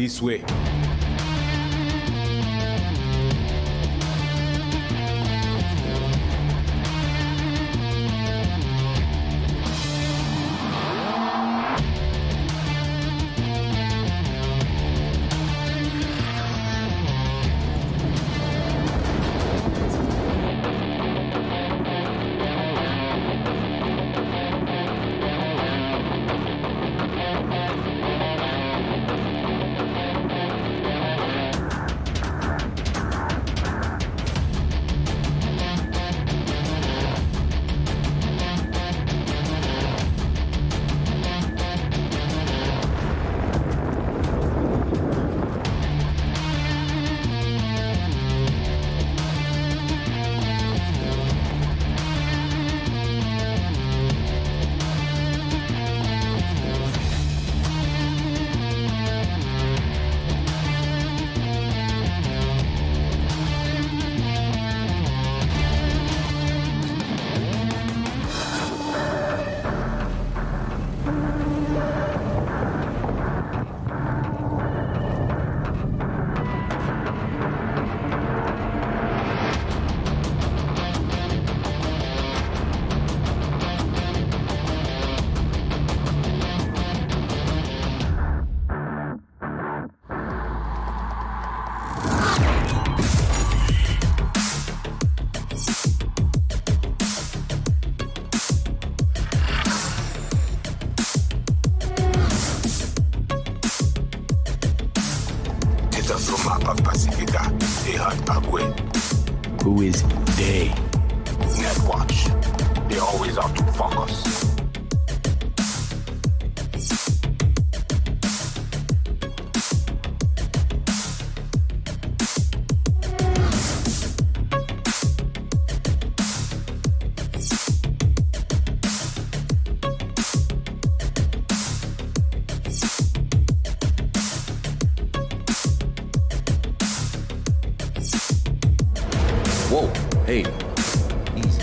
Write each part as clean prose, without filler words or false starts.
This way. Who is they? Netwatch. They always out to fuck us. Whoa, hey, easy.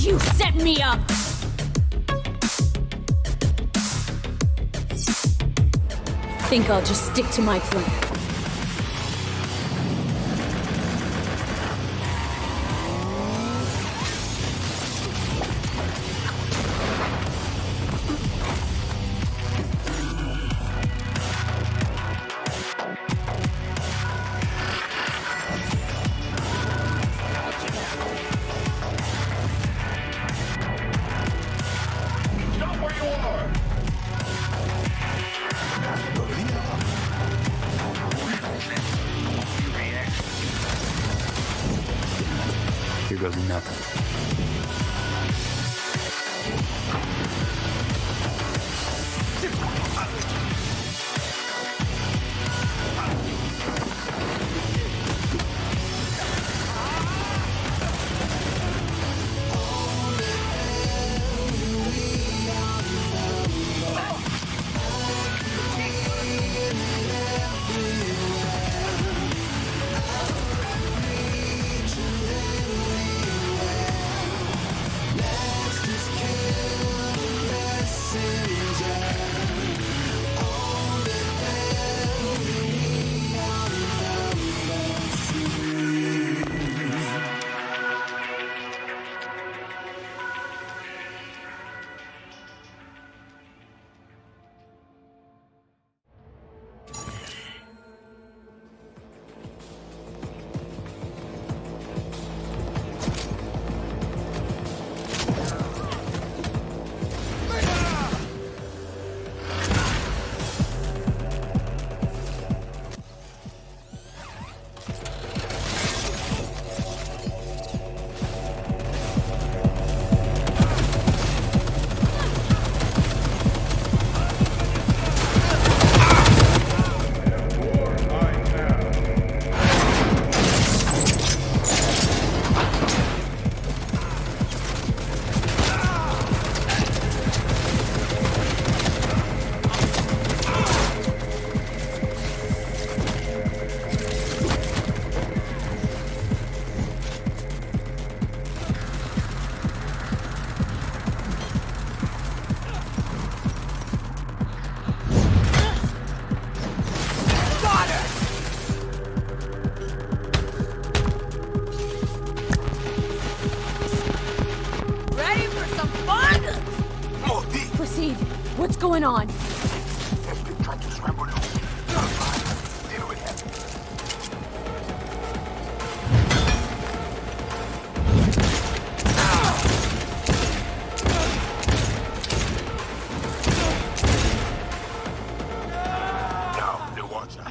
You set me up! Think I'll just stick to my plan. Here goes nothing. Reed, what's going on? They're trying to scramble you. Deal with him. Now, the watcher.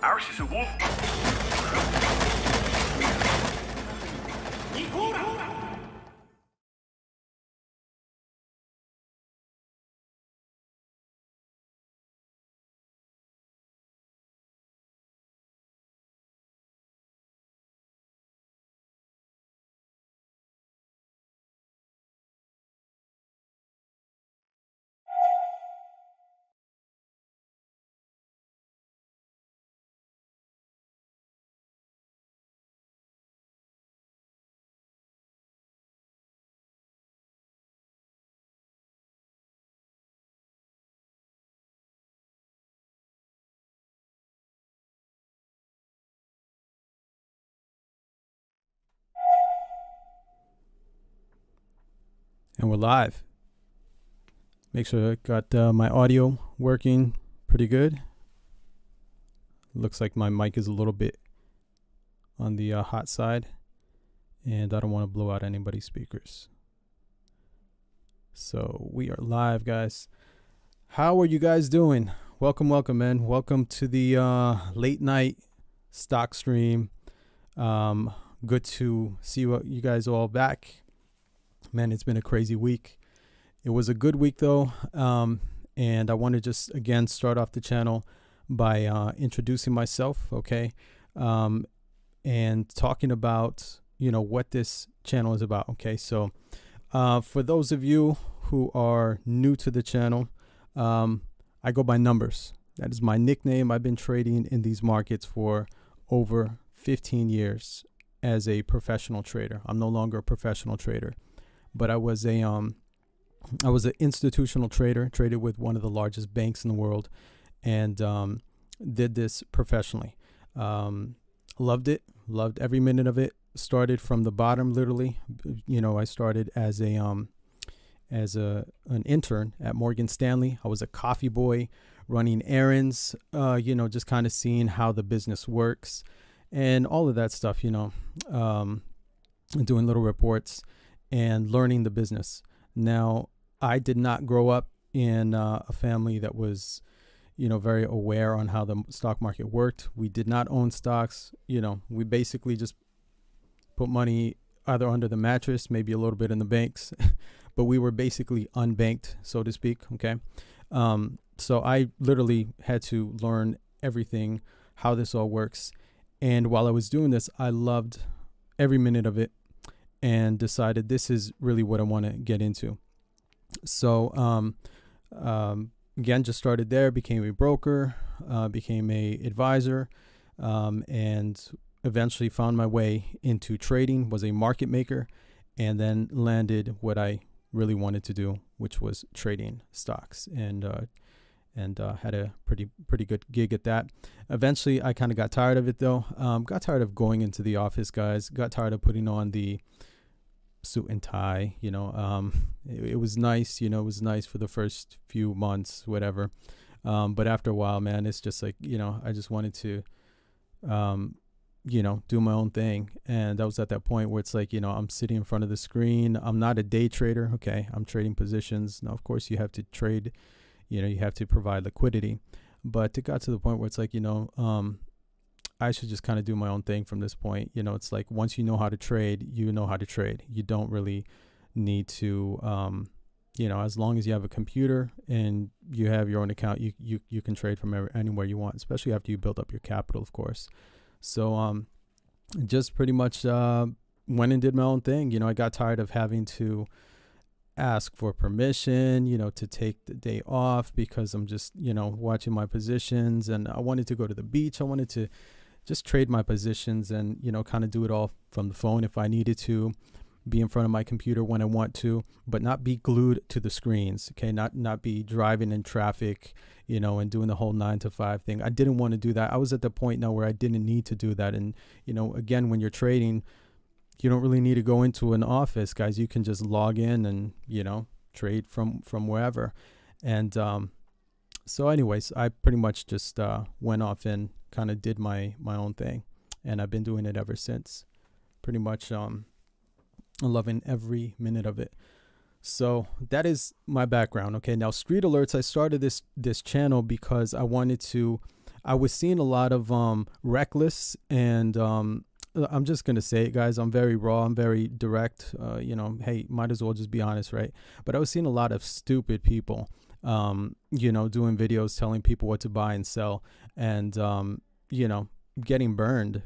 Arishische Wolf. And we're live. Make sure I got my audio working pretty good. Looks like my mic is a little bit on the hot side, and I don't want to blow out anybody's speakers. So we are live, guys. How are you guys doing? Welcome, man. Welcome to the late night stock stream. Good to see you guys all back. Man, it's been a crazy week. It was a good week though, and I want to just again start off the channel by introducing myself, okay, and talking about what this channel is about. Okay, so for those of you who are new to the channel, I go by Numbers. That is my nickname. I've been trading in these markets for over 15 years as a professional trader. I'm no longer a professional trader, but I was an institutional trader, traded with one of the largest banks in the world, and did this professionally. Loved it, loved every minute of it. Started from the bottom, literally. I started as an intern at Morgan Stanley. I was a coffee boy, running errands, just kind of seeing how the business works and all of that stuff, doing little reports and learning the business. Now, I did not grow up in a family that was, very aware on how the stock market worked. We did not own stocks. We basically just put money either under the mattress, maybe a little bit in the banks, but we were basically unbanked, so to speak. Okay. So I literally had to learn everything, how this all works. And while I was doing this, I loved every minute of it and decided this is really what I want to get into. So, again, just started there, became a broker, became a advisor, and eventually found my way into trading, was a market maker, and then landed what I really wanted to do, which was trading stocks, and had a pretty good gig at that. Eventually, I kind of got tired of it though. Got tired of going into the office, guys. Got tired of putting on the suit and tie. It was nice. It was nice for the first few months, whatever. But after a while, man, it's just like I just wanted to, do my own thing. And I was at that point where it's like, I'm sitting in front of the screen. I'm not a day trader. Okay, I'm trading positions. Now, of course, you have to trade. You have to provide liquidity, but it got to the point where it's like, I should just kind of do my own thing from this point. It's like, once you know how to trade, you know how to trade. You don't really need to, as long as you have a computer and you have your own account, you can trade from anywhere you want, especially after you build up your capital, of course. So, just pretty much, went and did my own thing. I got tired of having to ask for permission, to take the day off because I'm just, watching my positions, and I wanted to go to the beach. I wanted to just trade my positions and, kind of do it all from the phone if I needed to, be in front of my computer when I want to, but not be glued to the screens. Okay. Not be driving in traffic, and doing the whole 9 to 5 thing. I didn't want to do that. I was at the point now where I didn't need to do that. And, again, when you're trading, you don't really need to go into an office, guys. You can just log in and, trade from wherever. And so anyways, I pretty much just went off and kind of did my own thing. and I've been doing it ever since. Pretty much loving every minute of it. So that is my background. Okay, now Street Alerts, I started this channel because I was seeing a lot of reckless and I'm just gonna say it, guys. I'm very raw. I'm very direct. Hey, might as well just be honest, right? But I was seeing a lot of stupid people, doing videos telling people what to buy and sell, and getting burned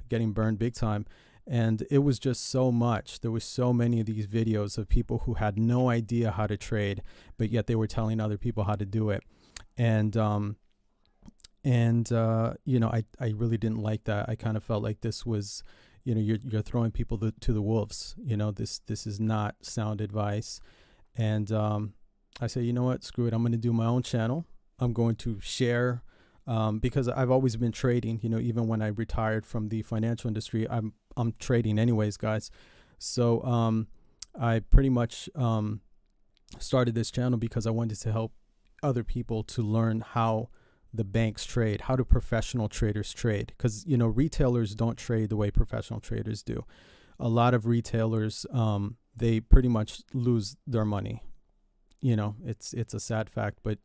big time. And it was just so much. There was so many of these videos of people who had no idea how to trade, but yet they were telling other people how to do it. And I really didn't like that. I kind of felt like this was, you're throwing people to the wolves. This is not sound advice. And I say, you know what, screw it. I'm going to do my own channel. I'm going to share, because I've always been trading. Even when I retired from the financial industry, I'm trading anyways, guys. So I pretty much started this channel because I wanted to help other people to learn how the banks trade, how do professional traders trade, because retailers don't trade the way professional traders do. A lot of retailers, they pretty much lose their money. It's a sad fact, but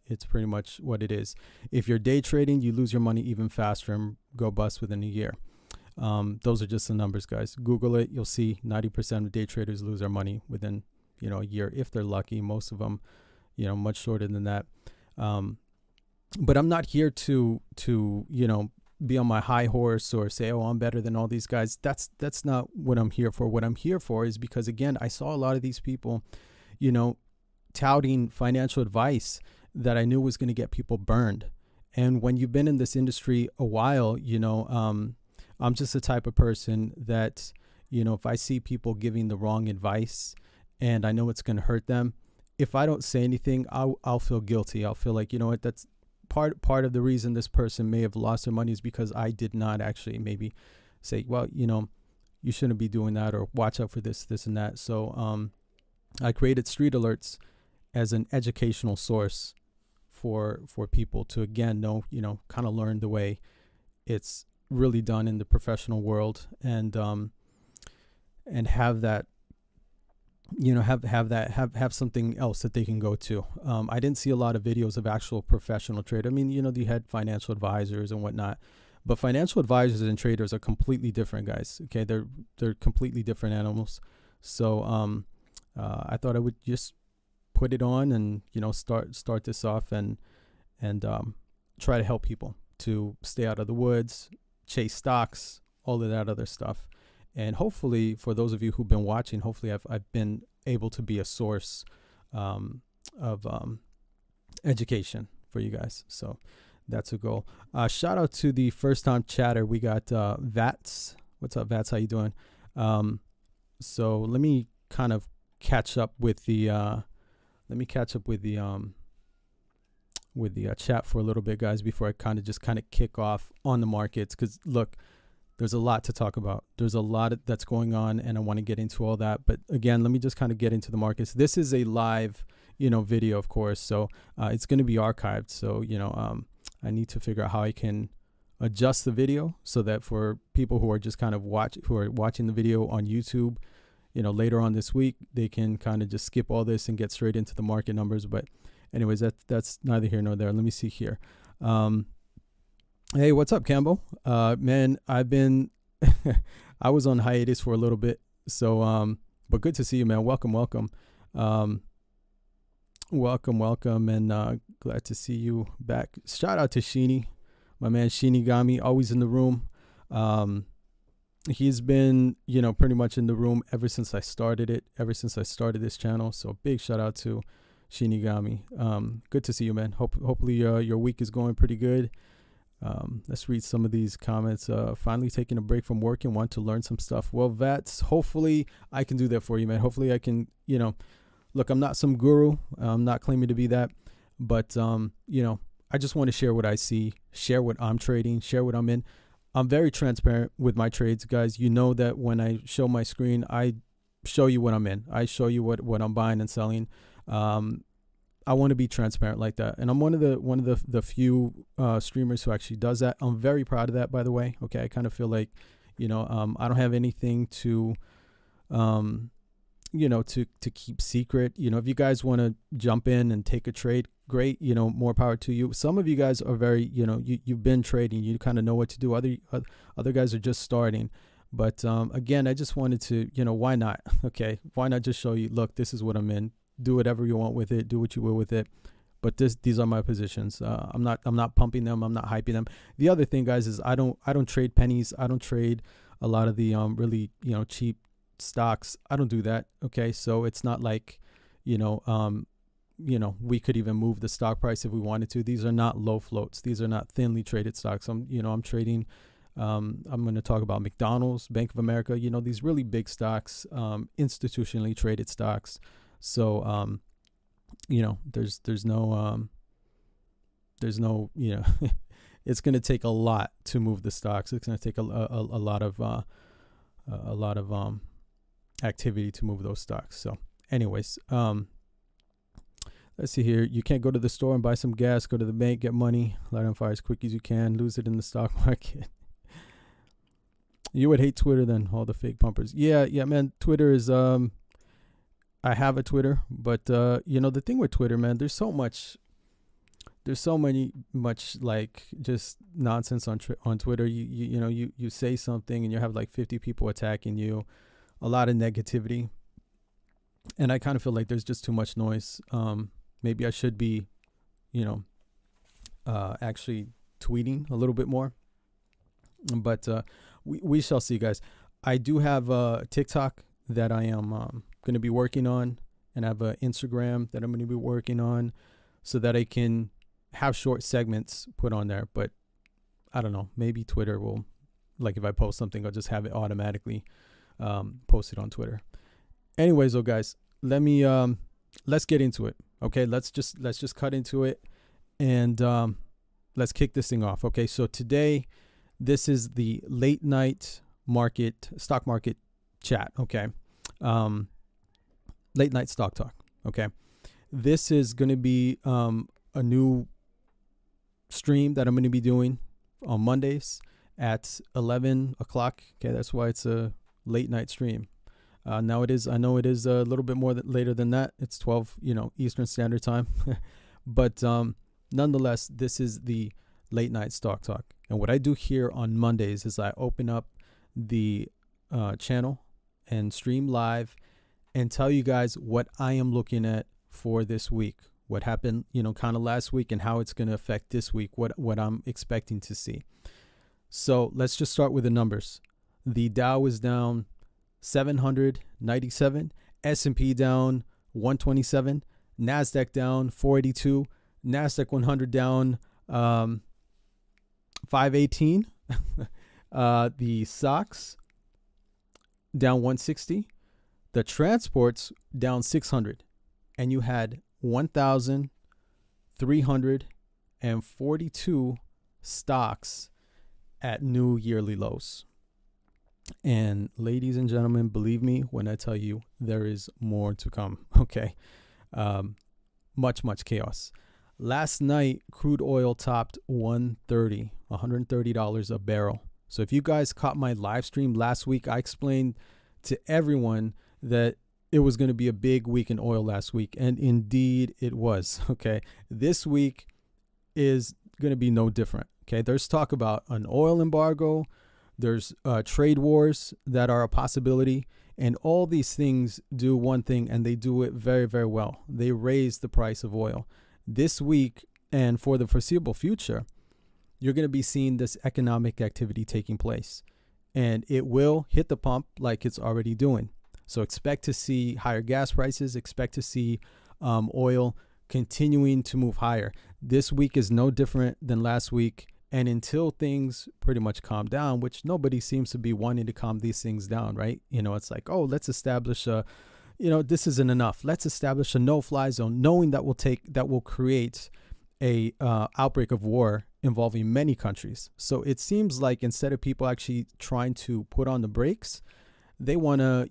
it's pretty much what it is. If you're day trading, you lose your money even faster and go bust within a year. Those are just the numbers, guys. Google it. You'll see 90% of day traders lose their money within a year, if they're lucky. Most of them much shorter than that. But I'm not here to be on my high horse or say, oh, I'm better than all these guys. That's not what I'm here for. What I'm here for is because, again, I saw a lot of these people, touting financial advice that I knew was going to get people burned. And when you've been in this industry a while, I'm just the type of person that, if I see people giving the wrong advice and I know it's going to hurt them, if I don't say anything, I'll feel guilty. I'll feel like, that's part of the reason this person may have lost their money is because I did not actually maybe say, well, you shouldn't be doing that, or watch out for this and that. So I created Street Alerts as an educational source for people to, again, know, kind of learn the way it's really done in the professional world, and have that, have something else that they can go to. I didn't see a lot of videos of actual professional trade. I mean, they had financial advisors and whatnot, but financial advisors and traders are completely different, guys. Okay. They're completely different animals. So, I thought I would just put it on and, start this off and try to help people to stay out of the woods, chase stocks, all of that other stuff. And hopefully, for those of you who've been watching, hopefully I've been able to be a source of education for you guys. So that's a goal. Shout out to the first time chatter. We got Vats. What's up, Vats? How you doing? So let me kind of catch up with the chat for a little bit, guys, before I kind of kick off on the markets. Because look, there's a lot to talk about. There's a lot that's going on, and I want to get into all that. But again, let me just kind of get into the markets. This is a live, video, of course. So it's going to be archived. So, I need to figure out how I can adjust the video so that for people who are just kind of watching the video on YouTube, later on this week, they can kind of just skip all this and get straight into the market numbers. But anyways, that's neither here nor there. Let me see here. Hey, what's up, Campbell? Man, I've been, I was on hiatus for a little bit. So, but good to see you, man. Welcome. Welcome. And, glad to see you back. Shout out to Sheeny, my man, Shinigami, always in the room. He's been, pretty much in the room ever since I started this channel. So big shout out to Shinigami. Good to see you, man. Hopefully, your week is going pretty good. Let's read some of these comments. Finally taking a break from work and want to learn some stuff. Well, Vats, hopefully I can do that for you, man. Hopefully I can, look, I'm not some guru. I'm not claiming to be that, but, I just want to share what I see, share what I'm trading, share what I'm in. I'm very transparent with my trades, guys. You know that when I show my screen, I show you what I'm in. I show you what I'm buying and selling. I want to be transparent like that. And I'm one of the few streamers who actually does that. I'm very proud of that, by the way. Okay. I kind of feel like, I don't have anything to, to keep secret. If you guys want to jump in and take a trade, great. More power to you. Some of you guys are very, you've been trading. You kind of know what to do. Other guys are just starting. But again, I just wanted to, why not? Okay, why not just show you? Look, this is what I'm in. Do whatever you want with it. Do what you will with it. But these are my positions. I'm not pumping them. I'm not hyping them. The other thing, guys, is I don't trade pennies. I don't trade a lot of the really cheap stocks. I don't do that. Okay, so it's not like we could even move the stock price if we wanted to. These are not low floats. These are not thinly traded stocks. I'm trading. I'm going to talk about McDonald's, Bank of America. These really big stocks, institutionally traded stocks. So there's no it's going to take a lot to move the stocks. It's going to take a lot of activity to move those stocks. So anyways, let's see here. You can't go to the store and buy some gas, go to the bank, get money, light on fire as quick as you can, lose it in the stock market. You would hate Twitter then, all the fake pumpers. Yeah, man. Twitter is I have a Twitter, but the thing with Twitter, man, there's so much like just nonsense on Twitter. You say something and you have like 50 people attacking you, a lot of negativity, and I kind of feel like there's just too much noise. Maybe I should be, actually tweeting a little bit more, but we shall see, guys. I do have a TikTok that I am going to be working on, and I have an Instagram that I'm going to be working on, so that I can have short segments put on there. But I don't know, maybe Twitter will, like, if I post something, I'll just have it automatically posted on Twitter. Anyways, though, guys, let's get into it. Okay, let's just cut into it, and let's kick this thing off. Okay, so today, this is the late night stock market chat. Okay. Late night stock talk. Okay. This is going to be a new stream that I'm going to be doing on Mondays at 11 o'clock. Okay. That's why it's a late night stream. I know it is a little bit more later than that. It's 12, Eastern Standard Time. But nonetheless, this is the late night stock talk. And what I do here on Mondays is I open up the channel and stream live and tell you guys what I am looking at for this week, what happened, kind of last week, and how it's going to affect this week, what I'm expecting to see. So let's just start with the numbers. The Dow is down 797, S&P down 127, NASDAQ down 482, NASDAQ 100 down 518, the SOX down 160, the transports down 600, and you had 1,342 stocks at new yearly lows. And ladies and gentlemen, believe me when I tell you there is more to come. Okay. Much chaos. Last night, crude oil topped $130 a barrel. So if you guys caught my live stream last week, I explained to everyone that it was going to be a big week in oil last week. And indeed it was. Okay. This week is going to be no different. Okay. There's talk about an oil embargo. There's trade wars that are a possibility. And all these things do one thing, and they do it very, very well. They raise the price of oil. This week and for the foreseeable future, you're going to be seeing this economic activity taking place. And it will hit the pump like it's already doing. So expect to see higher gas prices. Expect to see oil continuing to move higher. This week is no different than last week. And until things pretty much calm down, which nobody seems to be wanting to calm these things down, right? It's like, oh, let's establish this isn't enough. Let's establish a no-fly zone, knowing that will create a outbreak of war involving many countries. So it seems like instead of people actually trying to put on the brakes, they want to,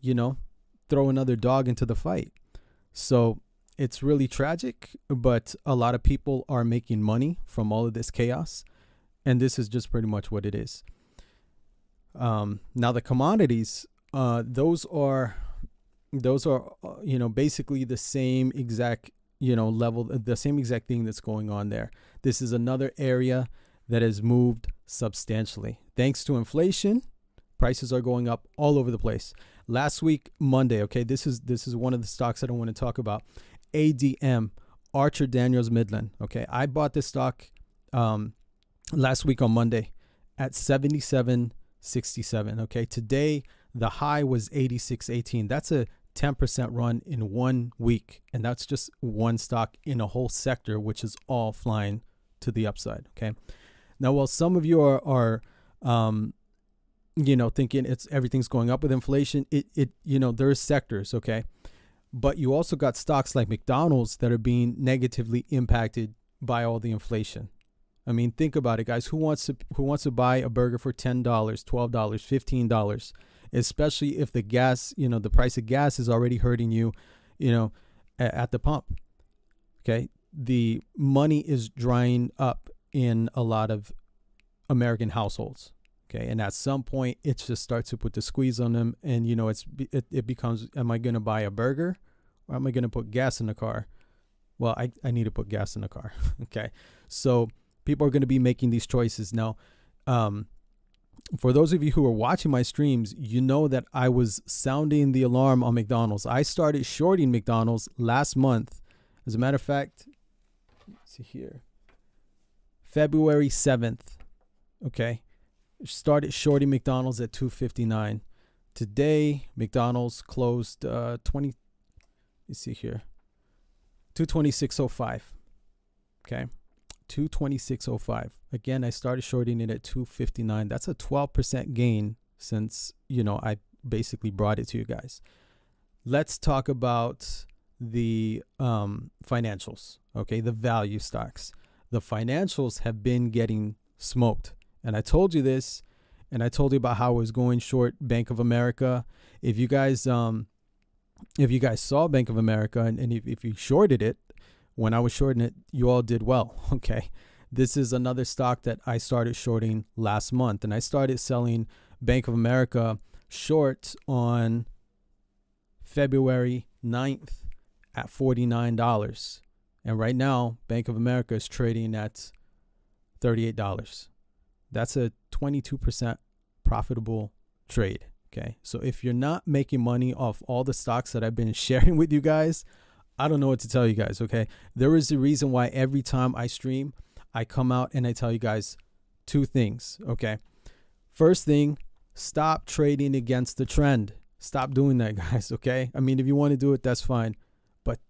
throw another dog into the fight. So it's really tragic, but a lot of people are making money from all of this chaos. And this is just pretty much what it is. Now the commodities, those are basically the same exact level, the same exact thing that's going on there. This is another area that has moved substantially thanks to inflation. Prices are going up all over the place. Last week, Monday, okay, this is one of the stocks that I want to talk about. ADM, Archer Daniels Midland. Okay, I bought this stock last week on Monday at 77.67. Okay, today the high was 86.18. That's a 10% run in 1 week, and that's just one stock in a whole sector, which is all flying to the upside. Okay, now while some of you are thinking everything's going up with inflation, there's sectors, okay, but you also got stocks like McDonald's that are being negatively impacted by all the inflation. I mean, think about it, guys. Who wants to buy a burger for $10, $12, $15? Especially if the gas, the price of gas is already hurting you, at the pump. Okay. The money is drying up in a lot of American households. Okay. And at some point it just starts to put the squeeze on them. And, it becomes, am I going to buy a burger or am I going to put gas in the car? Well, I need to put gas in the car. Okay. So people are going to be making these choices now. For those of you who are watching my streams, you know that I was sounding the alarm on McDonald's. I started shorting McDonald's last month. As a matter of fact, let's see here, February 7th. Okay. Started shorting McDonald's at 259. Today, McDonald's closed 226.05. Okay. 226.05. Again, I started shorting it at 259. That's a 12% gain since, I basically brought it to you guys. Let's talk about the financials, okay? The value stocks. The financials have been getting smoked. And I told you this, and I told you about how I was going short Bank of America. If you guys saw Bank of America and if you shorted it, when I was shorting it, you all did well. Okay. This is another stock that I started shorting last month, and I started selling Bank of America short on February 9th at $49. And right now, Bank of America is trading at $38. That's a 22% profitable trade. Okay. So if you're not making money off all the stocks that I've been sharing with you guys, I don't know what to tell you guys, okay? There is a reason why every time I stream, I come out and I tell you guys two things, okay? First thing, stop trading against the trend. Stop doing that, guys, okay? I mean, if you want to do it, that's fine. But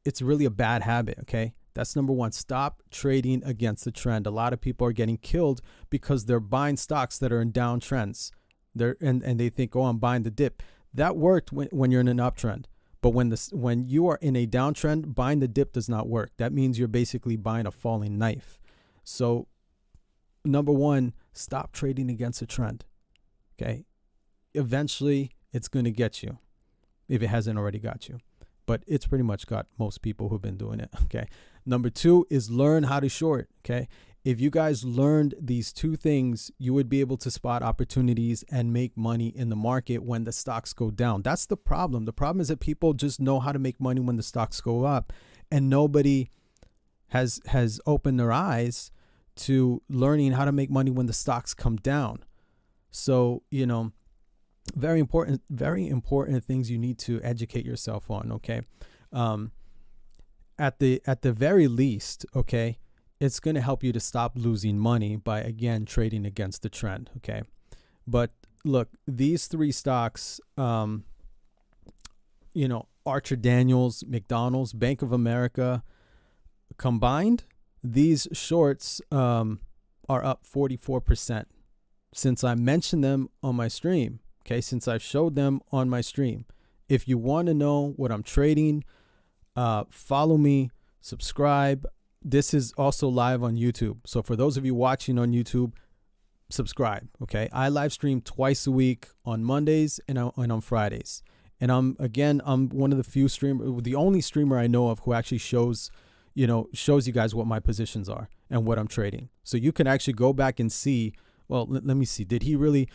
it's really a bad habit, okay? That's number one. Stop trading against the trend. A lot of people are getting killed because they're buying stocks that are in downtrends. And they think, oh, I'm buying the dip. That worked when you're in an uptrend. But when you are in a downtrend, buying the dip does not work. That means you're basically buying a falling knife. So, number one, stop trading against a trend. Okay. Eventually, it's going to get you if it hasn't already got you. But it's pretty much got most people who've been doing it. Okay. Number two is learn how to short. Okay. If you guys learned these two things, you would be able to spot opportunities and make money in the market when the stocks go down. That's the problem. The problem is that people just know how to make money when the stocks go up, and nobody has opened their eyes to learning how to make money when the stocks come down. So, very important things you need to educate yourself on. Okay. At the very least, okay, it's going to help you to stop losing money by, again, trading against the trend. Okay. But look, these three stocks, Archer Daniels, McDonald's, Bank of America combined, these shorts are up 44% since I mentioned them on my stream. Okay. Since I've showed them on my stream. If you want to know what I'm trading, follow me, subscribe. This is also live on YouTube. So for those of you watching on YouTube, subscribe. Okay. I live stream twice a week on Mondays and on Fridays. And I'm one of the few the only streamer I know of who actually shows you guys what my positions are and what I'm trading. So you can actually go back and see Well, let me see. Did he really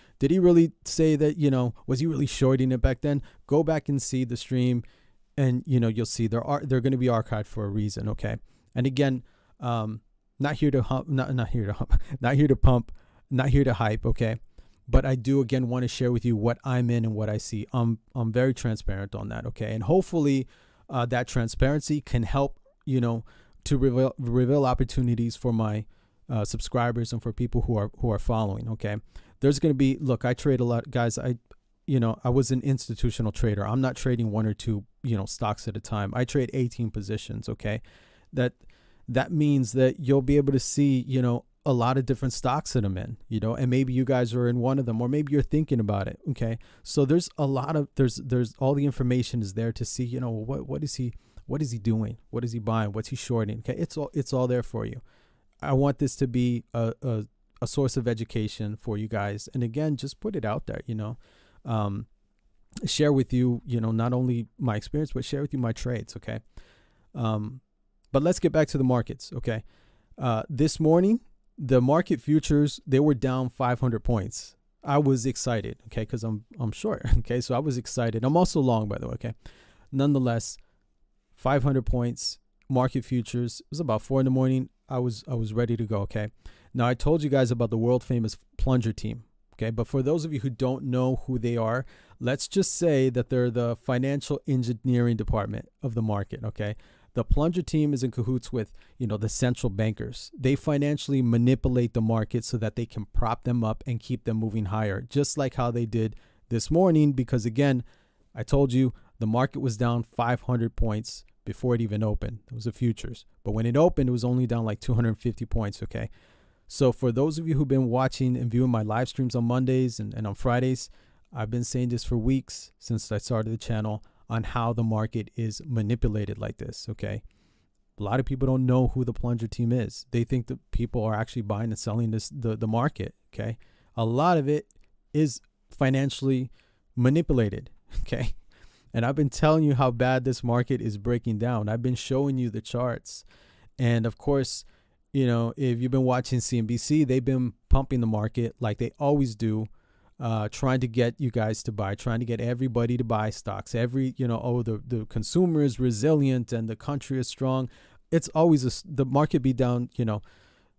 say that, was he really shorting it back then? Go back and see the stream, and you'll see they're going to be archived for a reason, okay? And again, not here to hump, not here to hump, not here to pump, not here to hype, okay? But I do again want to share with you what I'm in and what I see. I'm very transparent on that, okay? And hopefully that transparency can help, to reveal opportunities for my subscribers and for people who are following, okay? There's going to be, look, I trade a lot, guys. I was an institutional trader. I'm not trading one or two, stocks at a time. I trade 18 positions, okay? That means that you'll be able to see, a lot of different stocks that I'm in, and maybe you guys are in one of them, or maybe you're thinking about it, okay? So there's a lot of, there's all the information is there to see, what is he doing? What is he buying? What's he shorting? Okay, it's all there for you. I want this to be a source of education for you guys. And again, just put it out there, share with you, not only my experience, but share with you my trades. Okay. But let's get back to the markets. Okay. This morning, the market futures, they were down 500 points. I was excited. Okay. Cause I'm short. Okay. So I was excited. I'm also long, by the way. Okay. Nonetheless, 500 points, market futures. It was about 4 a.m. I was ready to go. Okay. Now I told you guys about the world famous plunger team. Okay. But for those of you who don't know who they are, let's just say that they're the financial engineering department of the market. Okay. The plunger team is in cahoots with, the central bankers. They financially manipulate the market so that they can prop them up and keep them moving higher, just like how they did this morning. Because again, I told you the market was down 500 points before it even opened. It was the futures. But when it opened, it was only down like 250 points. Okay. So for those of you who've been watching and viewing my live streams on Mondays and on Fridays, I've been saying this for weeks since I started the channel on how the market is manipulated like this. Okay. A lot of people don't know who the plunger team is. They think that people are actually buying and selling the market. Okay. A lot of it is financially manipulated. Okay. And I've been telling you how bad this market is breaking down. I've been showing you the charts. And of course, if you've been watching CNBC, they've been pumping the market like they always do, trying to get you guys to buy, trying to get everybody to buy stocks. The consumer is resilient and the country is strong. It's always the market be down,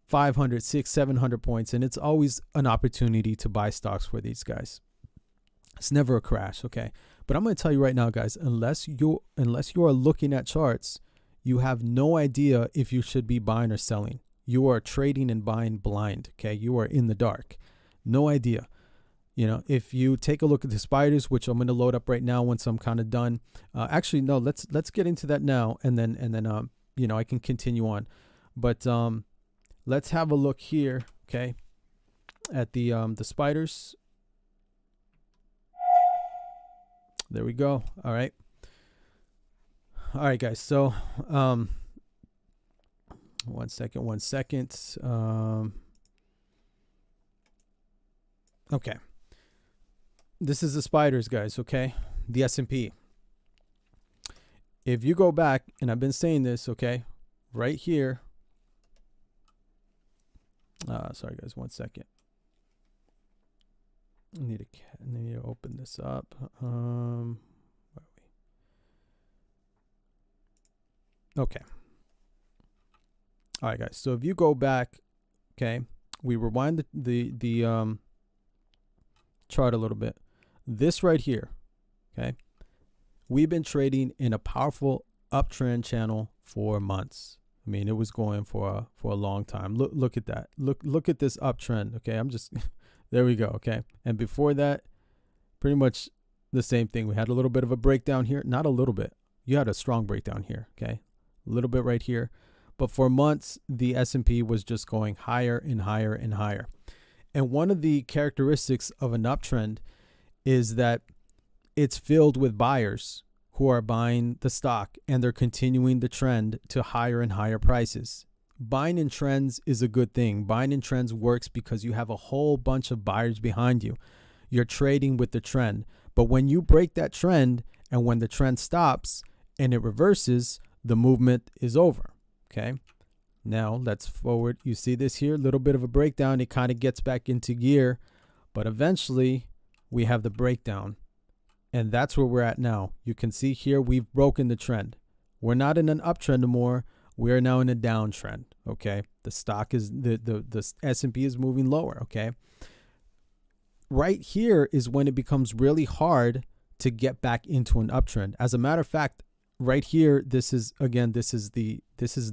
500, 600, 700 points. And it's always an opportunity to buy stocks for these guys. It's never a crash. Okay. But I'm going to tell you right now, guys, unless you are looking at charts, you have no idea if you should be buying or selling. You are trading and buying blind. Okay. You are in the dark. No idea. If you take a look at the spiders, which I'm going to load up right now once I'm kind of done. Actually, no, let's get into that now. And then, I can continue on, but, let's have a look here. Okay. At the spiders. There we go. All right. All right, guys. So, one second. Okay. This is the spiders, guys. Okay. The S&P. If you go back, and I've been saying this, okay, right here. Sorry, guys. 1 second. I need to open this up. Where are we? Okay. All right, guys. So if you go back, okay, we rewind the chart a little bit. This right here, okay, we've been trading in a powerful uptrend channel for months. I mean, it was going for a long time. Look at that. Look at this uptrend. Okay, there we go. Okay. And before that, pretty much the same thing. We had a little bit of a breakdown here. Not a little bit. You had a strong breakdown here. Okay. A little bit right here. But for months, the S&P was just going higher and higher and higher. And one of the characteristics of an uptrend is that it's filled with buyers who are buying the stock and they're continuing the trend to higher and higher prices. Buying in trends is a good thing. Buying in trends works because you have a whole bunch of buyers behind you. You're trading with the trend. But when you break that trend and when the trend stops and it reverses, the movement is over. Okay. Now let's forward. You see this here, a little bit of a breakdown. It kind of gets back into gear, but eventually we have the breakdown, and that's where we're at now. You can see here we've broken the trend. We're not in an uptrend anymore. We are now in a downtrend. Okay, the stock is the S&P is moving lower. Okay, right here is when it becomes really hard to get back into an uptrend. As a matter of fact, right here, this is the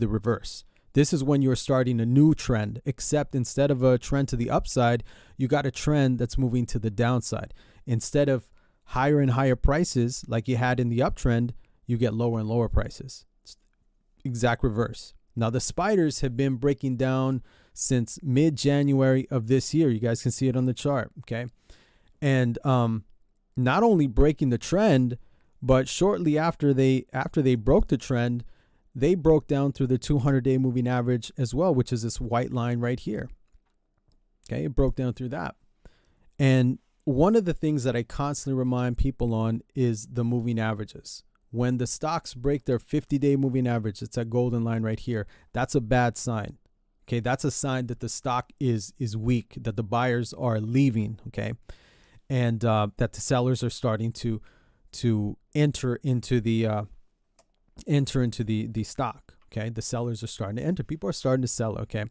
reverse. This is when you're starting a new trend, except instead of a trend to the upside, you got a trend that's moving to the downside. Instead of higher and higher prices like you had in the uptrend, you get lower and lower prices. It's exact reverse. Now, the spiders have been breaking down since mid-January of this year. You guys can see it on the chart, okay? And not only breaking the trend, but shortly after they broke the trend, they broke down through the 200-day moving average as well, which is this white line right here. Okay, it broke down through that. And one of the things that I constantly remind people on is the moving averages. When the stocks break their 50-day moving average, it's that golden line right here. That's a bad sign. Okay, that's a sign that the stock is weak, that the buyers are leaving. Okay, and that the sellers are starting to enter into the stock. Okay, the sellers are starting to enter. People are starting to sell. Okay,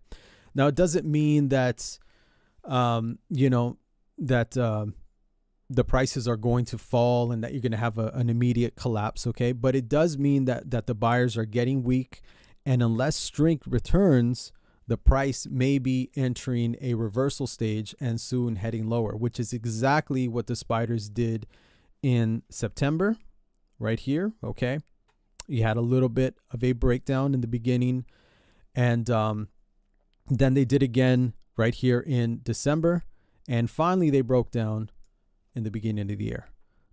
now it doesn't mean that the prices are going to fall and that you're going to have an immediate collapse. Okay, but it does mean that the buyers are getting weak, and unless strength returns, the price may be entering a reversal stage and soon heading lower, which is exactly what the spiders did in September right here. Okay, you had a little bit of a breakdown in the beginning, and then they did again right here in December, and finally they broke down in the beginning of the year.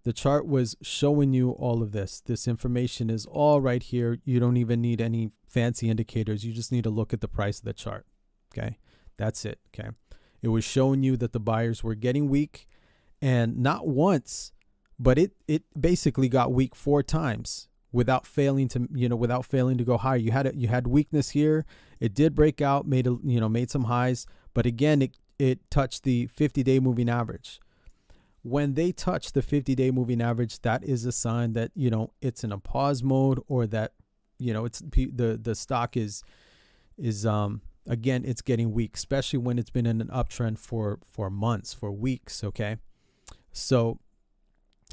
The chart was showing you all of this. This information is all right here. You don't even need any fancy indicators. You just need to look at the price of the chart. Okay, that's it. Okay, it was showing you that the buyers were getting weak, and not once, but it basically got weak 4 times without failing to go higher. You had weakness here. It did break out, made some highs, but again it touched the 50-day moving average. When they touch the 50-day moving average, that is a sign that it's in a pause mode, or that it's the stock is again, it's getting weak, especially when it's been in an uptrend for months, for weeks. Okay, so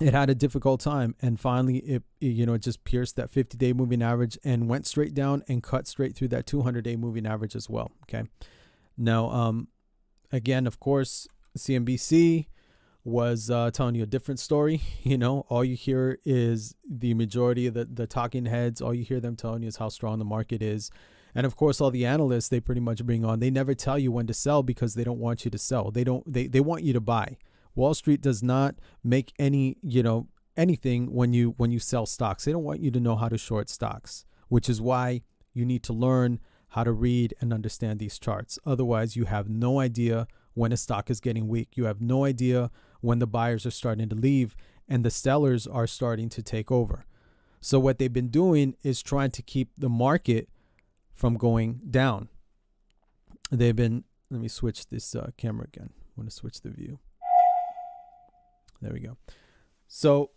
it had a difficult time, and finally it just pierced that 50-day moving average and went straight down and cut straight through that 200-day moving average as well. Okay, now again, of course, CNBC was telling you a different story. All you hear is the majority of the talking heads. All you hear them telling you is how strong the market is. And of course, all the analysts they pretty much bring on, they never tell you when to sell because they don't want you to sell. They want you to buy. Wall Street does not make anything when you sell stocks. They don't want you to know how to short stocks, which is why you need to learn how to read and understand these charts. Otherwise, you have no idea when a stock is getting weak. You have no idea when the buyers are starting to leave and the sellers are starting to take over. So what they've been doing is trying to keep the market from going down. Let me switch this camera again. I want to switch the view. There we go. So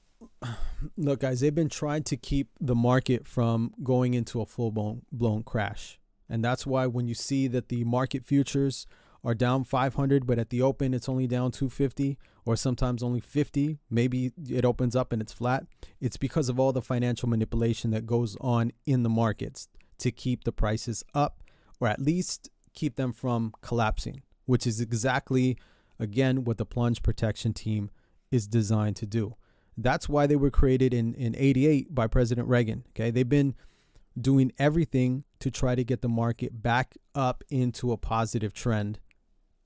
look, guys, they've been trying to keep the market from going into a full-blown crash. And that's why when you see that the market futures are down 500, but at the open, it's only down 250, or sometimes only 50. Maybe it opens up and it's flat. It's because of all the financial manipulation that goes on in the markets to keep the prices up, or at least keep them from collapsing, which is exactly, again, what the plunge protection team is designed to do. That's why they were created in 88 by President Reagan. Okay, they've been doing everything to try to get the market back up into a positive trend,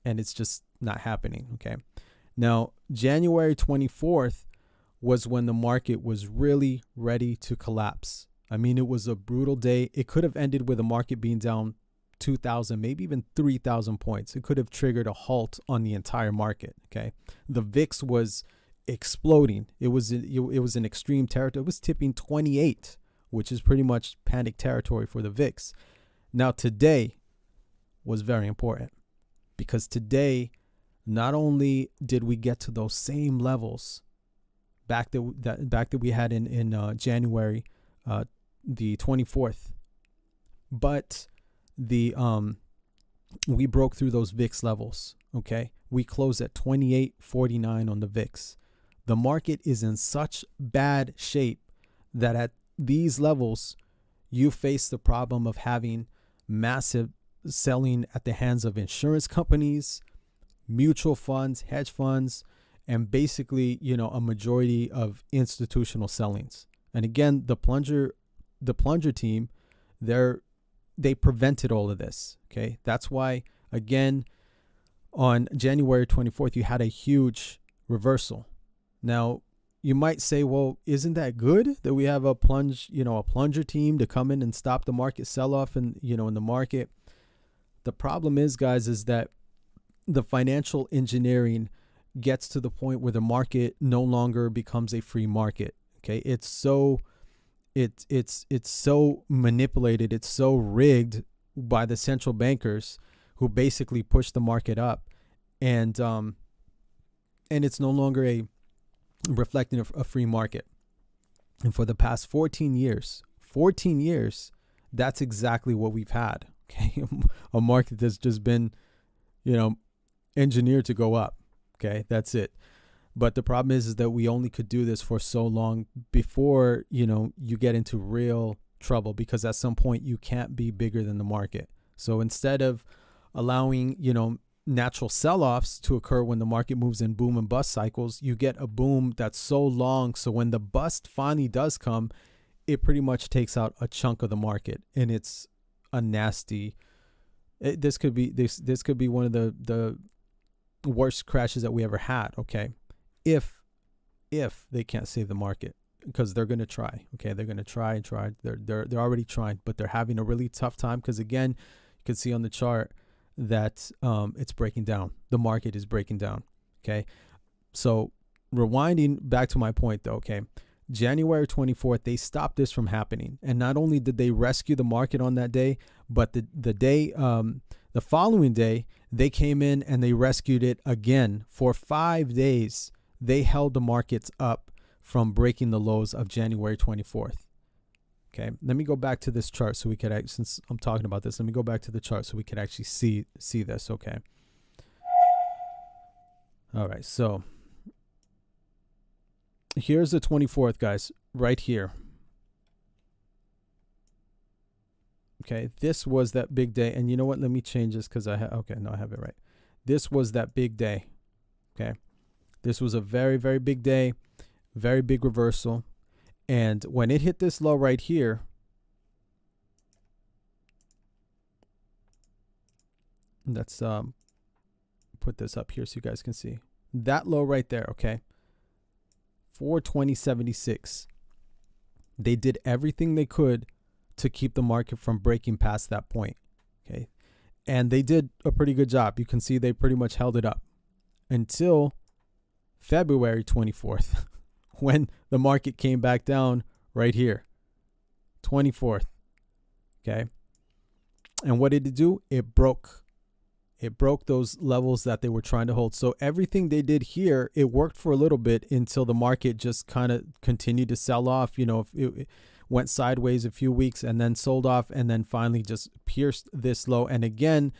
and it's just not happening. Okay, now January 24th was when the market was really ready to collapse. I mean, it was a brutal day. It could have ended with the market being down 2,000, maybe even 3,000 points. It could have triggered a halt on the entire market. Okay, the VIX was exploding. It was an extreme territory. It was tipping 28, which is pretty much panic territory for the VIX. Now, today was very important because today, not only did we get to those same levels back that we had in January the 24th, but we broke through those VIX levels. Okay, we closed at 28.49 on the VIX. The market is in such bad shape that at these levels, you face the problem of having massive selling at the hands of insurance companies, mutual funds, hedge funds, and basically, a majority of institutional sellings. And again, the plunger team, they prevented all of this. Okay, that's why, again, on January 24th, you had a huge reversal. Now, you might say, well, isn't that good that we have a plunger team to come in and stop the market sell-off in the market? The problem is, guys, is that the financial engineering gets to the point where the market no longer becomes a free market. Okay, it's so manipulated, it's so rigged by the central bankers who basically push the market up, and it's no longer reflecting a free market. And for the past 14 years, that's exactly what we've had. Okay, a market that's just been, engineered to go up. Okay, that's it. But the problem is that we only could do this for so long before, you get into real trouble, because at some point you can't be bigger than the market. So instead of allowing, natural sell-offs to occur when the market moves in boom and bust cycles, you get a boom that's so long. So when the bust finally does come, it pretty much takes out a chunk of the market, and it's a nasty. This could be one of the worst crashes that we ever had. Okay, if they can't save the market, because they're gonna try. Okay, they're gonna try and try. They're already trying, but they're having a really tough time because, again, you can see on the chart that it's breaking down. The market is breaking down. Okay, so rewinding back to my point though. Okay, January 24th, they stopped this from happening, and not only did they rescue the market on that day, but the following day they came in and they rescued it again. For 5 days, they held the markets up from breaking the lows of January 24th. Okay, let me go back to this chart so we could, since I'm talking about this, let me go back to the chart so we could actually see this. Okay. All right, so here's the 24th, guys, right here. Okay, this was that big day. And you know what? Let me change this because I have it right. This was that big day. Okay, this was a very, very big day, very big reversal. And when it hit this low right here, let's put this up here so you guys can see that low right there. Okay, 420.76. They did everything they could to keep the market from breaking past that point. Okay, and they did a pretty good job. You can see they pretty much held it up until February 24th. When the market came back down right here, 24th. Okay. And what did it do? It broke those levels that they were trying to hold. So everything they did here, it worked for a little bit until the market just kind of continued to sell off. It went sideways a few weeks and then sold off, and then finally just pierced this low. And again,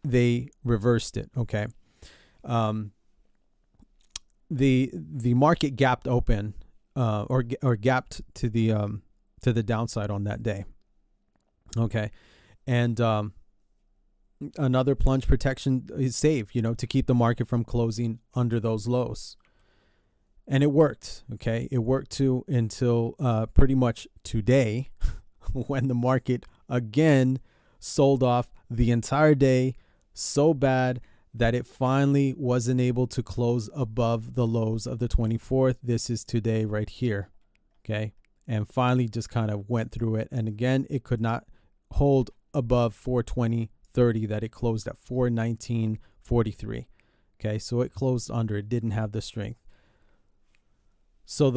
they reversed it. Okay. The market gapped open, or gapped to the downside on that day. Okay, and another plunge protection is safe, to keep the market from closing under those lows, and it worked. Okay, it worked too until pretty much today, when the market again sold off the entire day so bad that it finally wasn't able to close above the lows of the 24th. This is today right here. Okay. And finally just kind of went through it. And again, it could not hold above 420.30 that it closed at 419.43. Okay. So it closed under, it didn't have the strength. So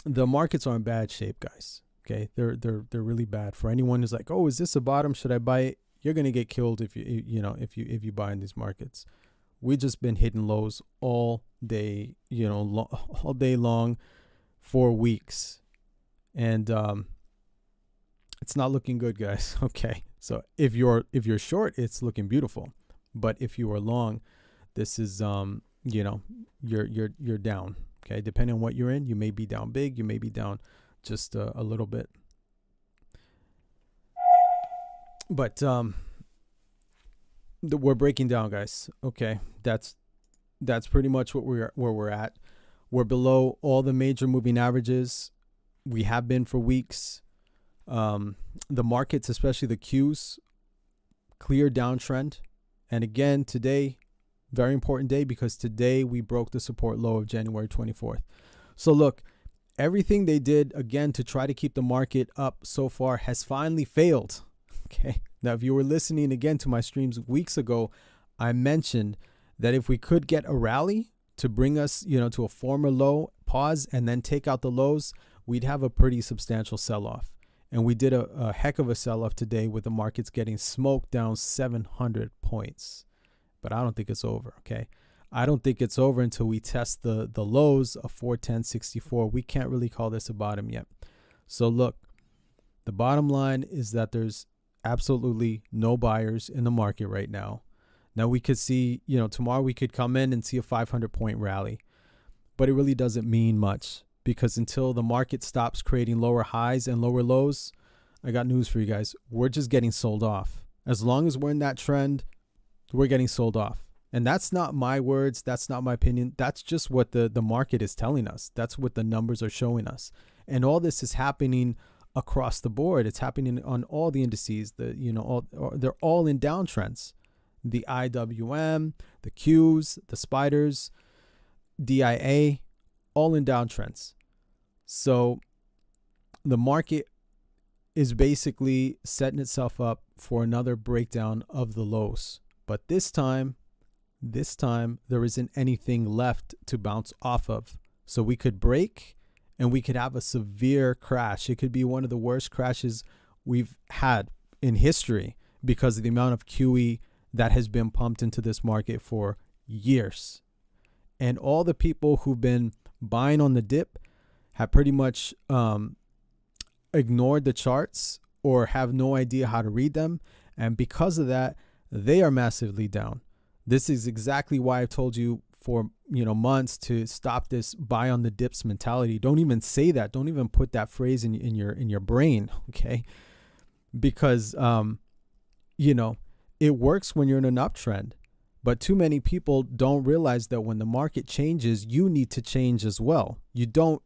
the markets are in bad shape, guys. Okay, they're really bad. For anyone who's like, oh, is this a bottom? Should I buy it? You're gonna get killed if if you buy in these markets. We've just been hitting lows all day, all day long for weeks, and it's not looking good, guys. Okay, so if you're short, it's looking beautiful, but if you are long, this is you're down. Okay, depending on what you're in, you may be down big, you may be down just a little bit, but we're breaking down, guys. Okay, that's pretty much where we're at. We're below all the major moving averages. We have been for weeks. The markets, especially the Qs, clear downtrend. And again, today, very important day, because today we broke the support low of January 24th. So look, everything they did again to try to keep the market up so far has finally failed. Okay. Now, if you were listening again to my streams weeks ago, I mentioned that if we could get a rally to bring us, to a former low, pause, and then take out the lows, we'd have a pretty substantial sell-off. And we did a heck of a sell-off today, with the markets getting smoked down 700 points. But I don't think it's over, okay? I don't think it's over until we test the lows of 410.64. We can't really call this a bottom yet. So look, the bottom line is that there's absolutely no buyers in the market right now. Now we could see, tomorrow we could come in and see a 500-point rally, but it really doesn't mean much, because until the market stops creating lower highs and lower lows, I got news for you guys. We're just getting sold off. As long as we're in that trend, we're getting sold off. And that's not my words. That's not my opinion. That's just what the market is telling us. That's what the numbers are showing us. And all this is happening across the board. It's happening on all the indices. They're all in downtrends. The IWM, the Qs, the spiders, DIA, all in downtrends. So the market is basically setting itself up for another breakdown of the lows. But this time there isn't anything left to bounce off of. So we could break and we could have a severe crash. It could be one of the worst crashes we've had in history, because of the amount of QE that has been pumped into this market for years. And all the people who've been buying on the dip have pretty much ignored the charts or have no idea how to read them. And because of that, they are massively down. This is exactly why I've told you for months to stop this buy on the dips mentality. Don't even say that. Don't even put that phrase in your brain, okay? Because it works when you're in an uptrend, but too many people don't realize that when the market changes, you need to change as well. You don't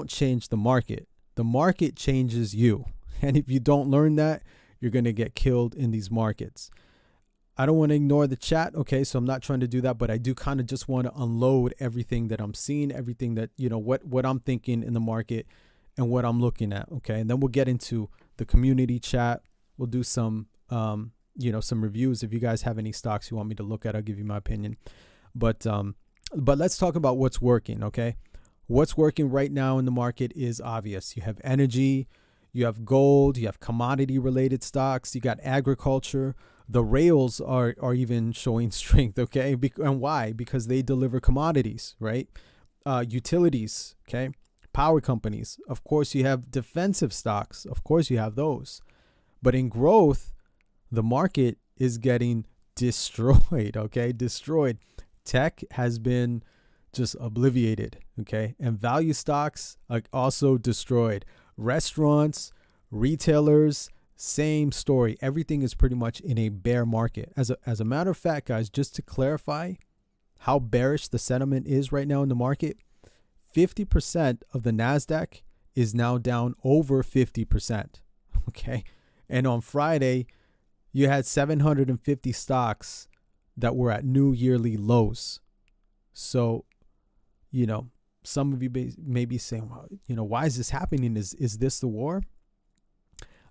change the market. The market changes you. And if you don't learn that, you're going to get killed in these markets. I don't want to ignore the chat, okay? So I'm not trying to do that, but I do kind of just want to unload everything that I'm seeing, everything that, what I'm thinking in the market and what I'm looking at, okay? And then we'll get into the community chat. We'll do some, some reviews. If you guys have any stocks you want me to look at, I'll give you my opinion. But let's talk about what's working, okay? What's working right now in the market is obvious. You have energy, you have gold, you have commodity-related stocks, you got agriculture. The rails are even showing strength, okay? And why? Because they deliver commodities, right? Utilities, okay? Power companies. Of course, you have defensive stocks. Of course, you have those. But in growth, the market is getting destroyed, okay? Destroyed. Tech has been just obliterated, okay? And value stocks are also destroyed. Restaurants, retailers, same story. Everything is pretty much in a bear market. As a matter of fact, guys, just to clarify how bearish the sentiment is right now in the market, 50% of the NASDAQ is now down over 50%. Okay. And on Friday, you had 750 stocks that were at new yearly lows. So, some of you may be saying, well, why is this happening? Is this the war?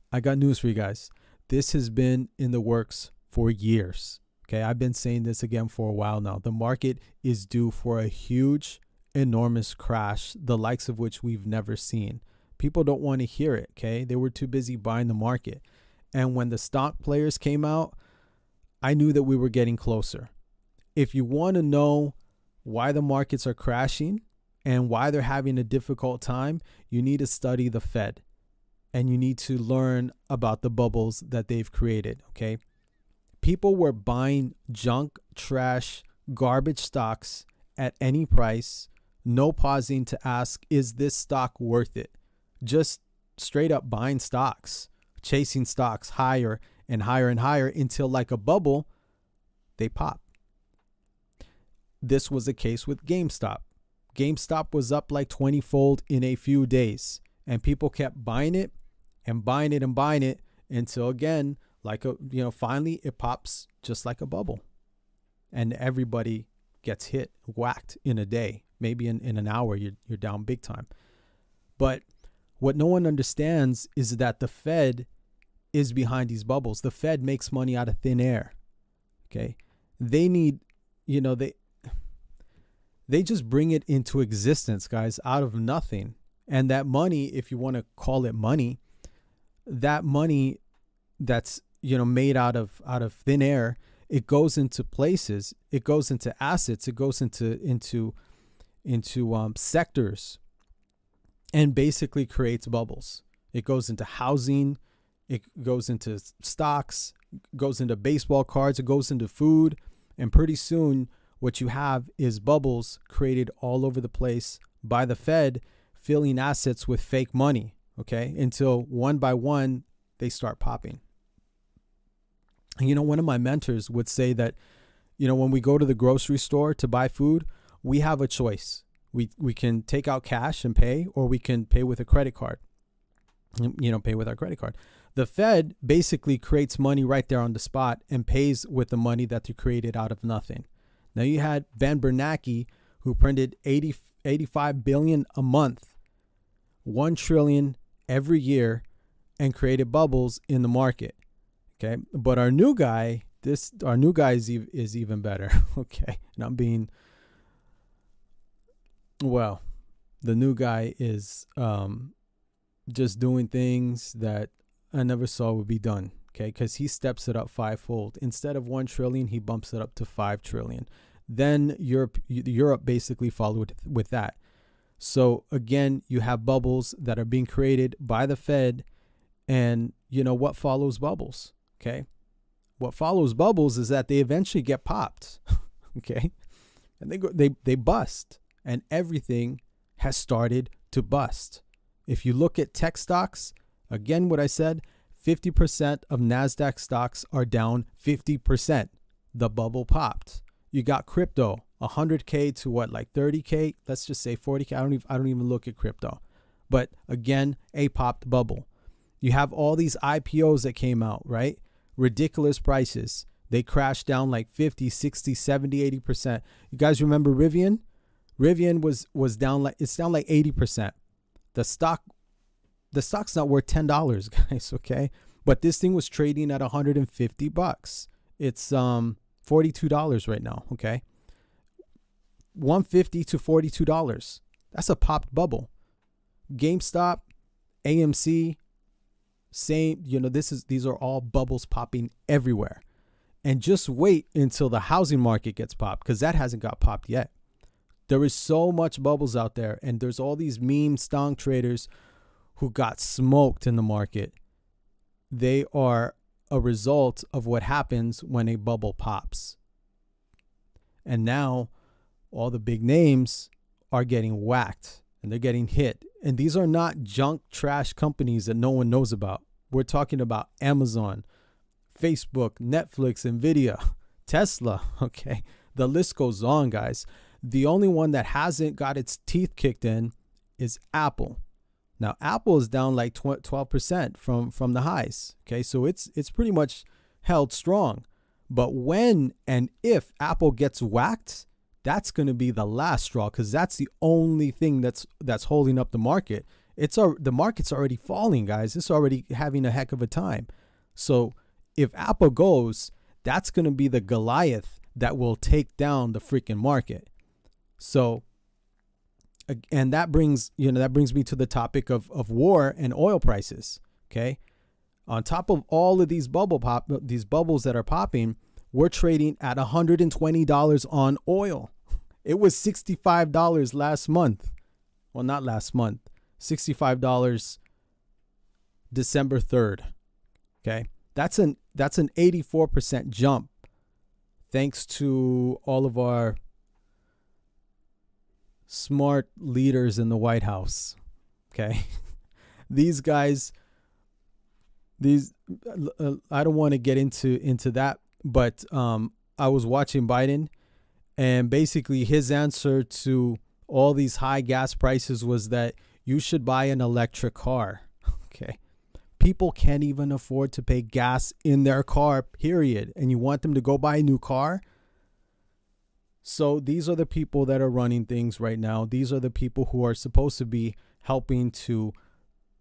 I got news for you guys. This has been in the works for years. Okay, I've been saying this again for a while now. The market is due for a huge, enormous crash, the likes of which we've never seen. People don't want to hear it, okay? They were too busy buying the market. And when the stock players came out, I knew that we were getting closer. If you want to know why the markets are crashing and why they're having a difficult time, you need to study the Fed and you need to learn about the bubbles that they've created, okay? People were buying junk, trash, garbage stocks at any price, no pausing to ask, is this stock worth it? Just straight up buying stocks, chasing stocks higher and higher and higher until, like a bubble, they pop. This was the case with GameStop. GameStop was up like 20-fold in a few days, and people kept buying it and buying it and buying it until, again, finally it pops just like a bubble, and everybody gets whacked in a day. Maybe in an hour you're down big time. But what no one understands is that the Fed is behind these bubbles. The Fed makes money out of thin air. Okay. They need, they just bring it into existence, guys, out of nothing. And that money, if you want to call it money, that money that's, made out of thin air, it goes into places, it goes into assets, it goes into sectors, and basically creates bubbles. It goes into housing, it goes into stocks, goes into baseball cards, it goes into food, and pretty soon what you have is bubbles created all over the place by the Fed, filling assets with fake money, okay, until one by one they start popping. And one of my mentors would say that, when we go to the grocery store to buy food, we have a choice. We can take out cash and pay, or we can pay with a credit card. Pay with our credit card. The Fed basically creates money right there on the spot and pays with the money that they created out of nothing. Now you had Ben Bernanke, who printed 85 billion a month, 1 trillion every year, and created bubbles in the market. Okay, but our new guy is even better. Okay, and the new guy is just doing things that I never saw would be done. Okay, because he steps it up 5-fold. Instead of 1 trillion, he bumps it up to 5 trillion. Then Europe basically followed with that. So again, you have bubbles that are being created by the Fed, and what follows bubbles? Okay, what follows bubbles is that they eventually get popped. Okay, and they bust, and everything has started to bust. If you look at tech stocks, again, what I said, 50% of NASDAQ stocks are down 50%. The bubble popped. You got crypto, 100K to like 30K. Let's just say 40K. I don't even look at crypto. But again, a popped bubble. You have all these IPOs that came out, right? Ridiculous prices. They crashed down like 50, 60, 70, 80%. You guys remember Rivian? Rivian was down like 80%. The stock's not worth $10, guys, okay? But this thing was trading at $150. It's $42 right now, okay? $150 to $42. That's a popped bubble. GameStop, AMC, same, these are all bubbles popping everywhere. And just wait until the housing market gets popped, because that hasn't got popped yet. There is so much bubbles out there, and there's all these meme stock traders who got smoked in the market. They are a result of what happens when a bubble pops. And now all the big names are getting whacked and they're getting hit. And these are not junk trash companies that no one knows about. We're talking about Amazon, Facebook, Netflix, Nvidia, Tesla. Okay. The list goes on, guys. The only one that hasn't got its teeth kicked in is Apple. Now, Apple is down like 12% from the highs. Okay, so it's pretty much held strong. But when and if Apple gets whacked, that's going to be the last straw, because that's the only thing that's holding up the market. The market's already falling, guys. It's already having a heck of a time. So if Apple goes, that's going to be the Goliath that will take down the freaking market. So And that brings me to the topic of war and oil prices. Okay. On top of all of these bubbles that are popping, we're trading at $120 on oil. It was $65 last month. Well, not last month. $65 December 3rd. Okay. That's an 84% jump thanks to all of our smart leaders in the White House. Okay. These guys, I don't want to get into that, but I was watching Biden, and basically his answer to all these high gas prices was that you should buy an electric car. Okay. People can't even afford to pay gas in their car, period. And you want them to go buy a new car? So these are the people that are running things right now. These are the people who are supposed to be helping to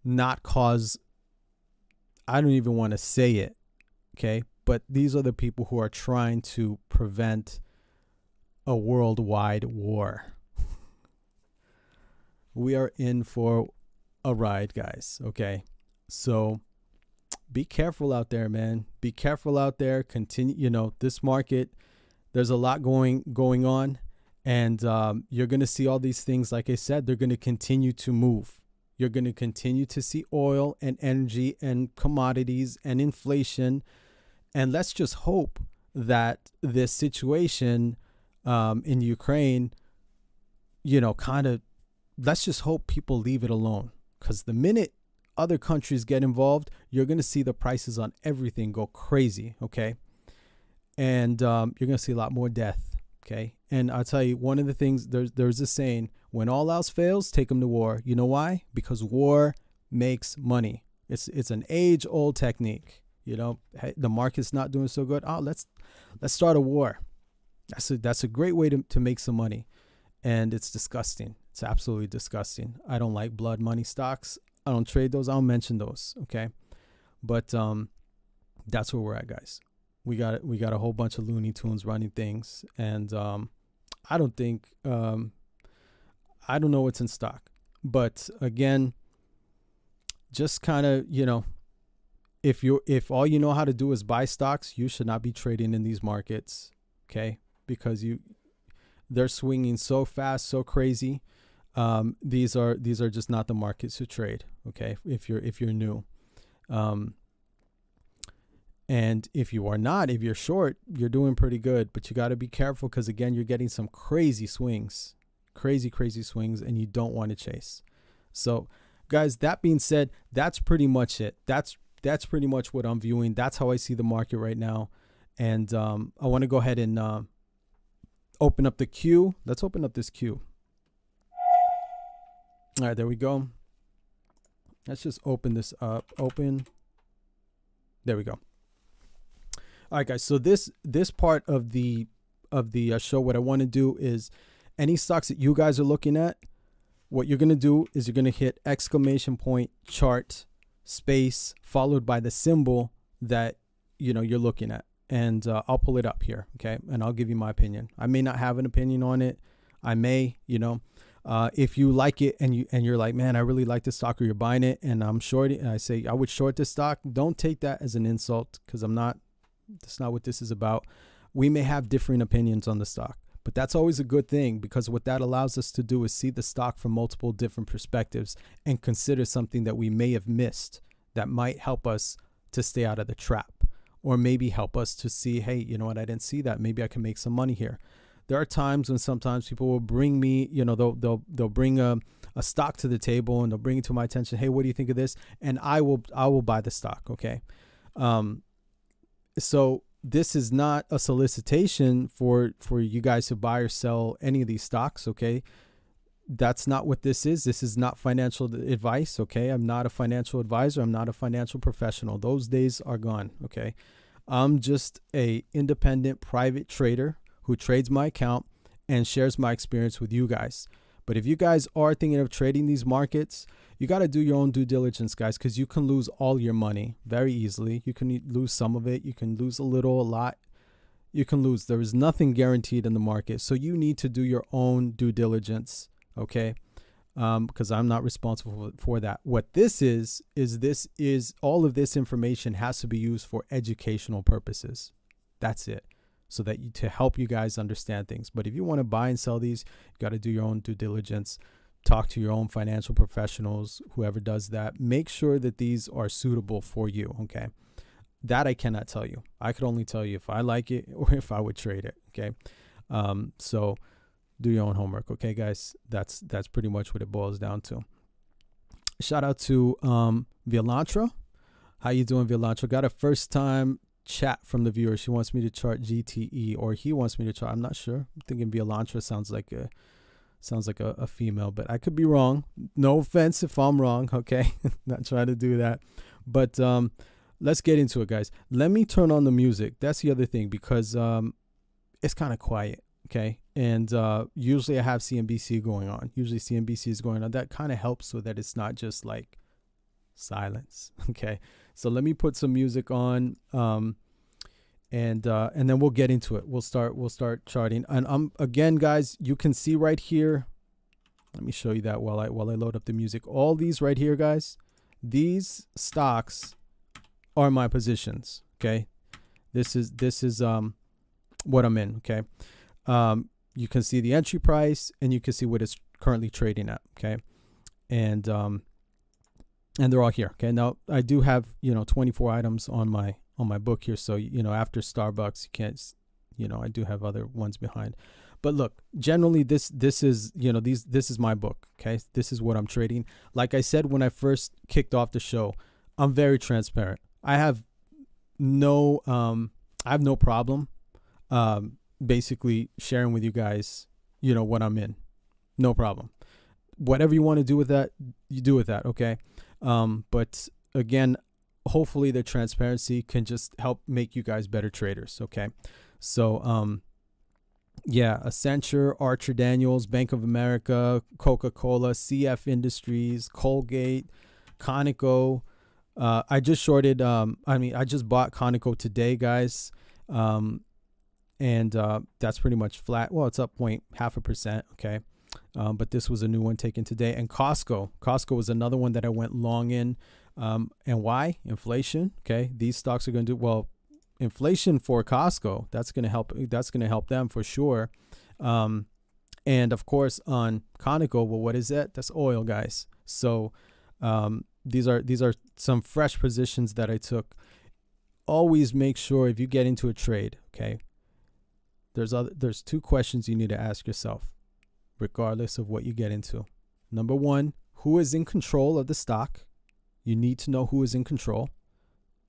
not cause, I don't even want to say it, okay? But these are the people who are trying to prevent a worldwide war. We are in for a ride, guys, okay? So be careful out there, man. Be careful out there. Continue, this market, there's a lot going on, and you're going to see all these things. Like I said, they're going to continue to move. You're going to continue to see oil and energy and commodities and inflation. And let's just hope that this situation in Ukraine, let's just hope people leave it alone. Because the minute other countries get involved, you're going to see the prices on everything go crazy, okay? And you're going to see a lot more death, okay? And I'll tell you, one of the things, there's a saying, when all else fails, take them to war. You know why? Because war makes money. It's an age-old technique. Hey, the market's not doing so good. Oh, let's start a war. That's a great way to make some money. And it's disgusting. It's absolutely disgusting. I don't like blood money stocks. I don't trade those. I don't mention those. Okay. But that's where we're at, guys. We got a whole bunch of Looney Tunes running things. And I don't think, I don't know what's in stock. But again, just kind of, if all you know how to do is buy stocks, you should not be trading in these markets. Okay. Because they're swinging so fast, so crazy. These are just not the markets to trade. Okay. If you're new. And if you are not, if you're short, you're doing pretty good, but you got to be careful. Cause again, you're getting some crazy swings, crazy swings, and you don't want to chase. So guys, that being said, that's pretty much it. That's pretty much what I'm viewing. That's how I see the market right now. And, I want to go ahead and, open up the queue. Let's open up this queue. All right, there we go. Let's just open this up. There we go. All right, guys. So this part of the show, what I want to do is any stocks that you guys are looking at, what you're going to do is you're going to hit ! chart space followed by the symbol that you're looking at. And I'll pull it up here, okay? And I'll give you my opinion. I may not have an opinion on it. I may, if you like it and you're like, man, I really like this stock, or you're buying it and I'm shorting, and I say I would short this stock. Don't take that as an insult, because that's not what this is about. We may have differing opinions on the stock, but that's always a good thing, because what that allows us to do is see the stock from multiple different perspectives and consider something that we may have missed that might help us to stay out of the trap. Or maybe help us to see, hey, you know what? I didn't see that. Maybe I can make some money here. There are times when sometimes people will bring me, they'll bring a stock to the table and they'll bring it to my attention. Hey, what do you think of this? And I will buy the stock. Okay. So this is not a solicitation for you guys to buy or sell any of these stocks. Okay. That's not what this is. This is not financial advice. Okay. I'm not a financial advisor. I'm not a financial professional. Those days are gone. Okay. I'm just a independent private trader who trades my account and shares my experience with you guys. But if you guys are thinking of trading these markets, you got to do your own due diligence, guys, because you can lose all your money very easily. You can lose some of it. You can lose a little, a lot. You can lose. There is nothing guaranteed in the market. So you need to do your own due diligence. Okay. because I'm not responsible for that. What this is all of this information has to be used for educational purposes. That's it. So that to help you guys understand things. But if you want to buy and sell these, you got to do your own due diligence. Talk to your own financial professionals, whoever does that. Make sure that these are suitable for you. Okay. That I cannot tell you. I could only tell you if I like it or if I would trade it. Okay. So do your own homework. Okay, guys. That's pretty much what it boils down to. Shout out to Violantra. How you doing, Violantra? Got a first time chat from the viewer. She wants me to chart GTE, or he wants me to chart. I'm not sure. I'm thinking Violantra sounds like a female, but I could be wrong. No offense if I'm wrong. Okay. Not trying to do that, but let's get into it, guys. Let me turn on the music. That's the other thing, because it's kind of quiet. Okay. And usually I have CNBC going on. Usually CNBC is going on. That kind of helps so that it's not just like silence. Okay. So let me put some music on, and then we'll get into it. We'll start charting. And again, guys, you can see right here. Let me show you that while I load up the music. All these right here, guys, these stocks are my positions. Okay. This is what I'm in. Okay. You can see the entry price, and you can see what it's currently trading at. Okay. And they're all here. Okay. Now I do have, 24 items on my book here. So, after Starbucks, you can't, I do have other ones behind, but look, generally this is, this is my book. Okay. This is what I'm trading. Like I said, when I first kicked off the show, I'm very transparent. I have no problem, basically sharing with you guys, what I'm in. No problem. Whatever you want to do with that, you do with that. Okay. But again, hopefully the transparency can just help make you guys better traders. Okay. So, Accenture, Archer Daniels, Bank of America, Coca-Cola, CF Industries, Colgate, Conoco. I just shorted, I just bought Conoco today, guys. And that's pretty much flat. Well, it's up 0.5%. Okay. But this was a new one taken today. And Costco was another one that I went long in. And why? Inflation. Okay. These stocks are going to do well. Inflation for Costco, that's going to help. That's going to help them for sure. And of course on Conoco, well, what is that? That's oil, guys. So these are some fresh positions that I took. Always make sure if you get into a trade, okay, there's two questions you need to ask yourself, regardless of what you get into. Number one, who is in control of the stock? You need to know who is in control.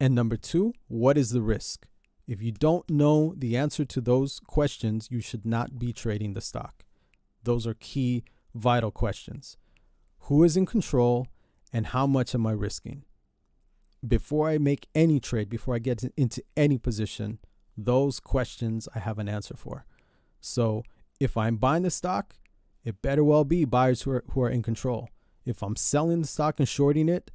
And number two, what is the risk? If you don't know the answer to those questions, you should not be trading the stock. Those are key, vital questions. Who is in control and how much am I risking? Before I make any trade, before I get into any position, those questions I have an answer for. So if I'm buying the stock, it better well be buyers who are in control. If I'm selling the stock and shorting it,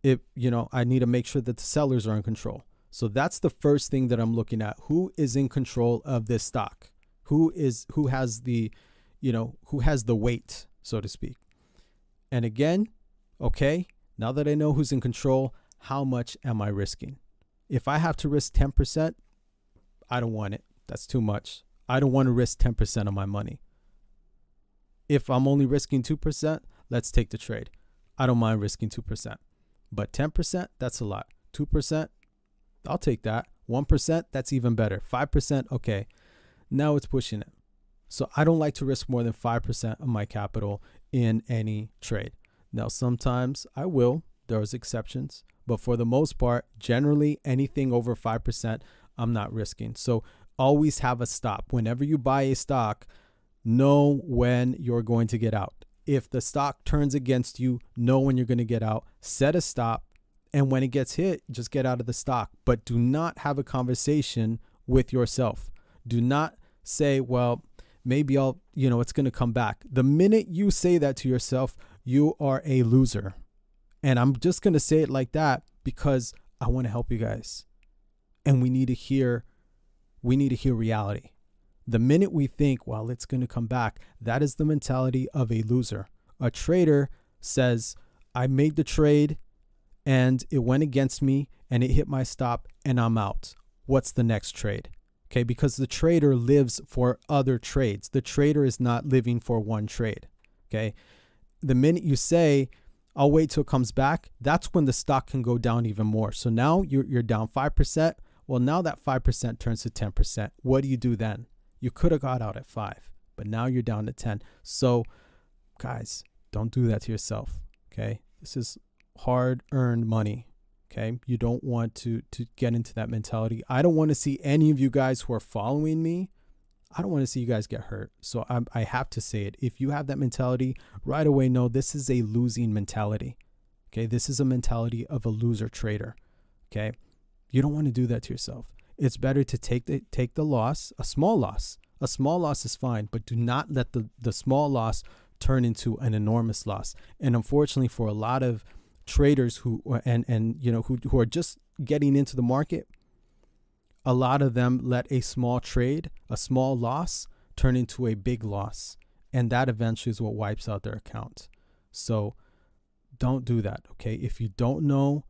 I need to make sure that the sellers are in control. So that's the first thing that I'm looking at. Who is in control of this stock? Who has the weight, so to speak? And again, okay, now that I know who's in control, how much am I risking? If I have to risk 10%, I don't want it. That's too much. I don't want to risk 10% of my money. If I'm only risking 2%, let's take the trade. I don't mind risking 2%. But 10%, that's a lot. 2%, I'll take that. 1%, that's even better. 5%, okay. Now it's pushing it. So I don't like to risk more than 5% of my capital in any trade. Now, sometimes I will. There's exceptions. But for the most part, generally anything over 5%, I'm not risking. So always have a stop. Whenever you buy a stock, know when you're going to get out. If the stock turns against you, know when you're going to get out. Set a stop. And when it gets hit, just get out of the stock. But do not have a conversation with yourself. Do not say, well, maybe it's going to come back. The minute you say that to yourself, you are a loser. And I'm just going to say it like that because I want to help you guys. And we need to hear reality. The minute we think, well, it's going to come back, that is the mentality of a loser. A trader says, I made the trade and it went against me and it hit my stop and I'm out. What's the next trade? Okay, because the trader lives for other trades. The trader is not living for one trade. Okay, the minute you say, I'll wait till it comes back, that's when the stock can go down even more. So now you're down 5%. Well, now that 5% turns to 10%. What do you do then? You could have got out at 5, but now you're down to 10. So guys, don't do that to yourself. Okay, this is hard-earned money. Okay, you don't want to get into that mentality. I don't want to see any of you guys who are following me. I don't want to see you guys get hurt. So I have to say it. If you have that mentality, right away, know this is a losing mentality. Okay, this is a mentality of a loser trader. Okay, you don't want to do that to yourself. It's better to take the loss, a small loss. A small loss is fine, but do not let the small loss turn into an enormous loss. And unfortunately, for a lot of traders who are just getting into the market, a lot of them let a small trade, a small loss, turn into a big loss, and that eventually is what wipes out their account. So don't do that. Okay, if you don't know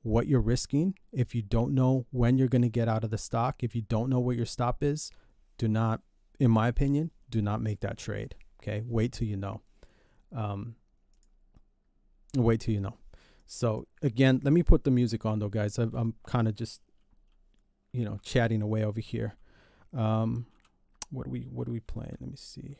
what you're risking, if you don't know when you're going to get out of the stock, if you don't know what your stop is, do not, in my opinion, do not make that trade. Okay, wait till you know. Wait till you know. So again, let me put the music on though, guys. I'm kind of just, chatting away over here. What are we playing? Let me see.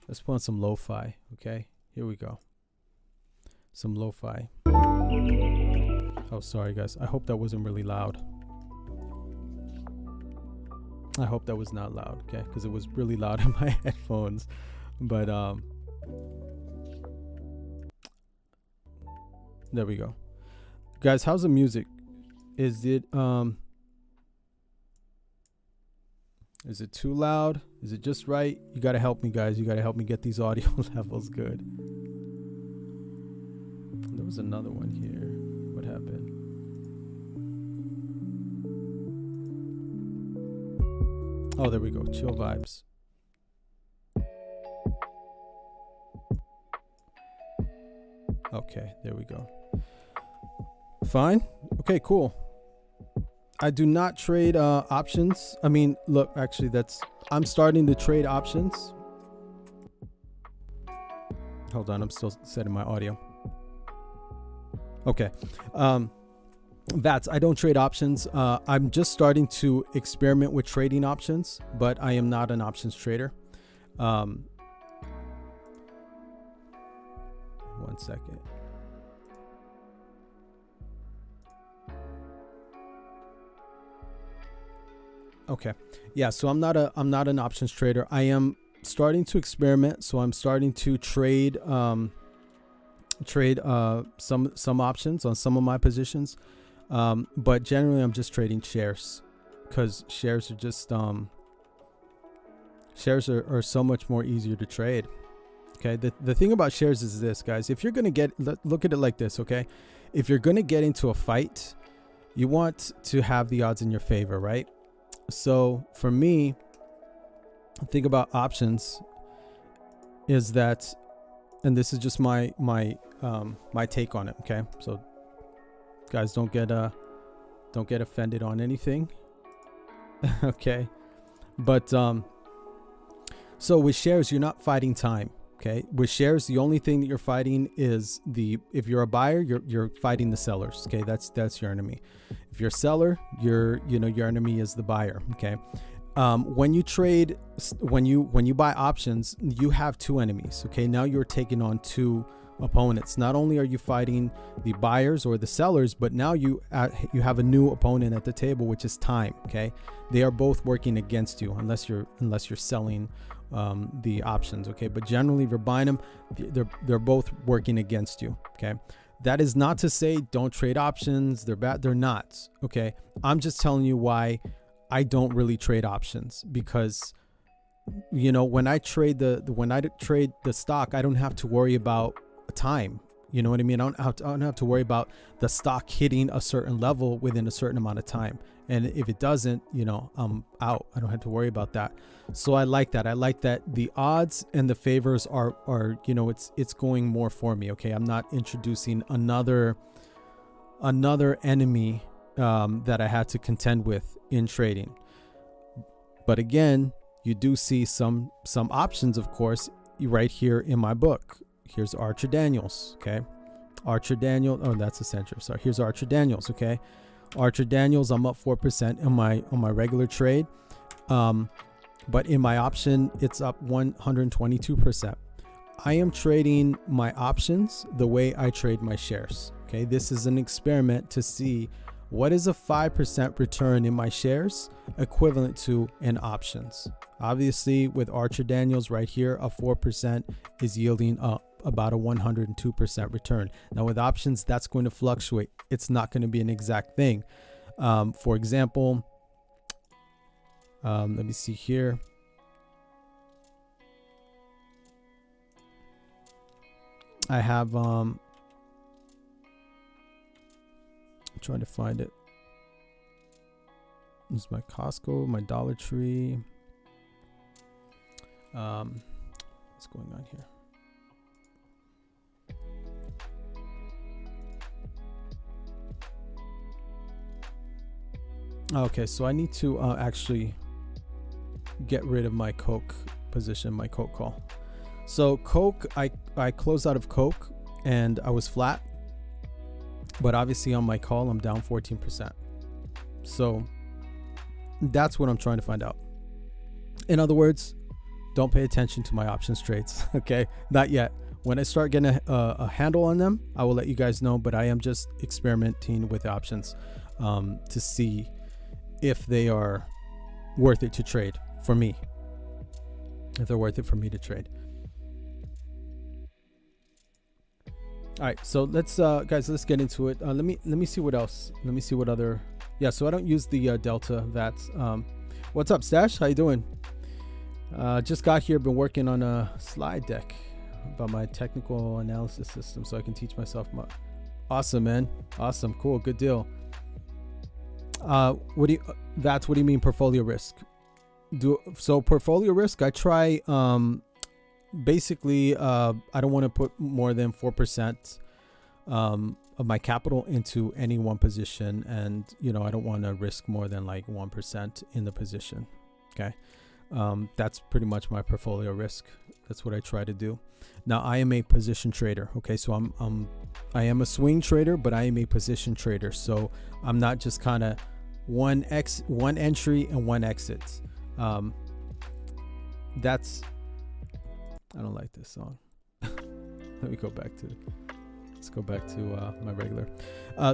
Let's put on some lo-fi. Okay, here we go. Some lo-fi. Oh, sorry guys. I hope that wasn't really loud. I hope that was not loud, okay? Because it was really loud in my headphones. But there we go. Guys, how's the music? Is it too loud? Is it just right? You gotta help me, guys. You gotta help me get these audio levels good. There was another one here. What happened? Oh, there we go. Chill vibes. Okay, there we go. Fine. Okay, cool. I do not trade options. I mean, look, actually, I'm starting to trade options. Hold on, I'm still setting my audio. Okay. VATS, I don't trade options. I'm just starting to experiment with trading options, but I am not an options trader. 1 second. Okay. Yeah, so I'm not an options trader. I am starting to experiment, so I'm starting to trade some options on some of my positions. But generally I'm just trading shares, because shares are just shares are so much more easier to trade. Okay, the thing about shares is this, guys. If you're gonna look at it like this, okay, if you're gonna get into a fight, you want to have the odds in your favor, right? So for me, the thing about options is that, and this is just my take on it, okay? So guys, don't get offended on anything. Okay, but so with shares, you're not fighting time. Okay, with shares, the only thing that you're fighting is if you're a buyer, you're fighting the sellers. Okay, that's your enemy. If you're a seller, your enemy is the buyer. Okay, when you trade, when you buy options, you have two enemies. Okay, now you're taking on two opponents. Not only are you fighting the buyers or the sellers, but now you have a new opponent at the table, which is time. Okay, they are both working against you, unless you're selling the options. Okay, but generally if you're buying them, they're both working against you. Okay, that is not to say don't trade options. They're bad. They're not. Okay, I'm just telling you why I don't really trade options, because when I trade the stock, I don't have to worry about time. You know what I mean? I don't have to worry about the stock hitting a certain level within a certain amount of time. And if it doesn't, you know, I'm out. I don't have to worry about that. So I like that. I like that the odds and the favors are, you know, it's going more for me. Okay. I'm not introducing another enemy that I had to contend with in trading. But again, you do see some options, of course, right here in my book. Here's Archer Daniels. Okay. Archer Daniels. Oh, that's a center. Sorry. Here's Archer Daniels. Okay. Archer Daniels, I'm up 4% on my regular trade. But in my option, it's up 122%. I am trading my options the way I trade my shares. Okay. This is an experiment to see what is a 5% return in my shares equivalent to in options. Obviously, with Archer Daniels right here, a 4% is yielding about a 102% return. Now with options, that's going to fluctuate. It's not going to be an exact thing. For example, let me see here. I have, I'm trying to find it. This is my Costco, my Dollar Tree. What's going on here? Okay, so I need to actually get rid of my Coke position, my Coke call. So Coke, I closed out of Coke and I was flat, but obviously on my call, I'm down 14%. So that's what I'm trying to find out. In other words, don't pay attention to my options trades. Okay, not yet. When I start getting a handle on them, I will let you guys know, but I am just experimenting with options to see if they are worth it to trade for me, if they're worth it for me to trade. All right, so let's guys, let's get into it. Let me see what else. Let me see what other. Yeah, so I don't use the Delta VATs. What's up, Stash? How you doing? Just got here. Been working on a slide deck about my technical analysis system, so I can teach myself more. Awesome, man. Awesome. Cool. Good deal. What do you mean portfolio risk? So portfolio risk, I try basically I don't want to put more than 4% of my capital into any one position, and you know, I don't want to risk more than like 1% in the position. Okay. That's pretty much my portfolio risk. That's what I try to do. Now I am a position trader. Okay. So I am a swing trader, but I am a position trader. So I'm not just kind of one entry and one exit. That's, I don't like this song. Let me go back to, let's go back to my regular.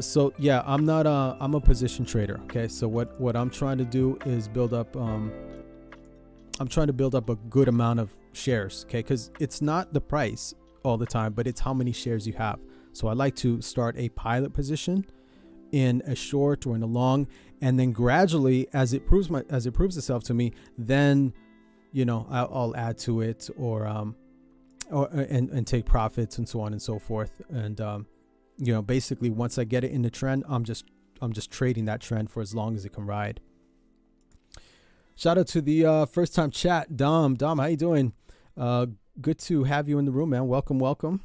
So yeah, I'm a position trader. Okay. So what I'm trying to do is build up, I'm trying to build up a good amount of shares. Okay. Cause it's not the price all the time, but it's how many shares you have. So I like to start a pilot position in a short or in a long, and then gradually as it proves itself to me, then, you know, I'll add to it or take profits and so on and so forth. And, you know, basically once I get it in the trend, I'm just trading that trend for as long as it can ride. Shout out to the first time chat. Dom, how you doing? Good to have you in the room, man. Welcome.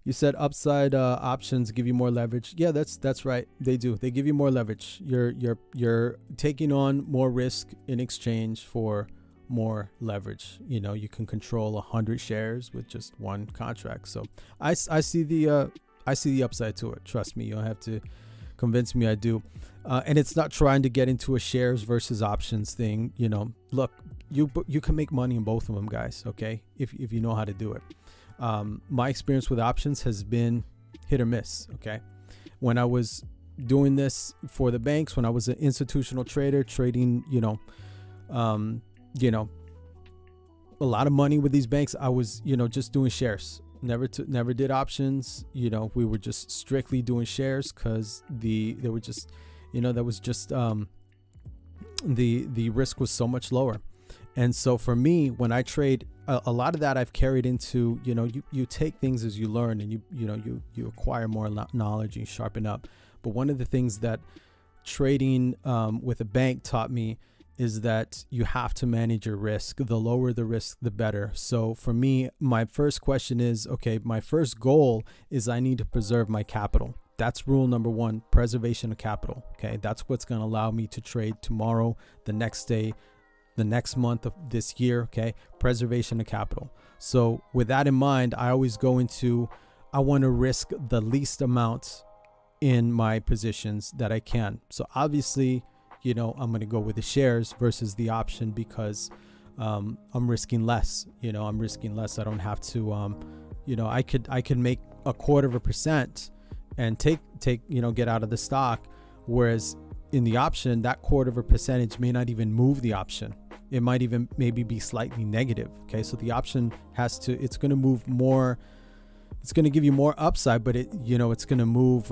You said upside options give you more leverage. Yeah, that's right. They do. They give you more leverage. You're taking on more risk in exchange for more leverage. You know, you can control 100 shares with just one contract. So I see the upside to it. Trust me, you don't have to convince me. I do. And it's not trying to get into a shares versus options thing. You know, look, you can make money in both of them, guys. Okay, if you know how to do it. My experience with options has been hit or miss. Okay, when I was doing this for the banks, when I was an institutional trader trading, a lot of money with these banks, I was, just doing shares. Never did options. We were just strictly doing shares because the risk was so much lower. And so for me, when I trade, a lot of that I've carried into, you take things as you learn, and you acquire more knowledge, and you sharpen up. But one of the things that trading with a bank taught me is that you have to manage your risk. The lower the risk, the better. So for me, my first question is, okay, my first goal is I need to preserve my capital. That's rule number one, preservation of capital. Okay, that's what's going to allow me to trade tomorrow, the next day, the next month of this year. Okay, preservation of capital. So with that in mind, I always go into, I want to risk the least amount in my positions that I can. So obviously, I'm going to go with the shares versus the option because I'm risking less. I'm risking less. I don't have to, I could make 1/4% and take get out of the stock, whereas in the option, that 1/4% may not even move the option. It might even maybe be slightly negative. Okay, so the option it's going to move more. It's going to give you more upside, but it's going to move.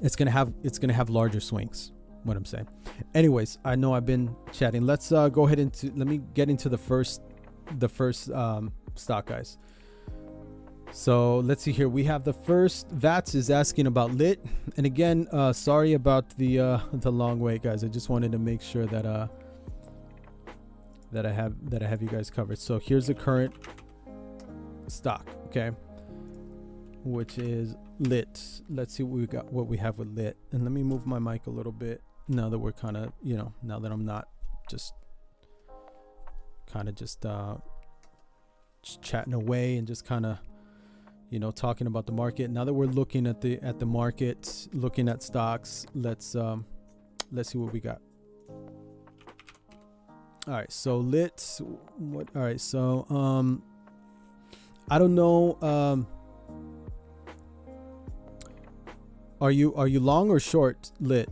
It's going to have larger swings. What I'm saying. Anyways, I know I've been chatting. Let's go ahead let me get into the first stock, guys. So let's see here. We have the first. Vats is asking about Lit, and again, sorry about the long wait, guys. I just wanted to make sure that I have you guys covered. So here's the current stock, okay, which is Lit. Let's see what we have with Lit, and let me move my mic a little bit now that we're kind of now that I'm not just chatting away and just kind of talking about the market. Now that we're looking at the market, looking at stocks, let's see what we got. All right, so Lit, what? All right, so I don't know. Are you long or short Lit,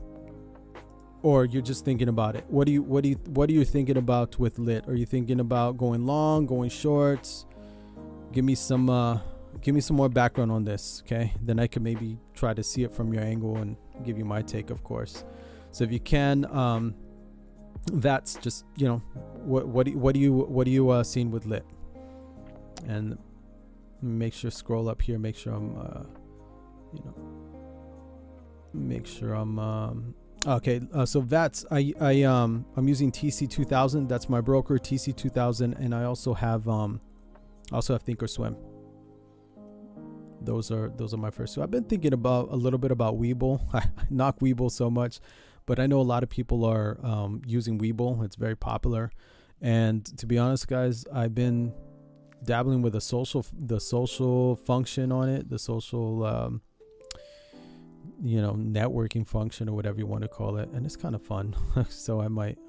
or you're just thinking about it? What are you thinking about with Lit? Are you thinking about going long, going short? Give me some more background on this, okay? Then I could maybe try to see it from your angle and give you my take, of course. So if you can, that's just what are you seeing with Lit? And make sure scroll up here. Make sure I'm okay. So Vats, I'm using TC2000. That's my broker, TC2000, and I also have Thinkorswim. Those are my first. So I've been thinking about a little bit about Webull. I knock Webull so much, but I know a lot of people are using Webull. It's very popular, and to be honest, guys, I've been dabbling with the social function on it, the social networking function, or whatever you want to call it, and it's kind of fun. So I might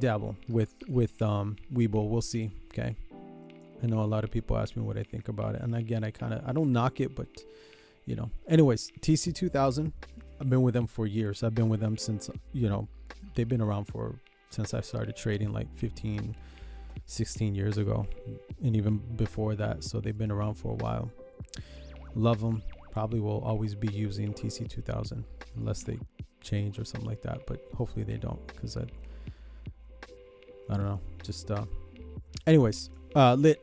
dabble with Webull. We'll see. Okay, I know a lot of people ask me what I think about it, and again, I don't knock it, but anyways, TC2000, I've been with them for years. I've been with them since they've been around since I started trading like 16 years ago, and even before that. So they've been around for a while. Love them. Probably will always be using TC2000 unless they change or something like that, but hopefully they don't, because I don't know. Just anyways, Lit,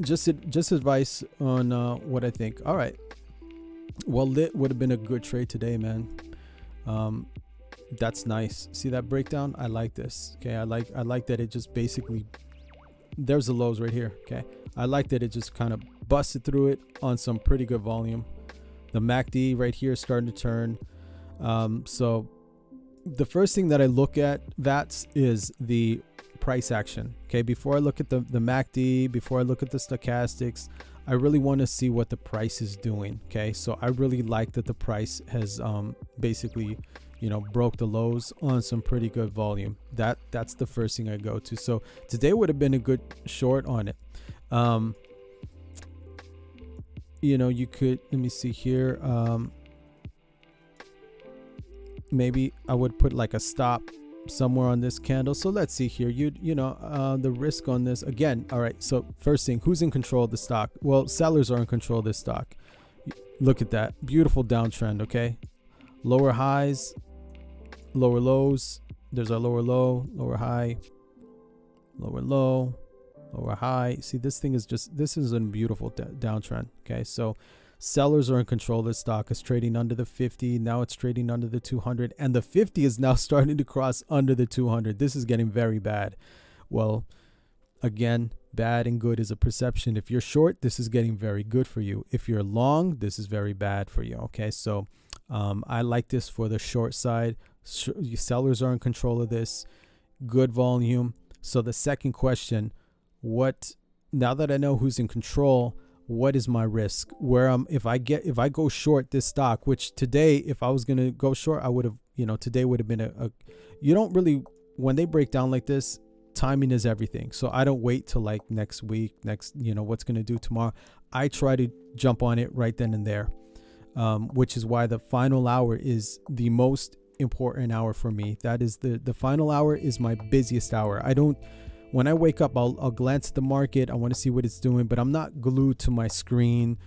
just advice on what I think. All right, well, Lit would have been a good trade today, man. That's nice. See that breakdown? I like this. Okay, I like that it just basically, there's the lows right here. Okay, I like that it just kind of busted through it on some pretty good volume. The MACD right here is starting to turn. So the first thing that I look at, Vats, is the price action. Okay, before I look at the MACD, before I look at the stochastics, I really want to see what the price is doing. Okay, so I really like that the price has basically broke the lows on some pretty good volume. That's the first thing I go to. So today would have been a good short on it. You could, let me see here, maybe I would put like a stop somewhere on this candle. So let's see here. The risk on this again. All right, so first thing, who's in control of the stock? Well, sellers are in control of this stock. Look at that beautiful downtrend. Okay, lower highs, lower lows. There's our lower low, lower high, lower low, lower high. See, this thing is just, this is a beautiful downtrend. Okay, so sellers are in control of the stock. It's trading under the 50. Now it's trading under the 200, and the 50 is now starting to cross under the 200. This is getting very bad. Well, again, bad and good is a perception. If you're short, this is getting very good for you. If you're long, this is very bad for you. Okay, so I like this for the short side. Sellers are in control of this. Good volume. So the second question, now that I know who's in control, what is my risk? If I go short this stock, which today, if I was going to go short, I would have, today would have been you don't really, when they break down like this, timing is everything. So I don't wait till like next week, what's going to do tomorrow. I try to jump on it right then and there, which is why the final hour is the most important hour for me. That is the final hour is my busiest hour. When I wake up, I'll glance at the market. I want to see what it's doing, but I'm not glued to my screen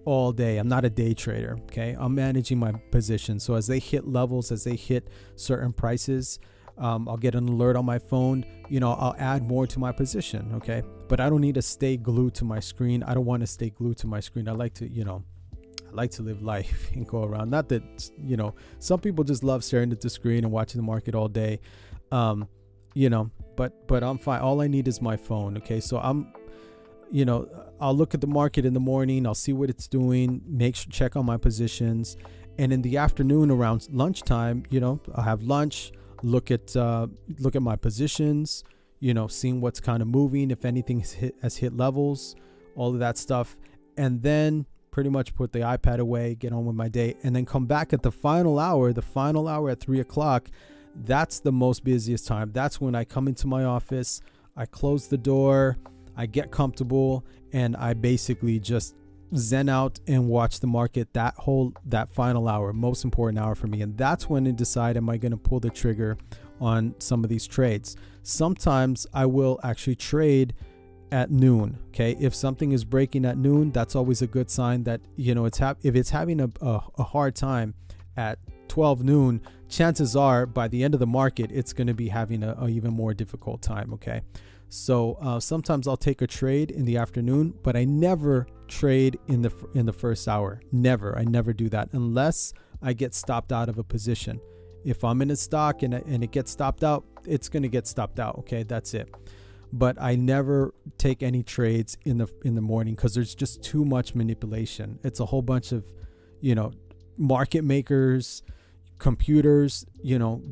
all day. I'm not a day trader. Okay. I'm managing my position. So as they hit levels, as they hit certain prices, I'll get an alert on my phone. I'll add more to my position. Okay. But I don't need to stay glued to my screen. I don't want to stay glued to my screen. I like to, I like to live life and go around. Not that, some people just love staring at the screen and watching the market all day. But I'm fine. All I need is my phone. Okay. So I'll look at the market in the morning. I'll see what it's doing, check on my positions. And in the afternoon around lunchtime, I'll have lunch, look at my positions, seeing what's kind of moving, if anything has hit levels, all of that stuff. And then pretty much put the iPad away, get on with my day, and then come back at the final hour at 3:00. That's the most busiest time. That's when I come into my office, I close the door, I get comfortable, and I basically just zen out and watch the market that final hour, most important hour for me. And that's when I decide, am I going to pull the trigger on some of these trades? Sometimes I will actually trade at noon. Okay. If something is breaking at noon, that's always a good sign that, if it's having a hard time at 12 noon, chances are by the end of the market, it's going to be having a even more difficult time. Okay. So sometimes I'll take a trade in the afternoon, but I never trade in the first hour. Never. I never do that unless I get stopped out of a position. If I'm in a stock and it gets stopped out, it's going to get stopped out. Okay. That's it. But I never take any trades in the morning because there's just too much manipulation. It's a whole bunch of, market makers, computers,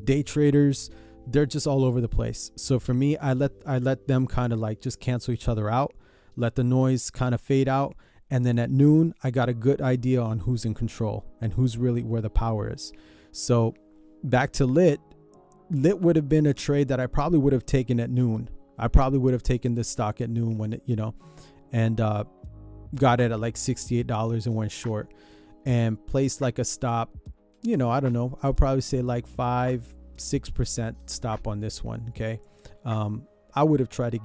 day traders. They're just all over the place. So for me, I let them kind of like just cancel each other out, let the noise kind of fade out. And then at noon, I got a good idea on who's in control and who's really where the power is. So back to Lit would have been a trade that I probably would have taken at noon. I probably would have taken this stock at noon when and got it at like $68 and went short and placed like a stop. I don't know. I would probably say like 5-6% stop on this one. Okay. I would have tried to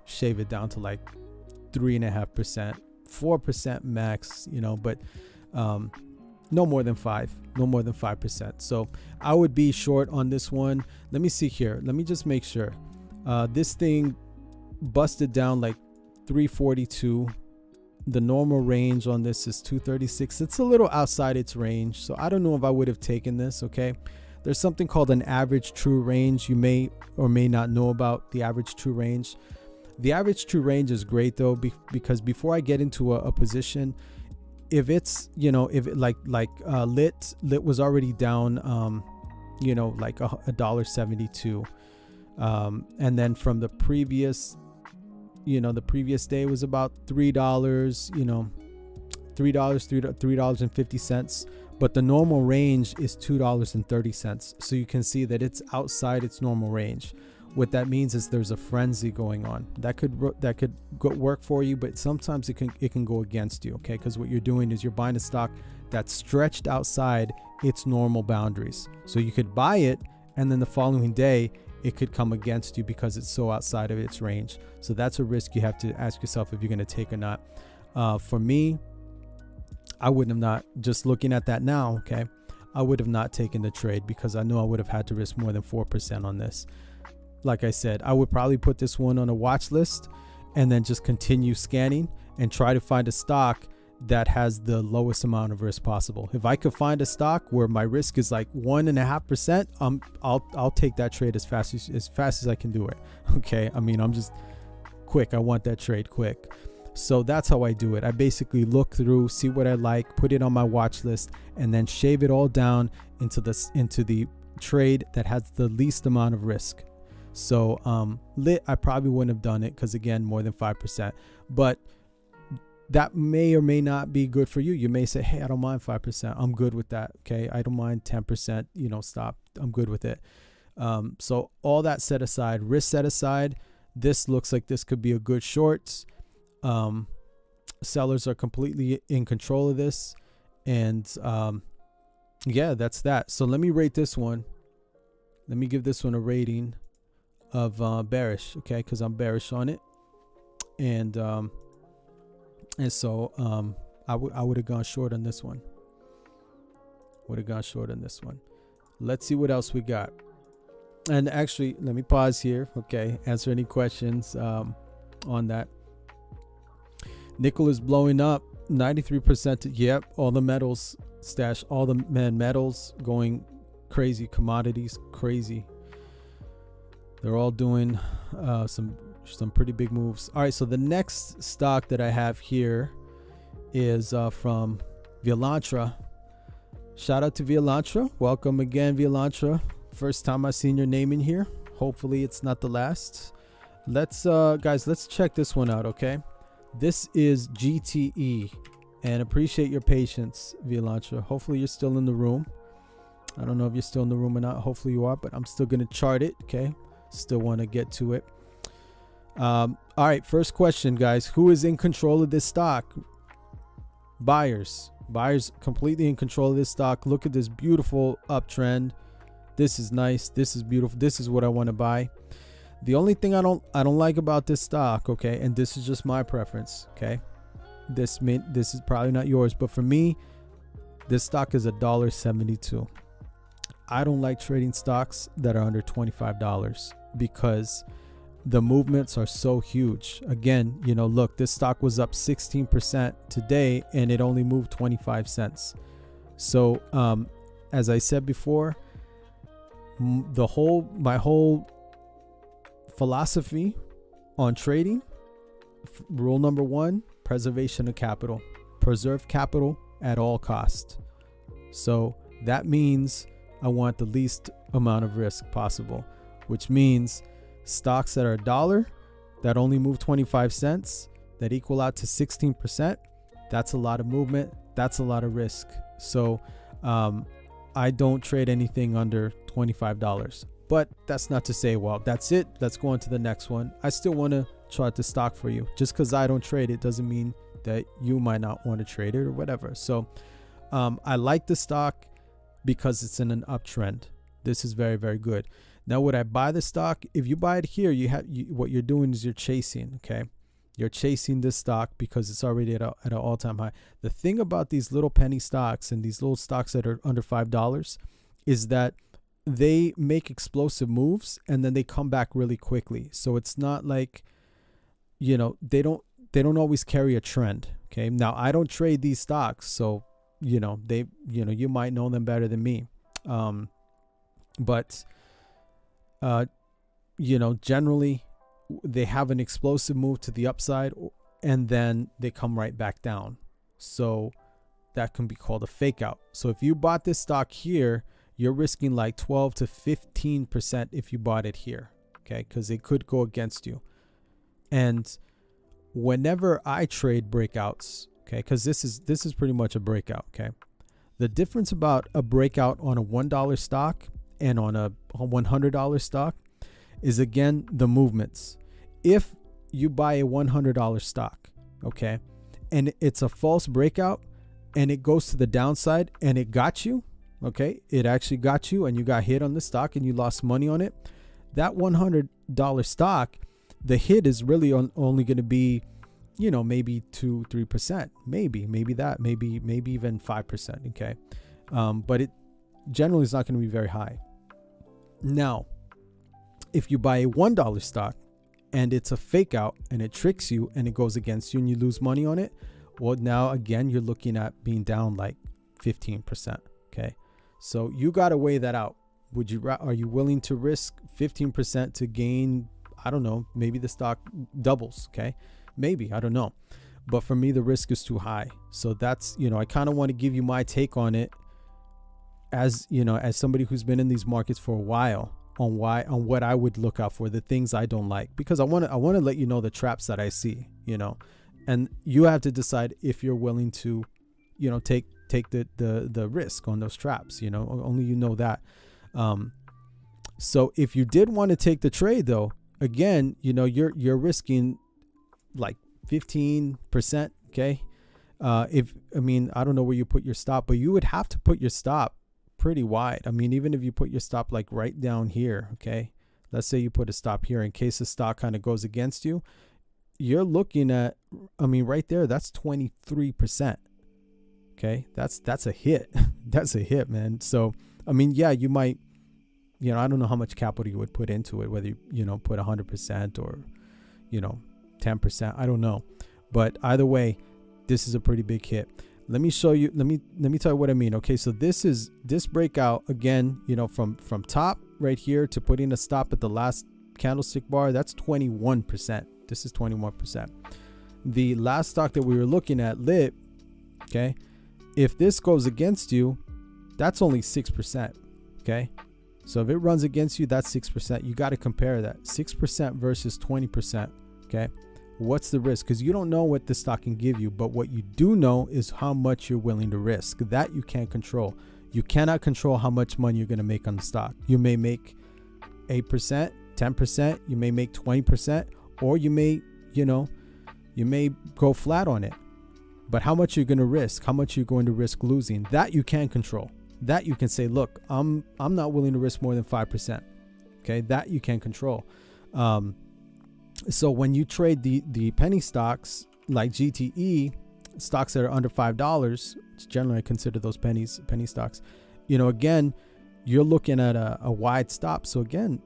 shave it down to like 3.5%, 4% max, but no more than 5%. So I would be short on this one. Let me see here. Let me just make sure. This thing busted down like 342. The normal range on this is 236. It's a little outside its range, so I don't know if I would have taken this. Okay, there's something called an average true range. You may or may not know about the average true range. The average true range is great though, because before I get into a position, if it's Lit was already down like $1.72. And then from the previous day was about $3, $3.50. But the normal range is $2.30. So you can see that it's outside its normal range. What that means is there's a frenzy going on. That could work for you, but sometimes it can go against you. Okay, because what you're doing is you're buying a stock that's stretched outside its normal boundaries. So you could buy it, and then the following day it could come against you because it's so outside of its range. So that's a risk you have to ask yourself if you're going to take or not. For me, I wouldn't have not. Just looking at that now, okay, I would have not taken the trade because I know I would have had to risk more than 4% on this. Like I said, I would probably put this one on a watch list and then just continue scanning and try to find a stock that has the lowest amount of risk possible. If I could find a stock where my risk is like 1.5%, I'll take that trade as fast as I can do it. Okay, I mean, I'm just quick. I want that trade quick. So that's how I do it. I basically look through, see what I like, put it on my watch list, and then shave it all down into the trade that has the least amount of risk. So lit, I probably wouldn't have done it because, again, more than 5%. But that may or may not be good for you. You may say, hey, I don't mind 5%. I'm good with that. Okay, I don't mind 10%. Stop. I'm good with it. So all that set aside, risk set aside, this looks like this could be a good short. Sellers are completely in control of this. And yeah, that's that. So let me rate this one. Let me give this one a rating of bearish, okay, because I'm bearish on it. And so I would have gone short on this one. Let's see what else we got. And actually, let me pause here. Okay, answer any questions on that. Nickel is blowing up 93%. Yep, all the metals stash, all the metals going crazy. Commodities crazy. They're all doing some pretty big moves. All right, so the next stock that I have here is from Violantra. Shout out to Violantra. Welcome again, Violantra. First time I've seen your name in here. Hopefully it's not the last. Let's check this one out, okay? This is GTE, and appreciate your patience, Violantra. Hopefully you're still in the room. I don't know if you're still in the room or not. Hopefully you are, but I'm still gonna chart it, okay? Still want to get to it. All right, first question, guys. Who is in control of this stock? Buyers completely in control of this stock. Look at this beautiful uptrend. This is nice. This is beautiful. This is what I want to buy. The only thing I don't like about this stock, okay, and this is just my preference, okay, this is probably not yours, but for me, this stock is $1.72. I don't like trading stocks that are under $25 because the movements are so huge. Again, look, this stock was up 16% today and it only moved 25 cents. So as I said before, my whole philosophy on trading, rule number 1, preservation of capital. Preserve capital at all costs. So that means I want the least amount of risk possible, which means stocks that are $1 that only move 25 cents that equal out to 16%. That's a lot of movement. That's a lot of risk. So I don't trade anything under $25. But that's not to say, well, that's it. Let's go on to the next one. I still want to chart the stock for you. Just because I don't trade it doesn't mean that you might not want to trade it or whatever. So I like the stock because it's in an uptrend. This is very, very good. Now, would I buy the stock? If you buy it here, what you're doing is you're chasing, okay? You're chasing this stock because it's already at an all-time high. The thing about these little penny stocks and these little stocks that are under $5 is that they make explosive moves and then they come back really quickly. So it's not like, they don't always carry a trend. Okay. Now I don't trade these stocks. So, you might know them better than me. But generally they have an explosive move to the upside and then they come right back down. So that can be called a fake out. So if you bought this stock here, you're risking like 12 to 15% if you bought it here, okay? Because it could go against you. And whenever I trade breakouts, okay, because this is pretty much a breakout, okay? The difference about a breakout on a $1 stock and on a $100 stock is, again, the movements. If you buy a $100 stock, okay, and it's a false breakout and it goes to the downside and it got you, okay, it actually got you and you got hit on the stock and you lost money on it, that $100 stock, the hit is really only going to be, maybe 2-3%, maybe even 5%, okay, but generally it's not going to be very high. Now, if you buy a $1 stock and it's a fake out and it tricks you and it goes against you and you lose money on it, well, now again, you're looking at being down like 15%. Okay. So you got to weigh that out. Are you willing to risk 15% to gain, I don't know, maybe the stock doubles? Okay. Maybe, I don't know. But for me, the risk is too high. So that's, I kind of want to give you my take on it as, as somebody who's been in these markets for a while, on what I would look out for, the things I don't like, because I want to let you know the traps that I see, and you have to decide if you're willing to, take the risk on those traps, only that. So if you did want to take the trade though, again, you're risking like 15%. Okay. I don't know where you put your stop, but you would have to put your stop pretty wide. I mean, even if you put your stop like right down here, okay, let's say you put a stop here in case the stock kind of goes against you, you're looking at, right there, that's 23%. Okay. That's a hit. That's a hit, man. So, yeah, you might, I don't know how much capital you would put into it, whether you, put 100% or, 10%, I don't know. But either way, this is a pretty big hit. Let me show you. Let me tell you what I mean. Okay, so this breakout again, from top right here to putting a stop at the last candlestick bar, that's 21%. This is 21%. The last stock that we were looking at, Lit, okay, if this goes against you, that's only 6%. Okay, so if it runs against you, that's 6%. You got to compare that 6% versus 20%. Okay. What's the risk? Because you don't know what the stock can give you, but what you do know is how much you're willing to risk. That you can't control. You cannot control how much money you're going to make on the stock. You may make 8%, 10%, you may make 20%, or you may go flat on it. But how much you're going to risk, how much you're going to risk losing, that you can control. That you can say, look, I'm not willing to risk more than 5%. Okay, that you can control. So when you trade the penny stocks like GTE, stocks that are under $5, generally I consider those penny stocks, again, you're looking at a wide stop. So again,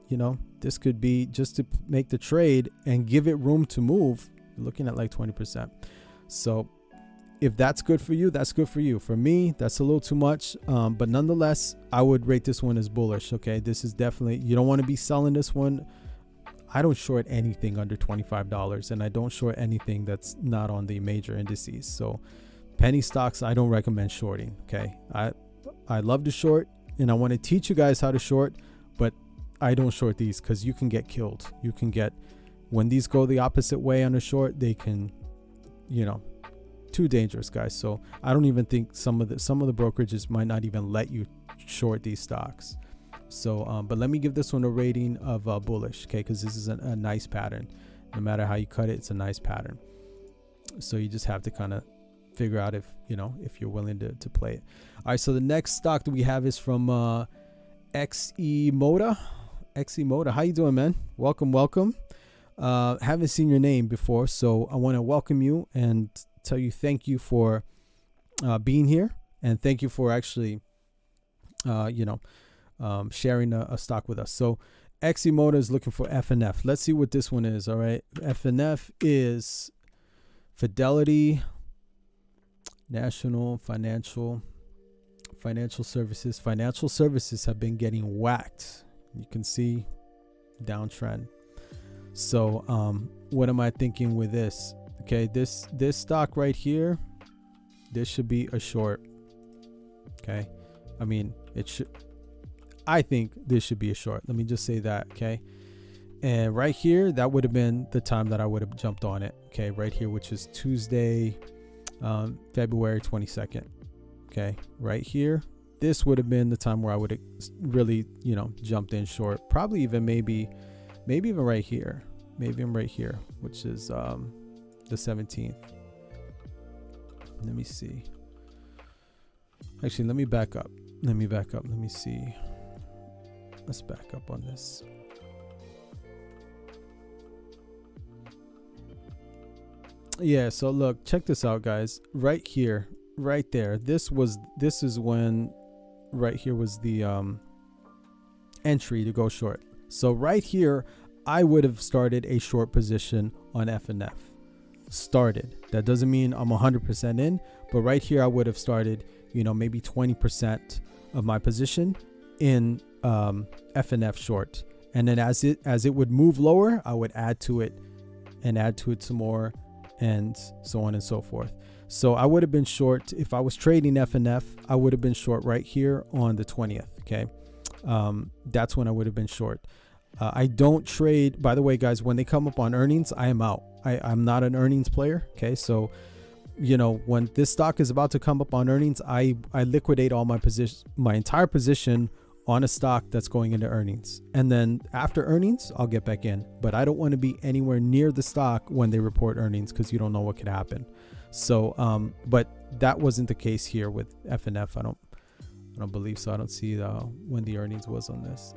this could be just to make the trade and give it room to move. You're looking at like 20%. So if that's good for you, that's good for you. For me, that's a little too much. But nonetheless, I would rate this one as bullish. Okay, this is definitely, you don't want to be selling this one. I don't short anything under $25, and I don't short anything that's not on the major indices. So penny stocks, I don't recommend shorting. Okay. I love to short and I want to teach you guys how to short, but I don't short these because you can get killed. When these go the opposite way on a short, they can, too dangerous, guys. So I don't even think some of the brokerages might not even let you short these stocks. So, but let me give this one a rating of bullish, okay? Because this is a nice pattern. No matter how you cut it, it's a nice pattern. So you just have to kind of figure out if you're willing to play it. All right. So the next stock that we have is from XE Moda. XE Moda, how you doing, man? Welcome. Haven't seen your name before, so I want to welcome you and tell you thank you for being here, and thank you for actually, sharing a stock with us. So XE Moda is looking for FNF. Let's see what this one is. All right. FNF is Fidelity National Financial Services. Financial services have been getting whacked. You can see downtrend. So what am I thinking with this? Okay, this stock right here, this should be a short. Okay, I think this should be a short. Let me just say that. Okay, and right here, that would have been the time that I would have jumped on it. Okay, right here, which is Tuesday, February 22nd. Okay, right here, this would have been the time where I would have really, jumped in short. Probably even maybe even right here, which is the 17th. Let me see. Actually, let me back up. Let me see. Let's back up on this. Yeah, so look, check this out, guys. Right here, right there. This is when right here was the entry to go short. So right here, I would have started a short position on FNF. Started. That doesn't mean I'm 100% in, but right here I would have started, you know, maybe 20% of my position in FNF short. And then as it would move lower, I would add to it and add to it some more, and so on and so forth. So I would have been short if I was trading FNF. I would have been short right here on the 20th. Okay. That's when I would have been short. I don't trade, by the way, guys, when they come up on earnings, I am out. I'm not an earnings player. Okay. So, you know, when this stock is about to come up on earnings, I liquidate all my position, my entire position on a stock that's going into earnings. And then after earnings, I'll get back in, but I don't want to be anywhere near the stock when they report earnings, because you don't know what could happen. So, but that wasn't the case here with FNF. I don't believe so. I don't see when the earnings was on this.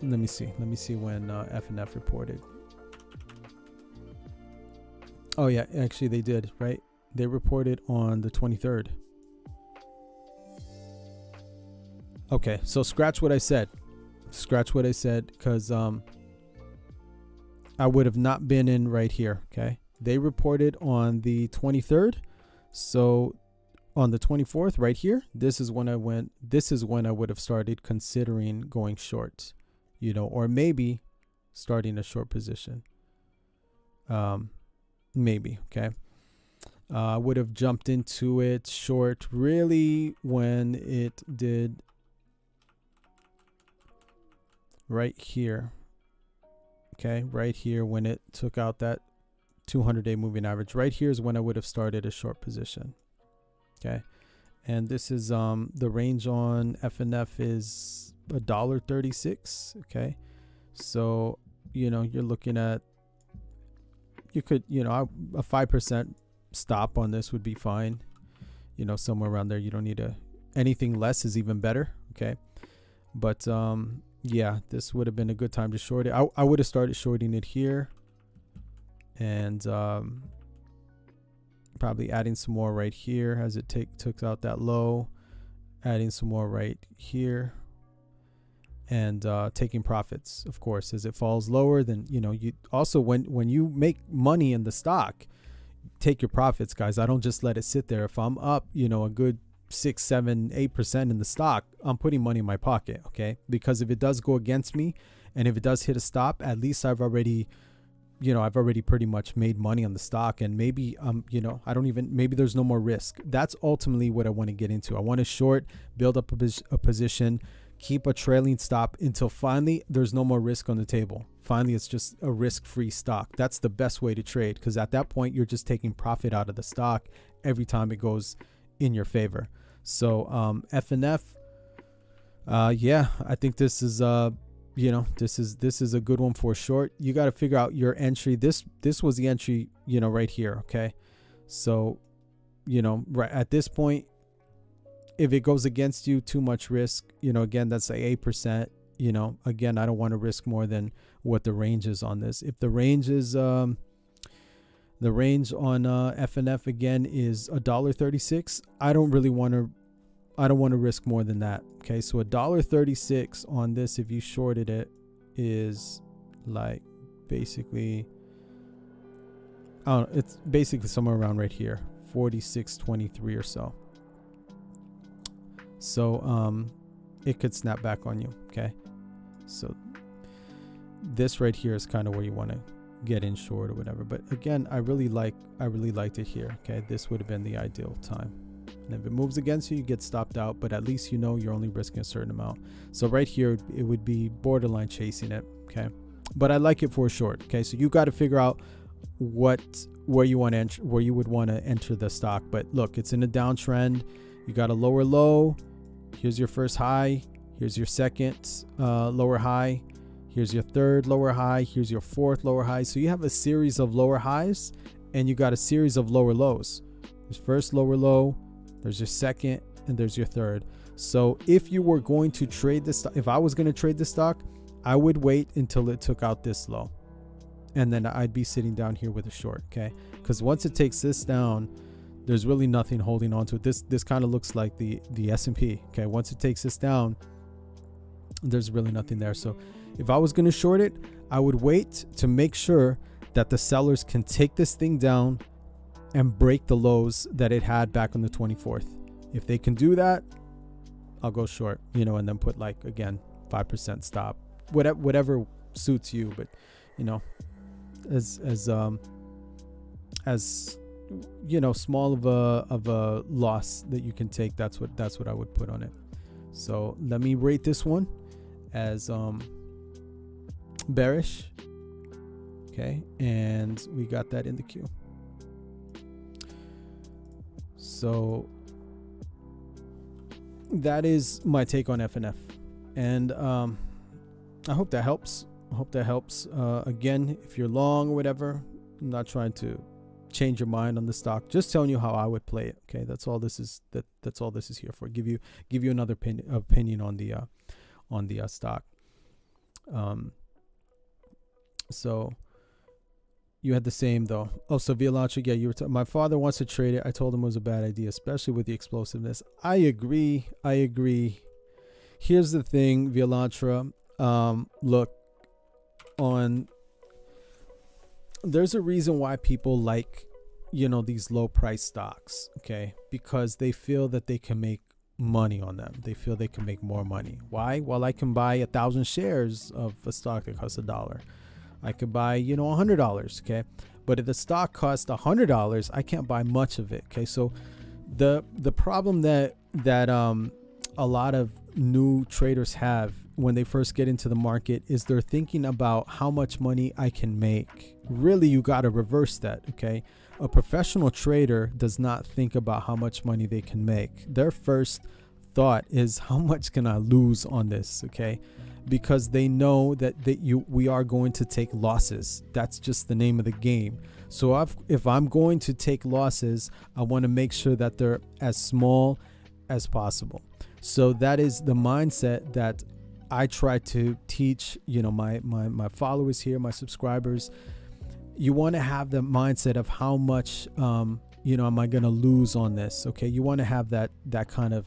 Let me see when FNF reported. Oh yeah, actually they did, right? They reported on the 23rd. Okay, so scratch what I said. Because I would have not been in right here. Okay, they reported on the 23rd. So on the 24th, right here, this is when I would have started considering going short, you know, or maybe starting a short position. Maybe. Okay. I would have jumped into it short really when it did right here. Okay, right here when it took out that 200-day moving average. Right here is when I would have started a short position. Okay, and this is the range on FNF is $1.36. Okay, so you know you're looking at, you could, you know, a 5% stop on this would be fine, you know, somewhere around there. You don't need anything less is even better. Okay, but yeah, this would have been a good time to short it. I would have started shorting it here, and probably adding some more right here as it took out that low, adding some more right here, and taking profits, of course, as it falls lower. Then, you know, you also, when you make money in the stock, take your profits, guys. I don't just let it sit there. If I'm up, you know, a good 6, 7, 8% in the stock, I'm putting money in my pocket. Okay, because if it does go against me, and if it does hit a stop, at least I've already pretty much made money on the stock. And maybe you know, maybe there's no more risk. That's ultimately what I want to get into. I want to short, build up a position, keep a trailing stop until finally there's no more risk on the table. Finally, it's just a risk-free stock. That's the best way to trade, because at that point you're just taking profit out of the stock every time it goes in your favor. So FNF, yeah, I think this is you know, this is a good one for short. You got to figure out your entry. This was the entry, you know, right here. Okay, so you know, right at this point, if it goes against you, too much risk, you know, again, that's like 8%. You know, again, I don't want to risk more than what the range is on this. If the range is the range on FNF again is $1.36, I don't want to risk more than that. Okay, so $1.36 on this, if you shorted it, is like basically, I don't know, it's basically somewhere around right here, 46.23 or so. So it could snap back on you. Okay, so this right here is kind of where you want to get in short or whatever. But again, I really liked it here. Okay, this would have been the ideal time. And if it moves against you, you get stopped out, but at least you know you're only risking a certain amount. So right here, it would be borderline chasing it. Okay, but I like it for a short. Okay, so you got to figure out where you would want to enter the stock. But look, it's in a downtrend. You got a lower low. Here's your first high. Here's your second lower high. Here's your third lower high. Here's your fourth lower high. So you have a series of lower highs, and you got a series of lower lows. There's first lower low, there's your second, and there's your third. So if you were going to trade this, if I was going to trade this stock, I would wait until it took out this low, and then I'd be sitting down here with a short. Okay, because once it takes this down, there's really nothing holding on to it. This kind of looks like the S&P. Okay, once it takes this down, there's really nothing there. So if I was going to short it, I would wait to make sure that the sellers can take this thing down and break the lows that it had back on the 24th. If they can do that, I'll go short, and then put like, again, 5% stop, whatever suits you. But as small of a loss that you can take, that's what I would put on it. So let me rate this one as bearish. Okay, and we got that in the queue. So that is my take on FNF, and I hope that helps. Again, if you're long or whatever, I'm not trying to change your mind on the stock, just telling you how I would play it. Okay, that's all this is. That's all this is here for. Give you another opinion on the stock. So you had the same though. Oh, so Vialantra, yeah, my father wants to trade it. I told him it was a bad idea, especially with the explosiveness. I agree. Here's the thing, Vialantra. Look, there's a reason why people like, these low price stocks, okay? Because they feel that they can make money on them. They feel they can make more money. Why? Well, I can buy 1,000 shares of a stock that costs $1. I could buy, $100, okay? But if the stock costs $100, I can't buy much of it, okay? So the problem that a lot of new traders have when they first get into the market is they're thinking about how much money I can make. Really, you got to reverse that, okay? A professional trader does not think about how much money they can make. Their first thought is, how much can I lose on this, okay? Because they know that we are going to take losses. That's just the name of the game. So if I'm going to take losses, I want to make sure that they're as small as possible. So that is the mindset that I try to teach, my followers here, my subscribers. You want to have the mindset of how much, am I going to lose on this? Okay. You want to have that kind of,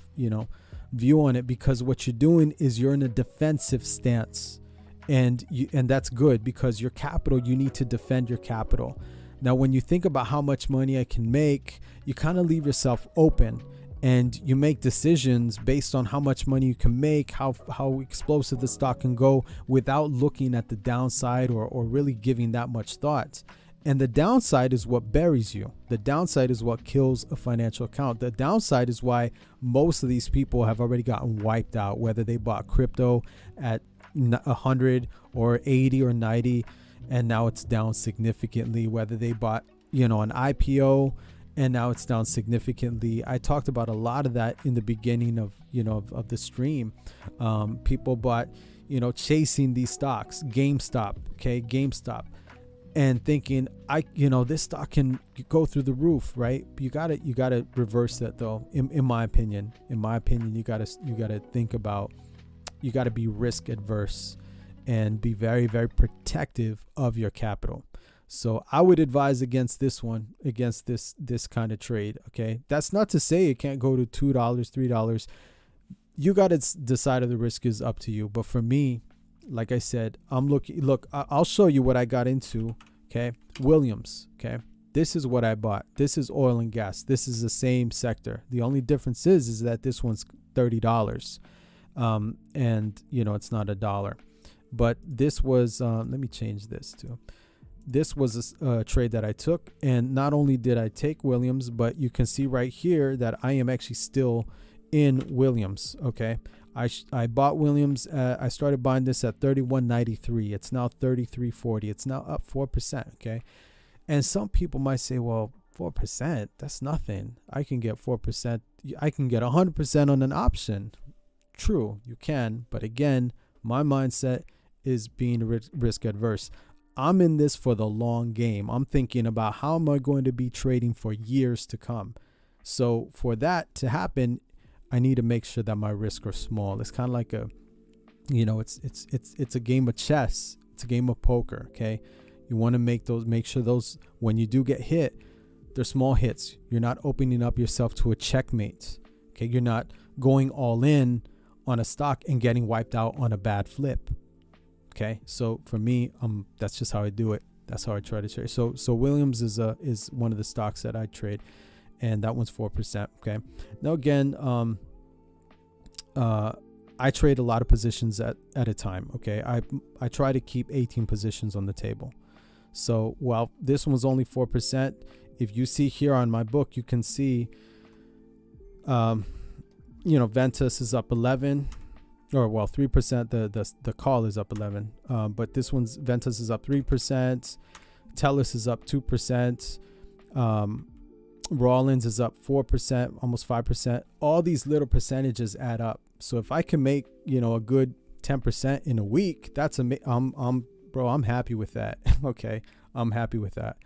view on it, because what you're doing is you're in a defensive stance, and that's good, because your capital, you need to defend your capital. Now, when you think about how much money I can make, you kind of leave yourself open, and you make decisions based on how much money you can make, how explosive the stock can go, without looking at the downside or really giving that much thought. And the downside is what buries you. The downside is what kills a financial account. The downside is why most of these people have already gotten wiped out, whether they bought crypto at 100 or 80 or 90, and now it's down significantly, whether they bought, an IPO, and now it's down significantly. I talked about a lot of that in the beginning of the stream. People bought, chasing these stocks, GameStop, and thinking this stock can go through the roof, right? You gotta reverse that though. In my opinion, you gotta think about, you gotta be risk adverse and be very, very protective of your capital. So I would advise against this one, against this kind of trade. Okay, that's not to say it can't go to $2, $3. You got to decide if the risk is up to you. But for me, like I said, I'll show you what I got into. Okay, Williams. Okay, this is what I bought. This is oil and gas. This is the same sector. The only difference is that this one's $30, and it's not $1. But this was let me change this too. This was a trade that I took, and not only did I take Williams, but you can see right here that I am actually still in Williams. Okay, I bought Williams. I started buying this at $31.93. It's now $33.40. It's now up 4%. Okay, and some people might say, well, 4%, that's nothing. I can get 4%. I can get 100% on an option. True, you can, but again, my mindset is being risk adverse. I'm in this for the long game. I'm thinking about how am I going to be trading for years to come. So for that to happen, I need to make sure that my risks are small. It's kind of like it's a game of chess. It's a game of poker. Okay, you want to make sure those, when you do get hit, They're small hits. You're not opening up yourself to a checkmate. Okay, you're not going all in on a stock and getting wiped out on a bad flip. Okay, so for me, that's just how I do it. That's how I try to trade. So Williams is one of the stocks that I trade, and that one's 4%. Okay, now again, I trade a lot of positions at a time. Okay, I try to keep 18 positions on the table. So while this one's only 4%, if you see here on my book, you can see, Ventus is up 11, or well, 3%. The call is up 11, but this one's Ventus is up 3%. Tellus is up 2%. Rollins is up 4%, almost 5%. All these little percentages add up. So if I can make, a good 10% in a week, that's I'm happy with that. Okay, I'm happy with that.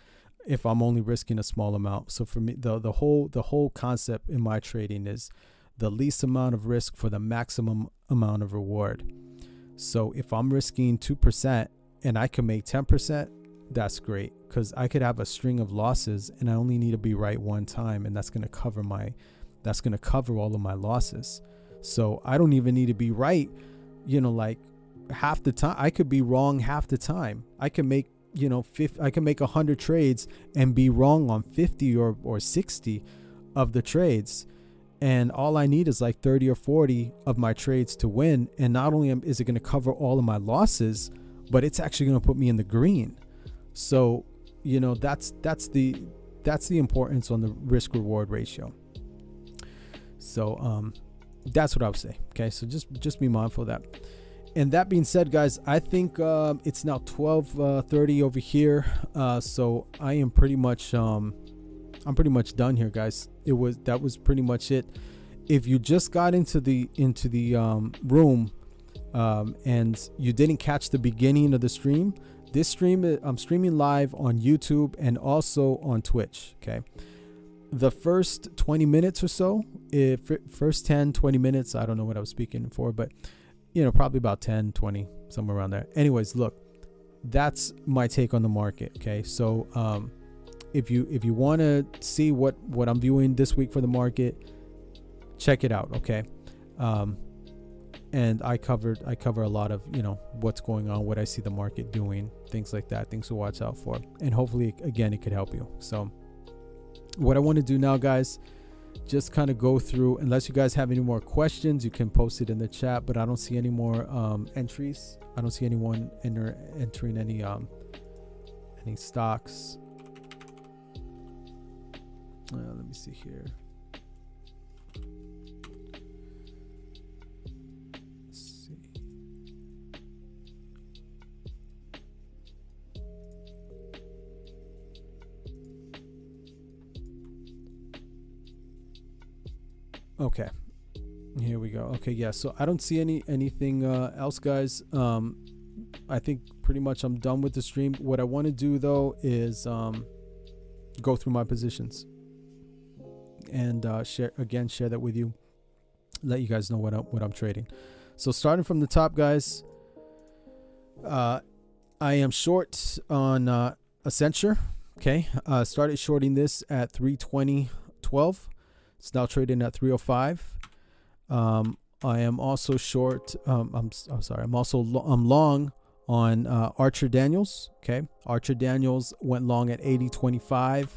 If I'm only risking a small amount. So for me, the whole concept in my trading is the least amount of risk for the maximum amount of reward. So if I'm risking 2% and I can make 10%, that's great, because I could have a string of losses and I only need to be right one time, and that's going to cover all of my losses. So I don't even need to be right, like half the time. I could be wrong half the time. I can make, I can make 100 trades and be wrong on 50 or 60 of the trades. And all I need is like 30 or 40 of my trades to win. And not only is it going to cover all of my losses, but it's actually going to put me in the green. So, that's the importance on the risk reward ratio. So, that's what I would say. Okay. So just be mindful of that. And that being said, guys, I think, it's now 12:30 over here. So I am pretty much, I'm pretty much done here, guys. That was pretty much it. If you just got into the room, and you didn't catch the beginning of the stream, this stream, I'm streaming live on YouTube and also on Twitch. Okay. The first 20 minutes or so, first 10, 20 minutes, I don't know what I was speaking for, but probably about 10, 20, somewhere around there. Anyways, look, that's my take on the market. Okay. So, if you want to see what I'm viewing this week for the market, check it out. Okay. And I cover a lot of, what's going on, what I see the market doing, things like that, things to watch out for. And hopefully, again, it could help you. So what I want to do now, guys, just kind of go through, unless you guys have any more questions, you can post it in the chat, but I don't see any more entries. I don't see anyone entering any stocks. Let me see here. Let's see. Okay, here we go. Okay, yeah, so I don't see anything else, guys. I think pretty much I'm done with the stream. What I want to do though is go through my positions and share that with you, let you guys know what I'm trading. So starting from the top, guys, I am short on Accenture. Okay, started shorting this at 320.12. It's now trading at 305. I am also short. I'm long on Archer Daniels. Okay, Archer Daniels went long at 80.25.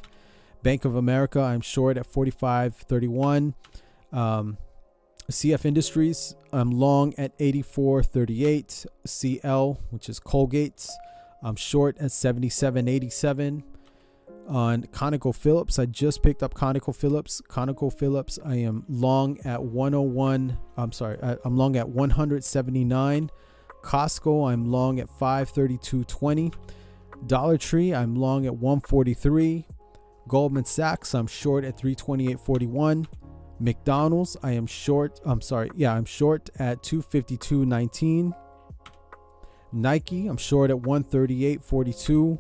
Bank of America, I'm short at 45.31. CF Industries, I'm long at 84.38. CL, which is Colgate, I'm short at 77.87. On ConocoPhillips, I just picked up ConocoPhillips. ConocoPhillips, I am long at 101. I'm long at 179. Costco, I'm long at 532.20. Dollar Tree, I'm long at 143. Goldman Sachs, I'm short at 328.41. McDonald's, I'm short at 252.19. Nike, I'm short at 138.42.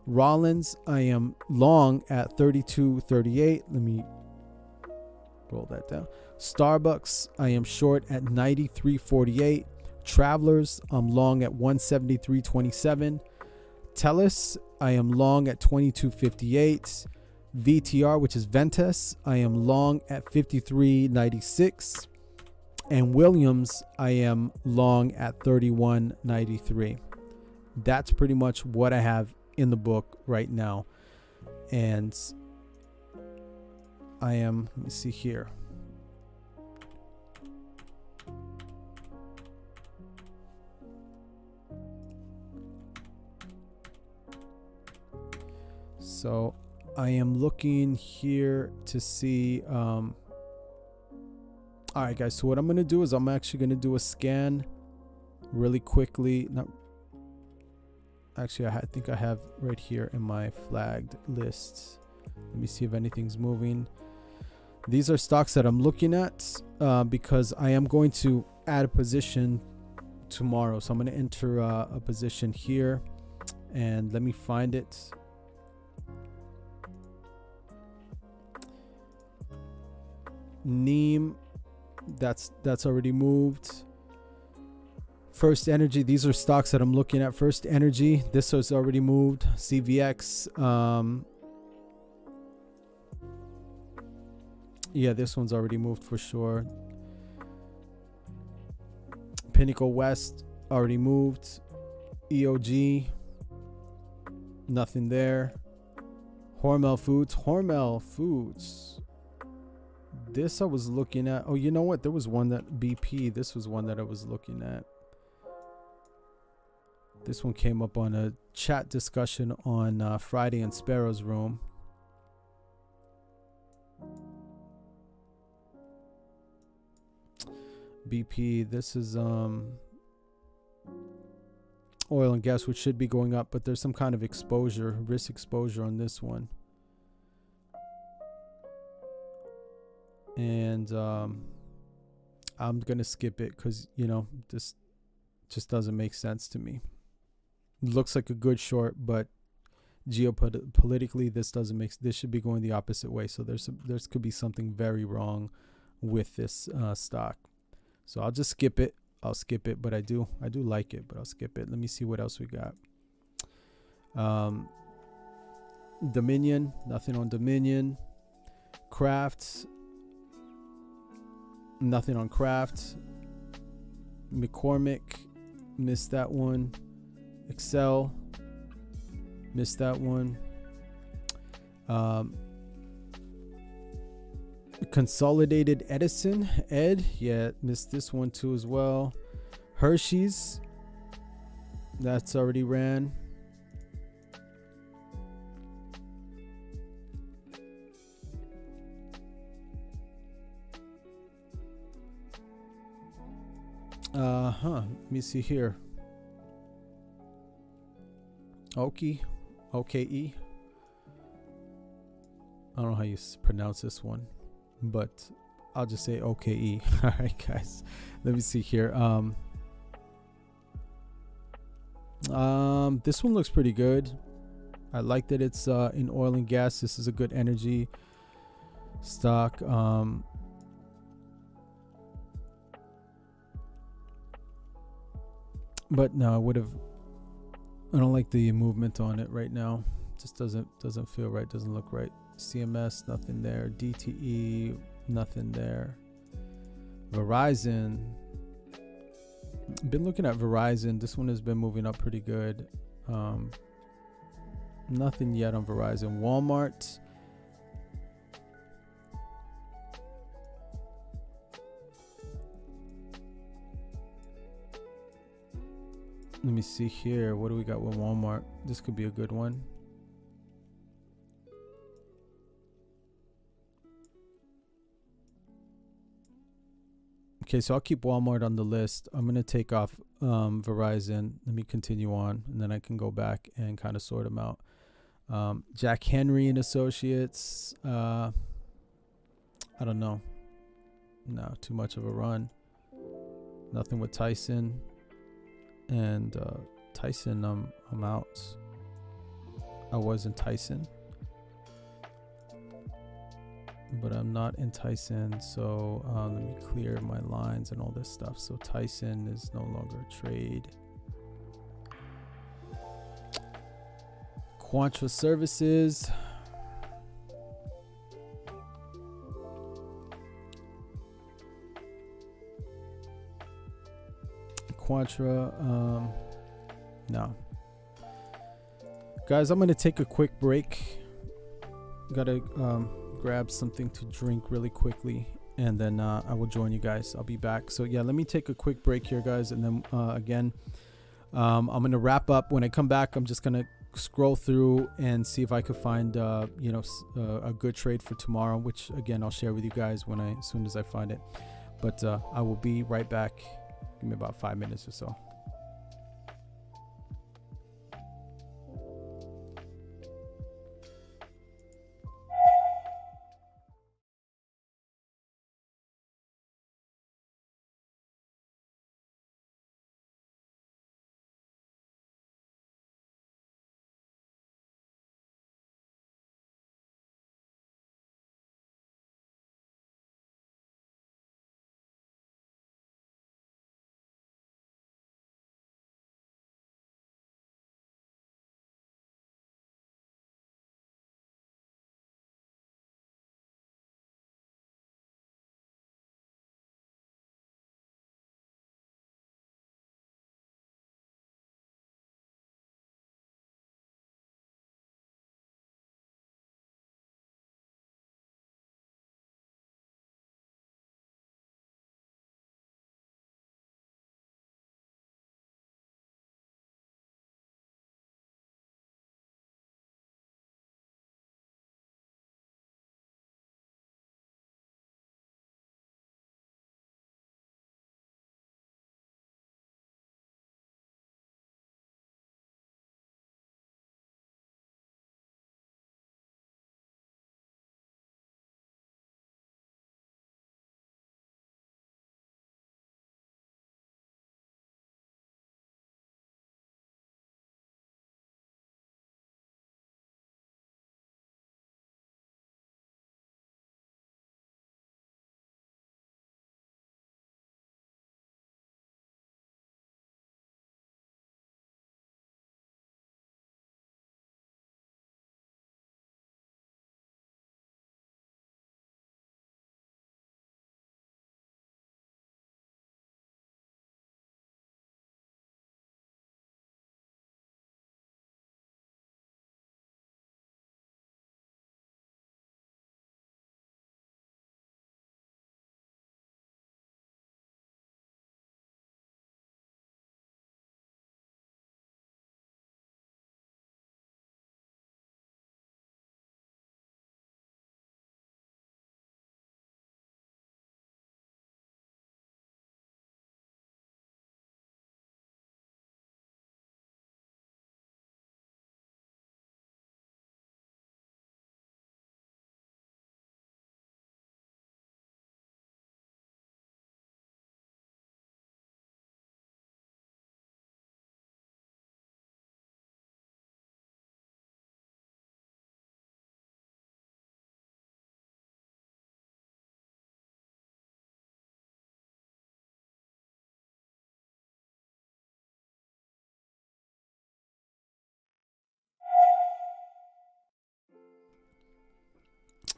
Rollins, I am long at 32.38. Let me roll that down. Starbucks, I am short at 93.48. Travelers, I'm long at 173.27. Tellus, I am long at 22.58. VTR, which is Ventus, I am long at 53.96, and Williams, I am long at 31.93. That's pretty much what I have in the book right now. And I am, let me see here. So I am looking here to see. All right, guys. So what I'm gonna do is I'm actually gonna do a scan really quickly. Not actually, I think I have right here in my flagged lists. Let me see if anything's moving. These are stocks that I'm looking at because I am going to add a position tomorrow. So I'm gonna enter a position here, and let me find it. Neem, that's already moved. First Energy, these are stocks that I'm looking at. First Energy, this was already moved. CVX, yeah, this one's already moved for sure. Pinnacle West already moved. EOG, nothing there. Hormel Foods, this I was looking at. Oh, you know what? There was one that BP. This was one that I was looking at. This one came up on a chat discussion on Friday in Sparrow's room. BP. This is oil and gas, which should be going up, but there's some kind of risk exposure on this one. And I'm gonna skip it because, you know, this just doesn't make sense to me. It looks like a good short, but geopolitically this doesn't make. This should be going the opposite way. So there could be something very wrong with this stock. So I'll just skip it. I'll skip it, but I do like it, but I'll skip it. Let me see what else we got. Dominion, nothing on Dominion. Kraft. Nothing on Kraft. McCormick, missed that one. Excel, missed that one. Consolidated Edison, yeah, missed this one too as well. Hershey's, that's already ran. Let me see here. OKE. I don't know how you pronounce this one, but I'll just say OKE. All right, guys. Let me see here. This one looks pretty good. I like that it's in oil and gas. This is a good energy stock. But no, I don't like the movement on it right now. Just doesn't feel right, doesn't look right. CMS, nothing there. DTE, nothing there. Verizon, been looking at Verizon. This one has been moving up pretty good. Nothing yet on Verizon. Walmart, let me see here. What do we got with Walmart? This could be a good one. Okay, so I'll keep Walmart on the list. I'm going to take off Verizon. Let me continue on, and then I can go back and kind of sort them out. Jack Henry and Associates. I don't know. No, too much of a run. Nothing with Tyson. And Tyson, I'm out. I was in Tyson, but I'm not in Tyson. So let me clear my lines and all this stuff. So Tyson is no longer a trade. Quantra Services. Quantra. No. Guys, I'm gonna take a quick break. Gotta grab something to drink really quickly, and then I will join you guys. I'll be back. So yeah, let me take a quick break here, guys, and then again, I'm gonna wrap up. When I come back, I'm just gonna scroll through and see if I could find you know, a good trade for tomorrow, which again I'll share with you guys as soon as I find it. But I will be right back. Give me about 5 minutes or so.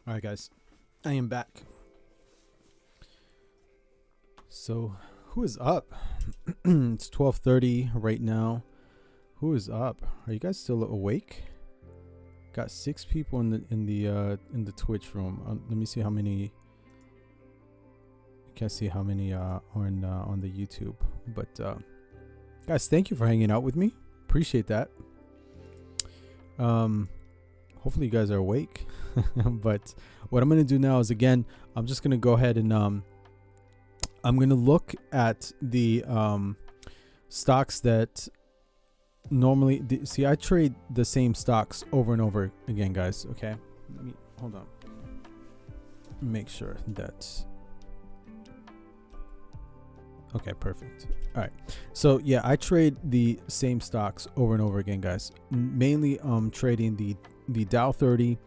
All right, guys, I am back. So who is up? It's 12:30 right now. Who is up? Are you guys still awake? Got 6 people in the Twitch room. Let me see how many. I can't see how many are on the YouTube, but guys, thank you for hanging out with me. Appreciate that. Hopefully you guys are awake. But what I'm going to do now is, again, I'm just going to go ahead and I'm going to look at the stocks that normally see. I trade the same stocks over and over again, guys. Okay, let me hold on. Make sure that's okay. Perfect. All right. So yeah, I trade the same stocks over and over again, guys. Mainly trading the Dow 30,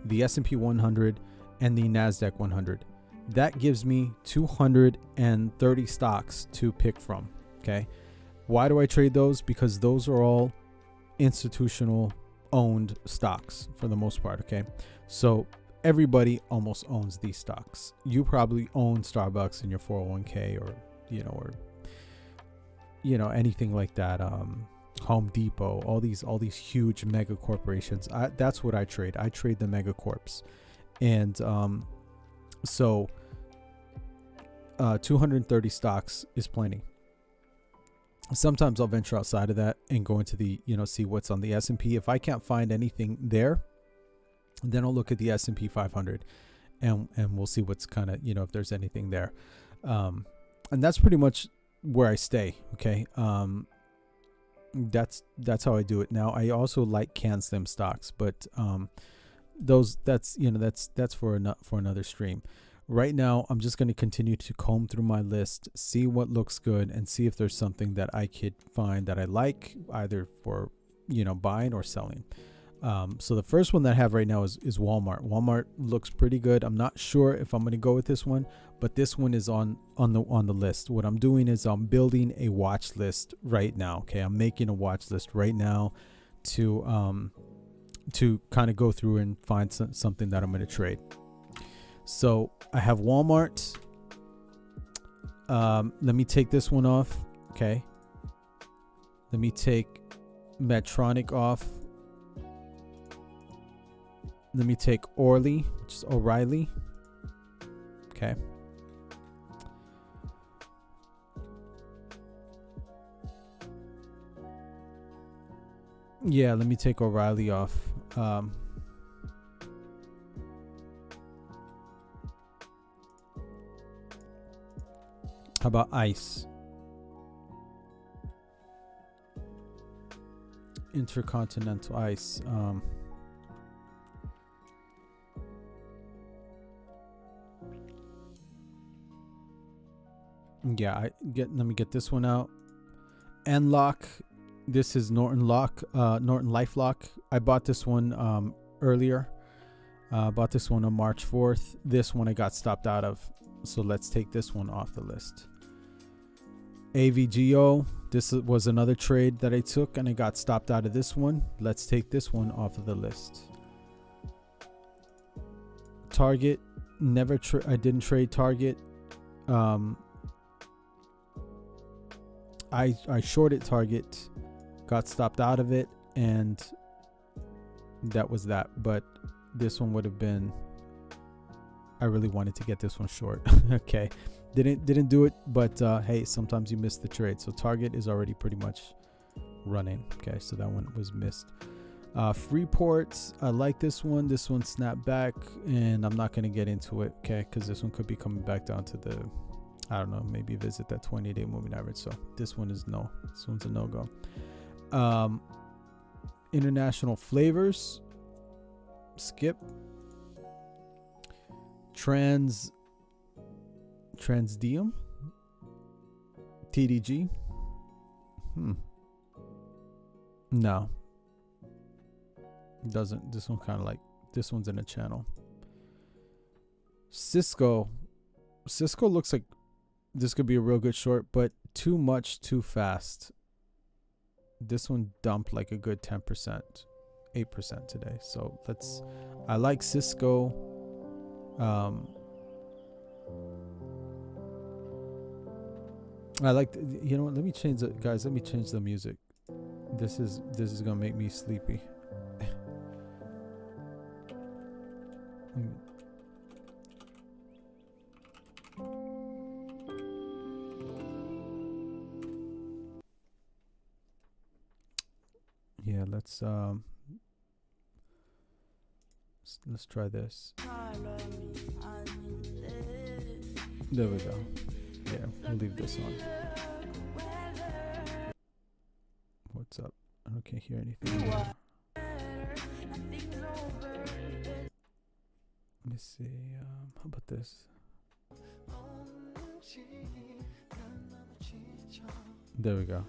the S&P 100, and the NASDAQ 100. That gives me 230 stocks to pick from. Okay. Why do I trade those? Because those are all institutional owned stocks for the most part. Okay. So everybody almost owns these stocks. You probably own Starbucks in your 401k, or you know, anything like that. Home Depot, all these huge mega corporations. That's what I trade. I trade the mega corps, and so 230 stocks is plenty. Sometimes I'll venture outside of that and go into the, you know, see what's on the S&P. If I can't find anything there, then I'll look at the S&P 500, and we'll see what's kind of, you know, if there's anything there. And that's pretty much where I stay. Okay. That's how I do it. Now I also like CanSlim stocks, but that's for another stream. Right now, I'm just going to continue to comb through my list, see what looks good, and see if there's something that I could find that I like, either for, you know, buying or selling. So the first one that I have right now is Walmart. Walmart looks pretty good. I'm not sure if I'm going to go with this one, but this one is on the list. What I'm doing is I'm building a watch list right now. Okay, I'm making a watch list right now to kind of go through and find something that I'm going to trade. So I have Walmart. Let me take this one off. Okay. Let me take Medtronic off. Let me take Orly, which is O'Reilly. Okay. Yeah, let me take O'Reilly off. How about ICE? Intercontinental ICE. Yeah, let me get this one out. Nlock. This is Norton LifeLock. I bought this one earlier. Bought this one on March 4th. This one I got stopped out of. So let's take this one off the list. AVGO. This was another trade that I took and I got stopped out of this one. Let's take this one off of the list. Target. I didn't trade Target. I shorted Target, got stopped out of it, and that was that. But this one would have been, I really wanted to get this one short. Okay, didn't do it, but hey, sometimes you miss the trade. So Target is already pretty much running. Okay, so that one was missed. Freeport, I like this one. This one snapped back, and I'm not going to get into it, okay, because this one could be coming back down to the, I don't know, maybe visit that 20-day moving average. So this one is no. This one's a no-go. International Flavors, skip. Transdium, TDG. No, doesn't. This one kind of like, this one's in a channel. Cisco looks like this could be a real good short, but too much too fast. This one dumped like a good 10%, 8% today. So I like Cisco. I like, you know what, let me change it, guys. Let me change the music. This is gonna make me sleepy. Yeah, let's try this. There we go. Yeah, we'll leave this on. What's up? I can't hear anything. Let me see. How about this? There we go.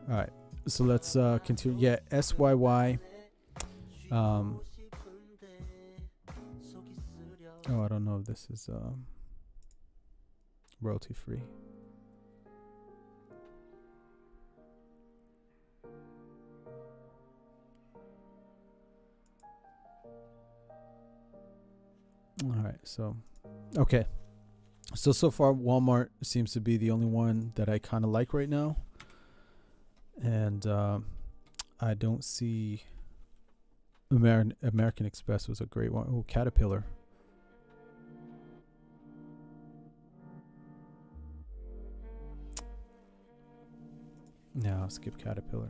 All right. So let's continue. Yeah, SYY. Oh, I don't know if this is royalty free. All right, so okay. So far, Walmart seems to be the only one that I kind of like right now. And I don't see American Express was a great one. Oh, Caterpillar. No, I'll skip Caterpillar.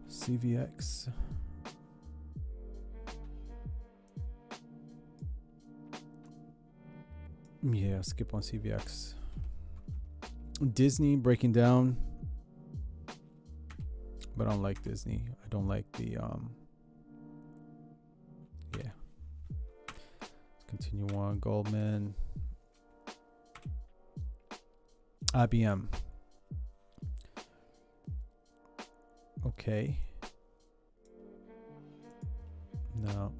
CVX. Yeah, skip on CVX. Disney breaking down. But I don't like Disney. I don't like the yeah. Let's continue on. Goldman. IBM. Okay. No.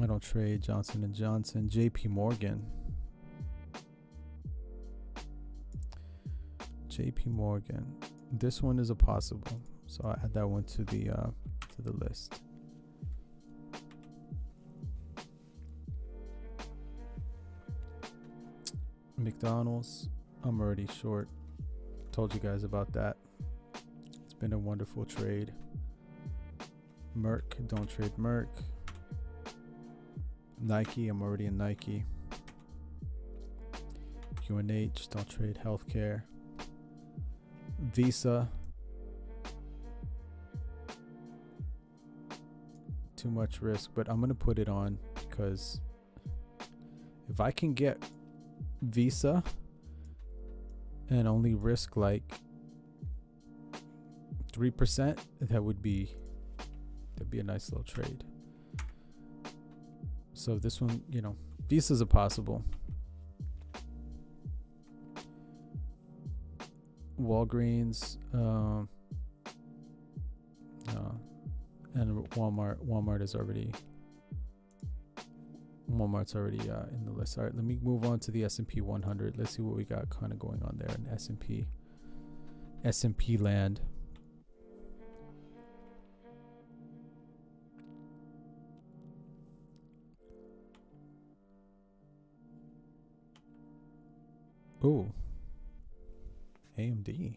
I don't trade Johnson & Johnson. JP Morgan. JP Morgan. This one is a possible. So I add that one to the list. McDonald's. I'm already short. Told you guys about that. It's been a wonderful trade. Merck. Don't trade Merck. Nike, I'm already in Nike. QNH, don't trade healthcare. Visa, too much risk, but I'm gonna put it on because if I can get Visa and only risk like 3%, that'd be a nice little trade. So this one, you know, Visa's a possible. Walgreens, and Walmart's already in the list. All right, let me move on to the S&P 100. Let's see what we got kind of going on there in S&P land. Ooh, AMD.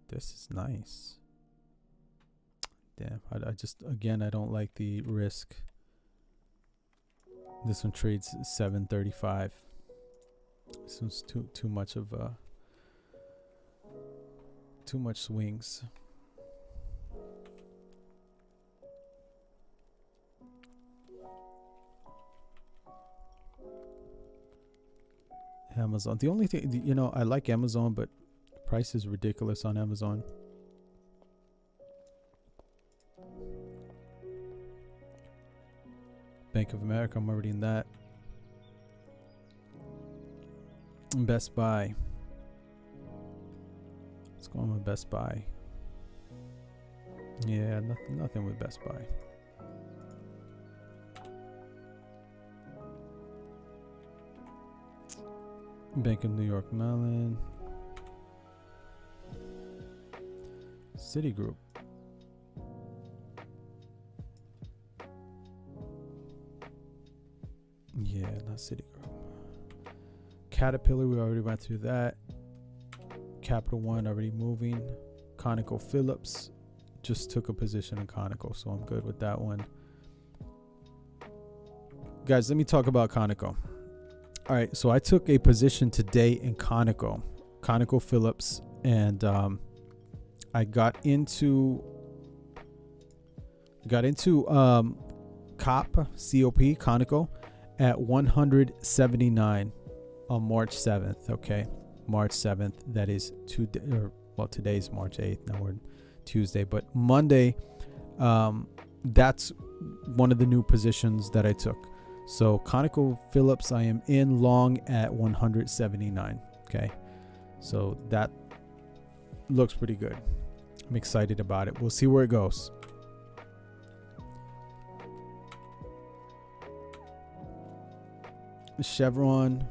This is nice. Damn, I just, again, I don't like the risk. This one trades 735. This one's too much of too much swings. Amazon. The only thing, you know, I like Amazon, but price is ridiculous on Amazon. Bank of America, I'm already in that. Best Buy. Let's go on with Best Buy. Yeah, nothing with Best Buy. Bank of New York Mellon. Citigroup. Yeah, not Citigroup. Caterpillar, we already went through that. Capital One already moving. ConocoPhillips, just took a position in Conoco, so I'm good with that one. Guys, let me talk about Conoco. All right, so I took a position today in ConocoPhillips, and I got into COP at 179 on March 7th. Okay, March 7th. That is today's March 8th. Now we're Tuesday, but Monday. That's one of the new positions that I took. So ConocoPhillips, I am in long at 179. Okay, so that looks pretty good. I'm excited about it. We'll see where it goes. Chevron,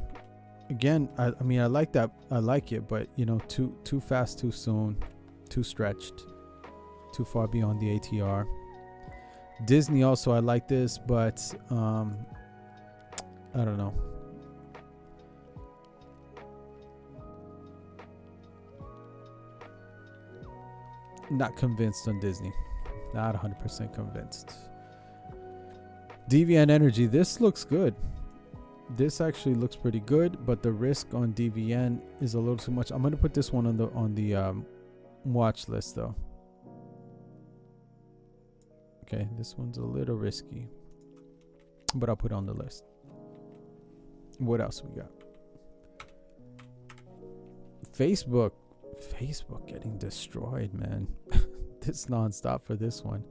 again, I mean, I like that. I like it, but you know, too fast, too soon, too stretched. too far beyond the ATR. Disney also, I like this, but I don't know. Not convinced on Disney. Not 100% convinced. DVN Energy, this looks good. This actually looks pretty good, but the risk on DVN is a little too much. I'm gonna put this one on the watch list though. Okay, this one's a little risky, but I'll put it on the list. What else we got? Facebook getting destroyed, man. This nonstop for this one.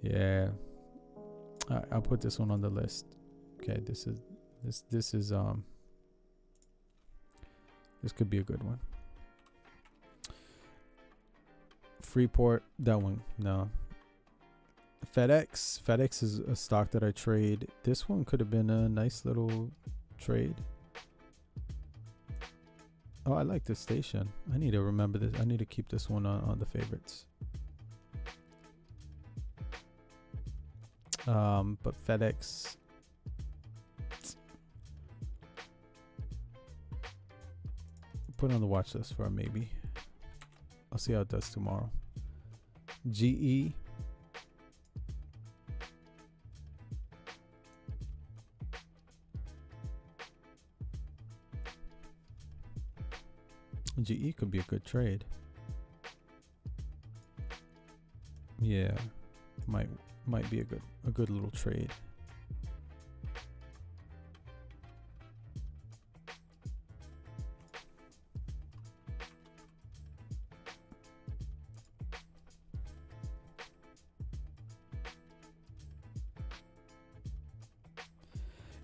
Yeah, I'll put this one on the list. Okay, this could be a good one. Freeport, that one, no. FedEx is a stock that I trade. This one could have been a nice little trade. Oh, I like this station. I need to remember this. I need to keep this one on the favorites. But FedEx, put it on the watch list for a maybe. I'll see how it does tomorrow. GE, GE could be a good trade. Yeah, might be a good little trade.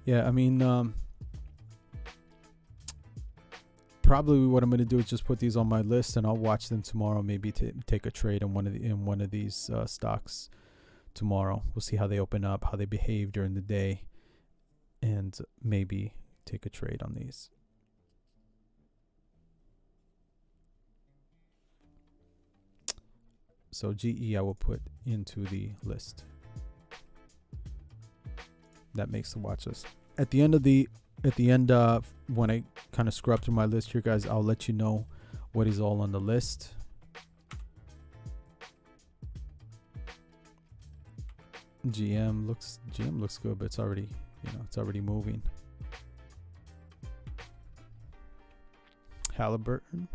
Yeah, I mean, probably what I'm going to do is just put these on my list, and I'll watch them tomorrow. Maybe take a trade in one of these stocks tomorrow. We'll see how they open up, how they behave during the day, and maybe take a trade on these. So GE I will put into the list. That makes the watch list. At the end, when I kind of scrub through my list here, guys, I'll let you know what is all on the list. GM looks good, but it's already moving. Halliburton,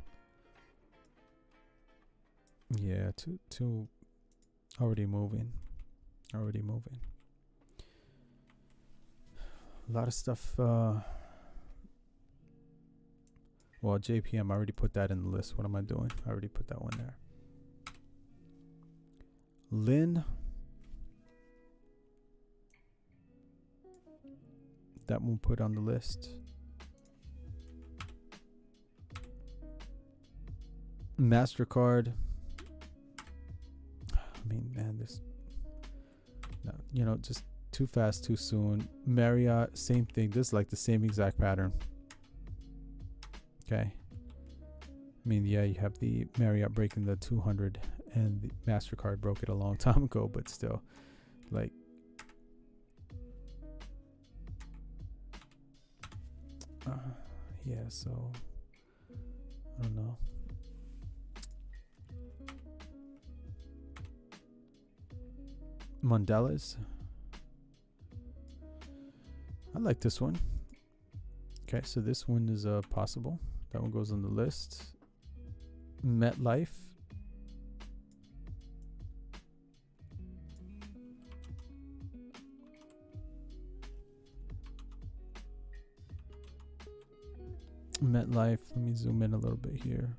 yeah, two already moving. A lot of stuff. Well, JPM, I already put that in the list. What am I doing? I already put that one there. Lynn, that one put on the list. MasterCard. I mean, man, just too fast, too soon. Marriott, same thing. This is like the same exact pattern. Okay. I mean, yeah, you have the Marriott breaking the 200, and the MasterCard broke it a long time ago, but still, like, yeah, so I don't know. Mondelez, I like this one. Okay, so this one is possible. That one goes on the list. MetLife. MetLife, let me zoom in a little bit here.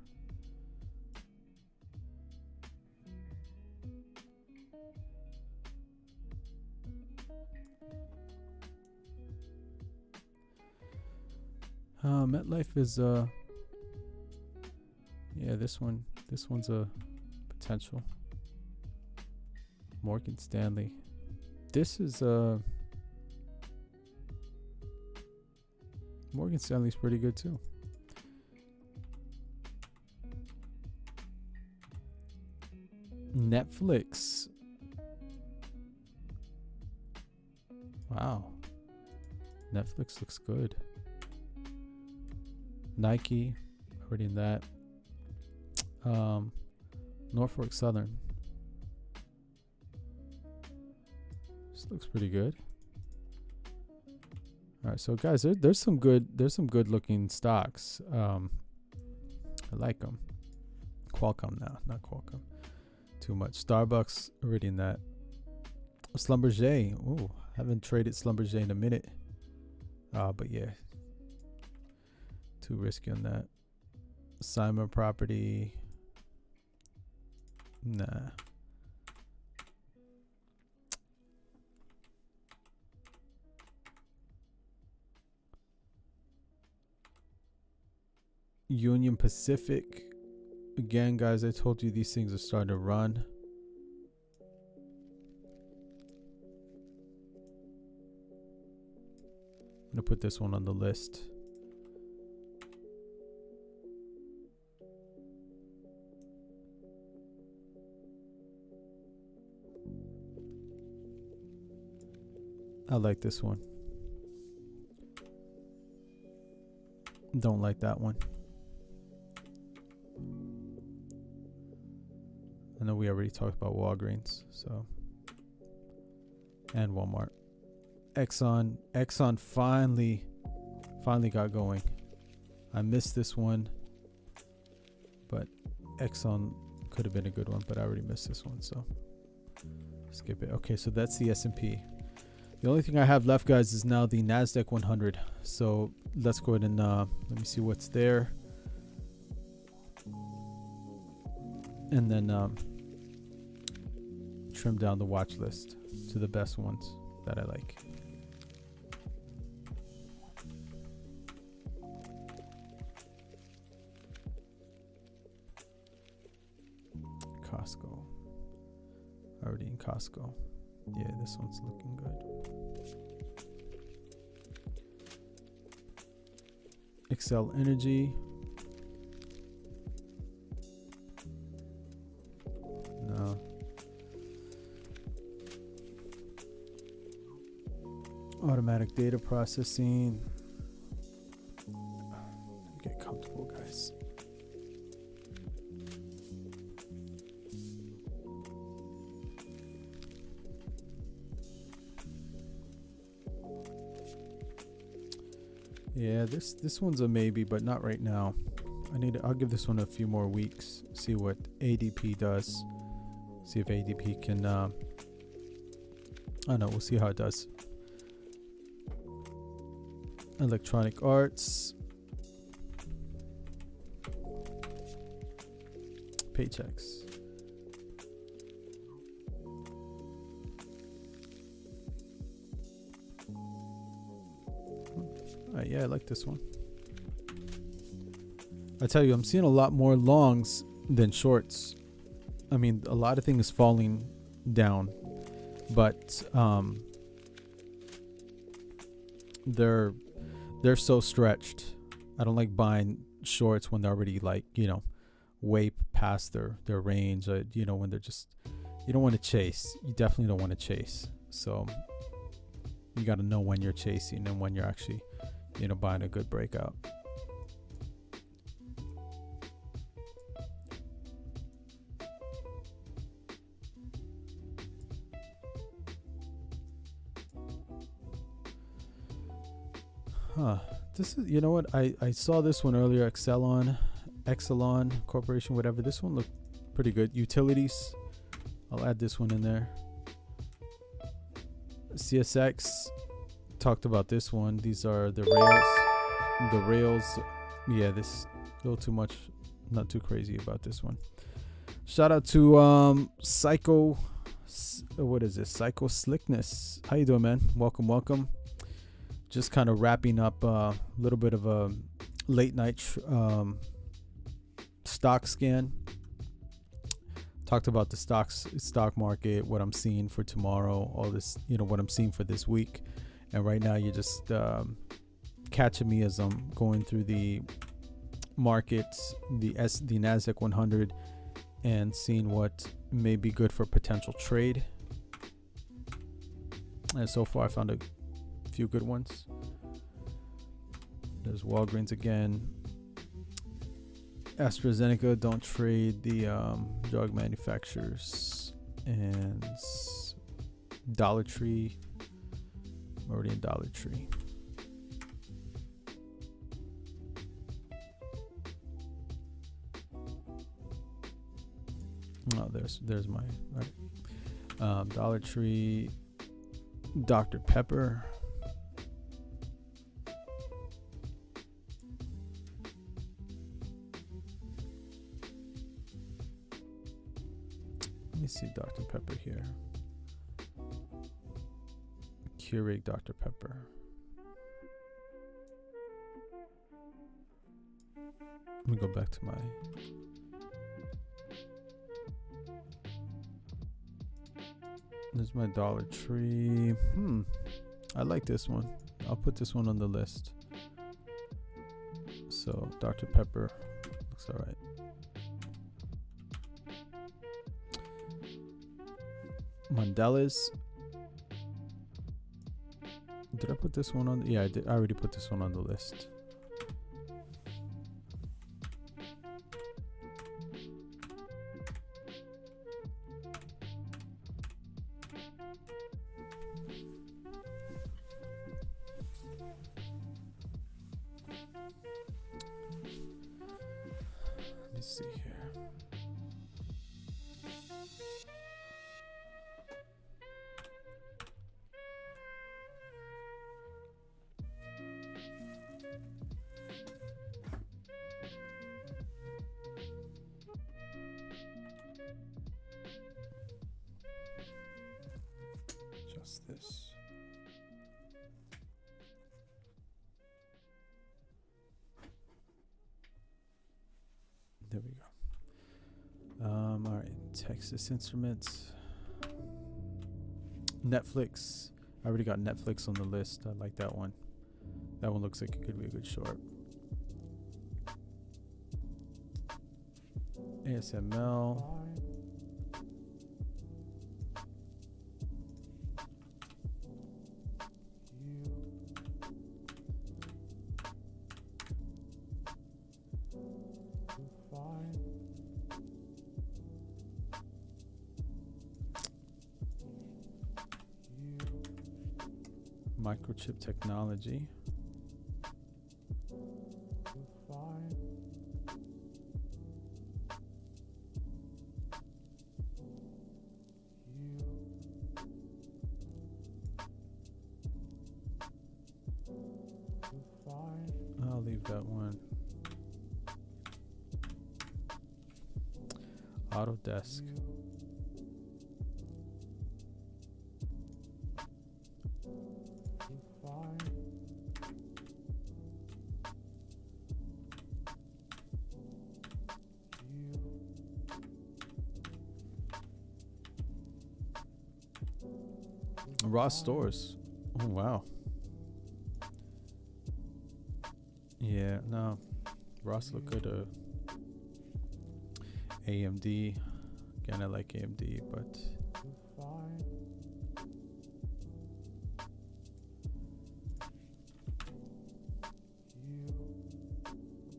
MetLife is yeah, this one's a potential. Morgan Stanley, this is Morgan Stanley's pretty good too. Netflix. Wow. Netflix looks good. Nike, already in that. Norfolk Southern. This looks pretty good. All right, so guys, there's some good looking stocks. I like them. Qualcomm now, not Qualcomm. Too much. Starbucks, already in that. Schlumberger. Ooh, haven't traded Schlumberger in a minute. But yeah, too risky on that. Simon Property. Nah. Union Pacific. Again, guys, I told you these things are starting to run. I'm gonna put this one on the list. I like this one. Don't like that one. I know we already talked about Walgreens, so, and Walmart. Exxon finally got going. I missed this one, but Exxon could have been a good one, but I already missed this one, so skip it. Okay, so that's the S&P. The only thing I have left, guys, is now the NASDAQ 100. So let's go ahead and let me see what's there. And then trim down the watch list to the best ones that I like. Costco. Already in Costco. Yeah, this one's looking good. Excel Energy. No. Automatic data processing. Get comfortable, guys. Yeah, this one's a maybe, but not right now. I'll give this one a few more weeks, see what ADP does. See if ADP can I don't know, we'll see how it does. Electronic Arts. Paychecks. Yeah, I like this one. I tell you, I'm seeing a lot more longs than shorts. I mean, a lot of things falling down, but they're so stretched. I don't like buying shorts when they're already, like, you know, way past their range. You know, when they're just, you don't want to chase. You definitely don't want to chase. So you got to know when you're chasing and when you're actually, you know, buying a good breakout. This is, you know what, I saw this one earlier. Exelon Corporation, whatever. This one looked pretty good. Utilities, I'll add this one in there. CSX, talked about this one. These are the rails. Yeah, this a little too much, not too crazy about this one. Shout out to Psycho Slickness. How you doing, man? Welcome. Just kind of wrapping up a little bit of a late night stock scan. Talked about the stock market, what I'm seeing for tomorrow, all this, you know, what I'm seeing for this week. And right now you're just catching me as I'm going through the markets, the NASDAQ 100, and seeing what may be good for potential trade. And so far I found a few good ones. There's Walgreens again. AstraZeneca, don't trade the drug manufacturers. And Dollar Tree, I'm already in Dollar Tree. Oh, there's my right. Dollar Tree, Dr. Pepper. Let me see Dr. Pepper here. Keurig Dr. Pepper. Let me go back to my There's my Dollar Tree. I like this one. I'll put this one on the list. So Dr. Pepper looks all right. Mondelez. Did I put this one on? Yeah, I did. I already put this one on the list. Let me see here. Just this. There we go. All right, Texas Instruments, Netflix. I already got Netflix on the list. I like that one. That one looks like it could be a good short. ASML. Microchip Technology. I'll leave that one. Autodesk. Ross Stores. Oh wow. Yeah, no. Ross look good. AMD. Again, I like AMD, but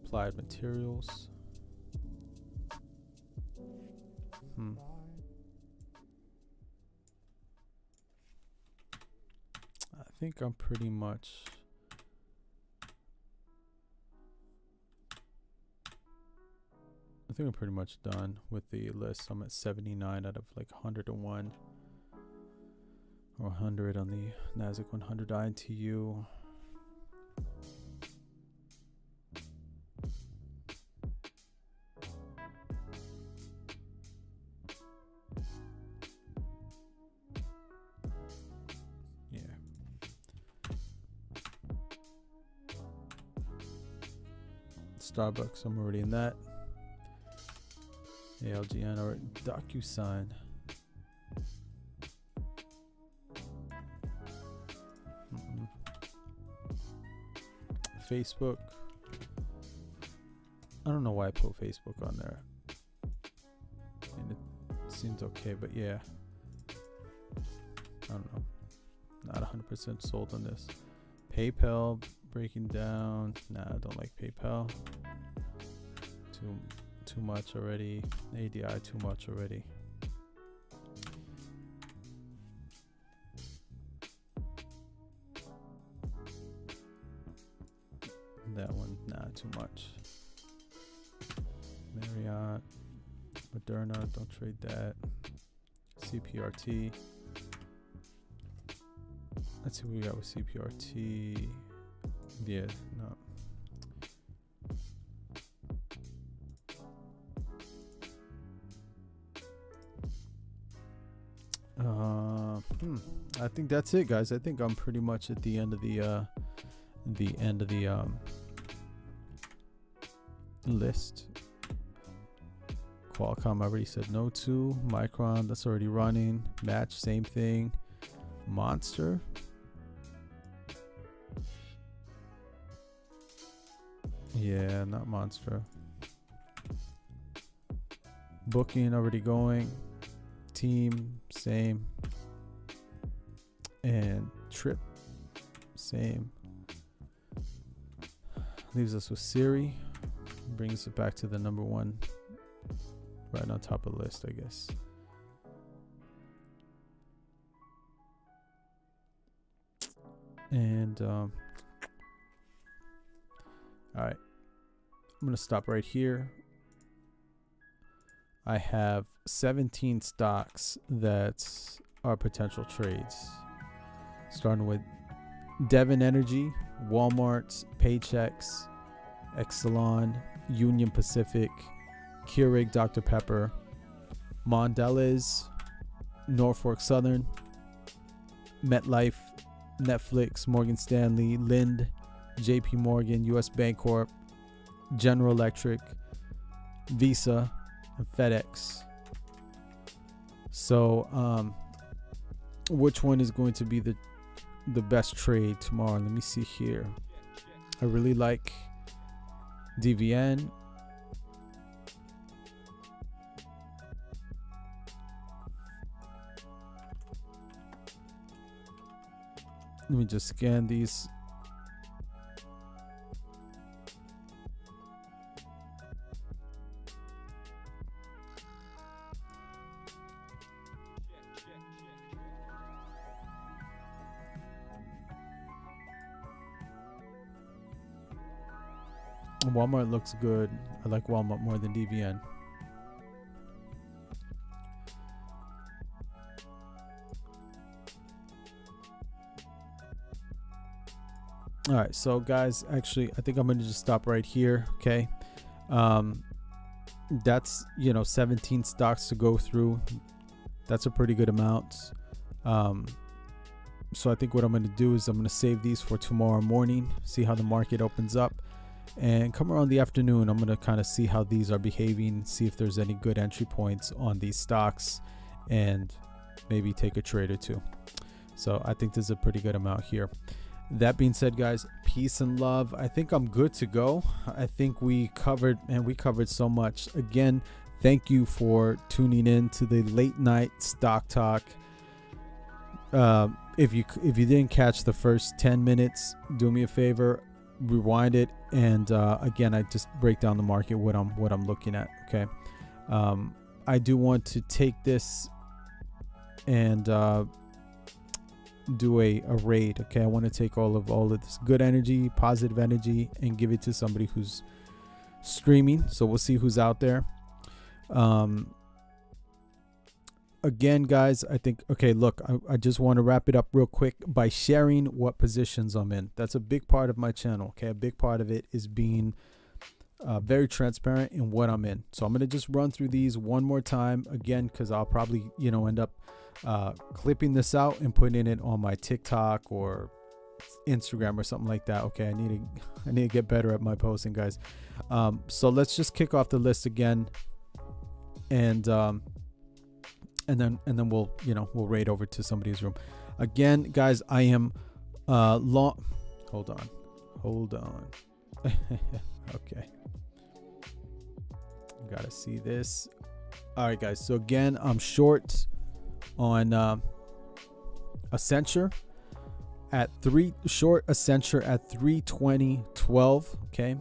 Applied Materials. I think I'm pretty much done with the list. I'm at 79 out of like 101 or 100 on the NASDAQ 100 INTU. Starbucks, I'm already in that. ALGN or DocuSign. Facebook. I don't know why I put Facebook on there. And seems okay, but yeah, I don't know, not 100% sold on this. PayPal breaking down. Nah, I don't like PayPal. Too much already. ADI too much already. That one, nah, too much. Marriott, Moderna, don't trade that. CPRT. Let's see what we got with CPRT. Yeah, no. I think that's it, guys. I think I'm pretty much at the end of the list. Qualcomm, I already said no to. Micron, that's already running. Match, same thing. Monster. Yeah, not Monster. Booking already going. Team, same. And Trip, same. Leaves us with Siri. Brings it back to the number one, right on top of the list, I guess. And all right, I'm gonna stop right here. I have 17 stocks that are potential trades, starting with Devon Energy, Walmart, Paychex, Exelon, Union Pacific, Keurig Dr. Pepper, Mondelez, Norfolk Southern, MetLife, Netflix, Morgan Stanley, Lind, JP Morgan, US Bancorp, General Electric, Visa, and FedEx. So which one is going to be the best trade tomorrow? Let me see here. I really like DVN. Let me just scan these. Walmart looks good. I like Walmart more than DVN. All right, so guys, actually, I think I'm going to just stop right here. Okay. That's, 17 stocks to go through. That's a pretty good amount. So I think what I'm going to do is I'm going to save these for tomorrow morning, see how the market opens up. And come around the afternoon, I'm going to kind of see how these are behaving, see if there's any good entry points on these stocks, and maybe take a trade or two. So I think there's a pretty good amount here. That being said, guys, peace and love. I think I'm good to go. I think we covered so much. Again, thank you for tuning in to the late night stock talk. If you didn't catch the first 10 minutes, do me a favor, rewind it, and again, I just break down the market, what I'm looking at. Okay. I do want to take this and do a raid. Okay, I want to take all of this good energy, positive energy, and give it to somebody who's streaming. So we'll see who's out there. Again, guys, I think, okay, look, I just want to wrap it up real quick by sharing what positions I'm in. That's a big part of my channel. Okay, a big part of it is being very transparent in what I'm in. So I'm going to just run through these one more time again, because I'll probably, end up clipping this out and putting it on my TikTok or Instagram or something like that. Okay, I need to get better at my posting, guys. So let's just kick off the list again, and then we'll raid over to somebody's room again, guys. I am long. Hold on. Okay, gotta see this. All right, guys. So again, I'm short on Accenture at Accenture at 320.12. Okay.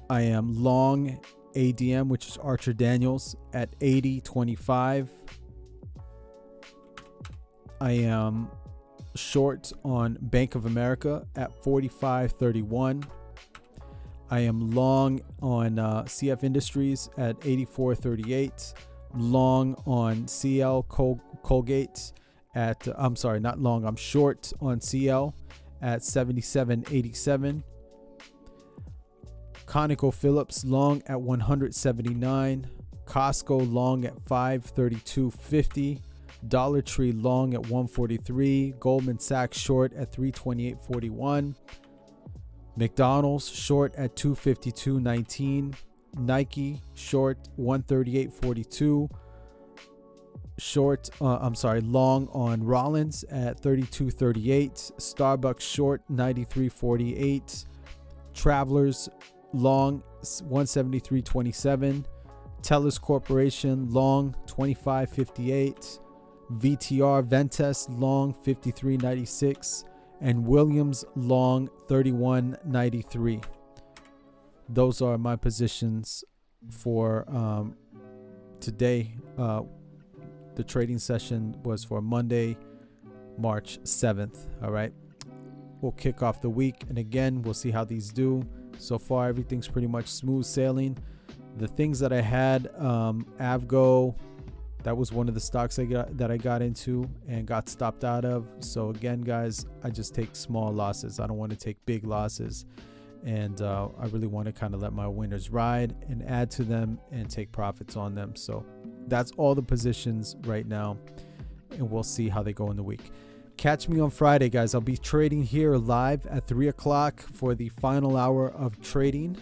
I am long ADM, which is Archer Daniels, at 80.25. I am short on Bank of America at 45.31. I am long on CF Industries at 84.38. Long on CL Colgate at, I'm sorry, not long. I'm short on CL at 77.87. ConocoPhillips long at 179. Costco long at 532.50. Dollar Tree long at 143. Goldman Sachs short at 328.41. McDonald's short at 252.19. Nike short 138.42. Long on Rollins at 32.38. Starbucks short 93.48. Travelers long 173.27. Tellus Corporation long 25.58. VTR Ventas long 53.96. And Williams long 31.93. Those are my positions for today. The trading session was for Monday, March 7th. All right. We'll kick off the week. And again, we'll see how these do. So far, everything's pretty much smooth sailing. The things that I had, Avgo, that was one of the stocks that I got into and got stopped out of. So again, guys, I just take small losses. I don't want to take big losses. And I really want to kind of let my winners ride and add to them and take profits on them. So that's all the positions right now. And we'll see how they go in the week. Catch me on Friday, guys. I'll be trading here live at 3 o'clock for the final hour of trading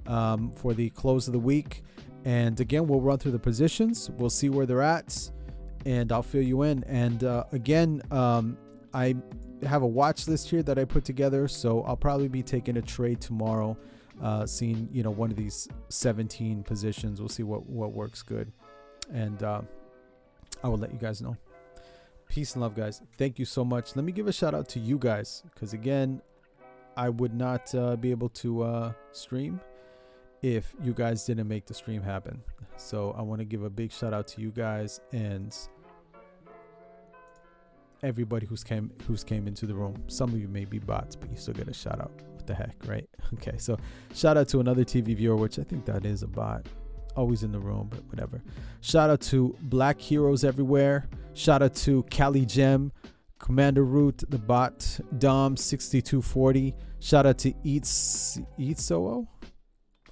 for the close of the week. And again, we'll run through the positions. We'll see where they're at, and I'll fill you in. And again, I have a watch list here that I put together, so I'll probably be taking a trade tomorrow, seeing one of these 17 positions. We'll see what works good, and I will let you guys know. Peace and love, guys. Thank you so much. Let me give a shout out to you guys, because again, I would not be able to stream if you guys didn't make the stream happen. So I want to give a big shout out to you guys and everybody who's came into the room. Some of you may be bots, but you still get a shout out. What the heck, right? Okay, so shout out to another TV viewer, which I think that is a bot, always in the room, but whatever. Shout out to Black Heroes Everywhere. Shout out to Cali Gem, Commander Root, the bot, Dom 6240. Shout out to Eats.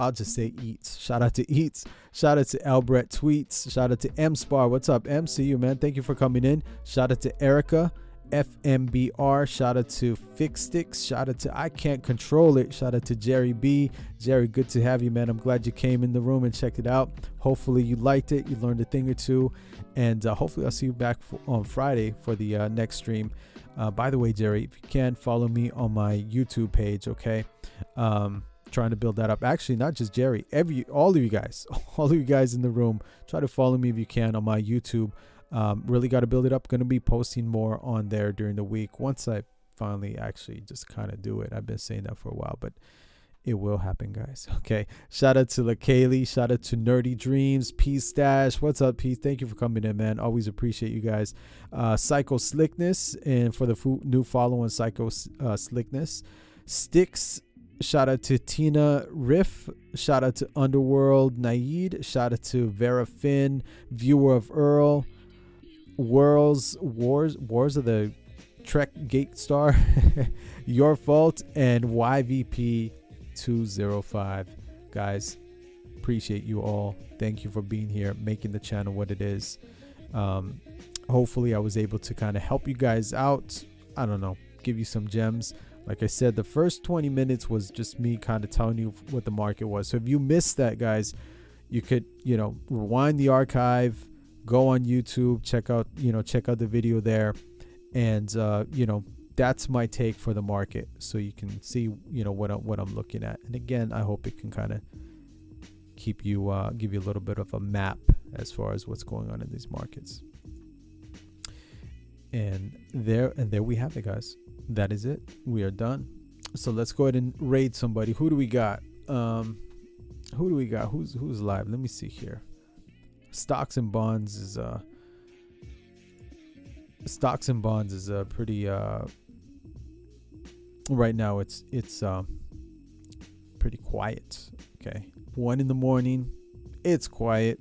I'll just say Eats. Shout out to Eats. Shout out to Albret Tweets. Shout out to M Spar. What's up, M? See you, man. Thank you for coming in. Shout out to Erica FMBR. Shout out to Fixsticks. Shout out to I Can't Control It. Shout out to Jerry B. Jerry, good to have you, man. I'm glad you came in the room and checked it out. Hopefully you liked it. You learned a thing or two. And hopefully I'll see you back on Friday for the next stream. By the way, Jerry, if you can, follow me on my YouTube page, okay? Trying to build that up. Actually, not just Jerry, all of you guys in the room, try to follow me if you can on my YouTube. Really got to build it up. Going to be posting more on there during the week once I finally actually just kind of do it. I've been saying that for a while, but it will happen, guys. Okay, shout out to LaKaylee, shout out to Nerdy Dreams, P Stash. What's up, P? Thank you for coming in, man. Always appreciate you guys. Psycho Slickness, and for the new follow on Psycho Slickness. Sticks. Shout out to Tina Riff. Shout out to Underworld Naeed. Shout out to Vera Finn, Viewer of Earl, Wars of the Trek Gate Star, Your Fault, and YVP 205. Guys, appreciate you all. Thank you for being here, making the channel what it is. Hopefully I was able to kind of help you guys out. I don't know, give you some gems. Like I said, the first 20 minutes was just me kind of telling you what the market was. So if you missed that, guys, you could, rewind the archive, go on YouTube, check out the video there. And, that's my take for the market. So you can see, what I'm looking at. And again, I hope it can kind of keep you give you a little bit of a map as far as what's going on in these markets. And there we have it, guys. That is it. We are done. So let's go ahead and raid somebody. Who do we got? Who do we got? Who's live? Let me see here. Stocks and bonds is a pretty right now it's pretty quiet. Okay, 1 a.m. It's quiet,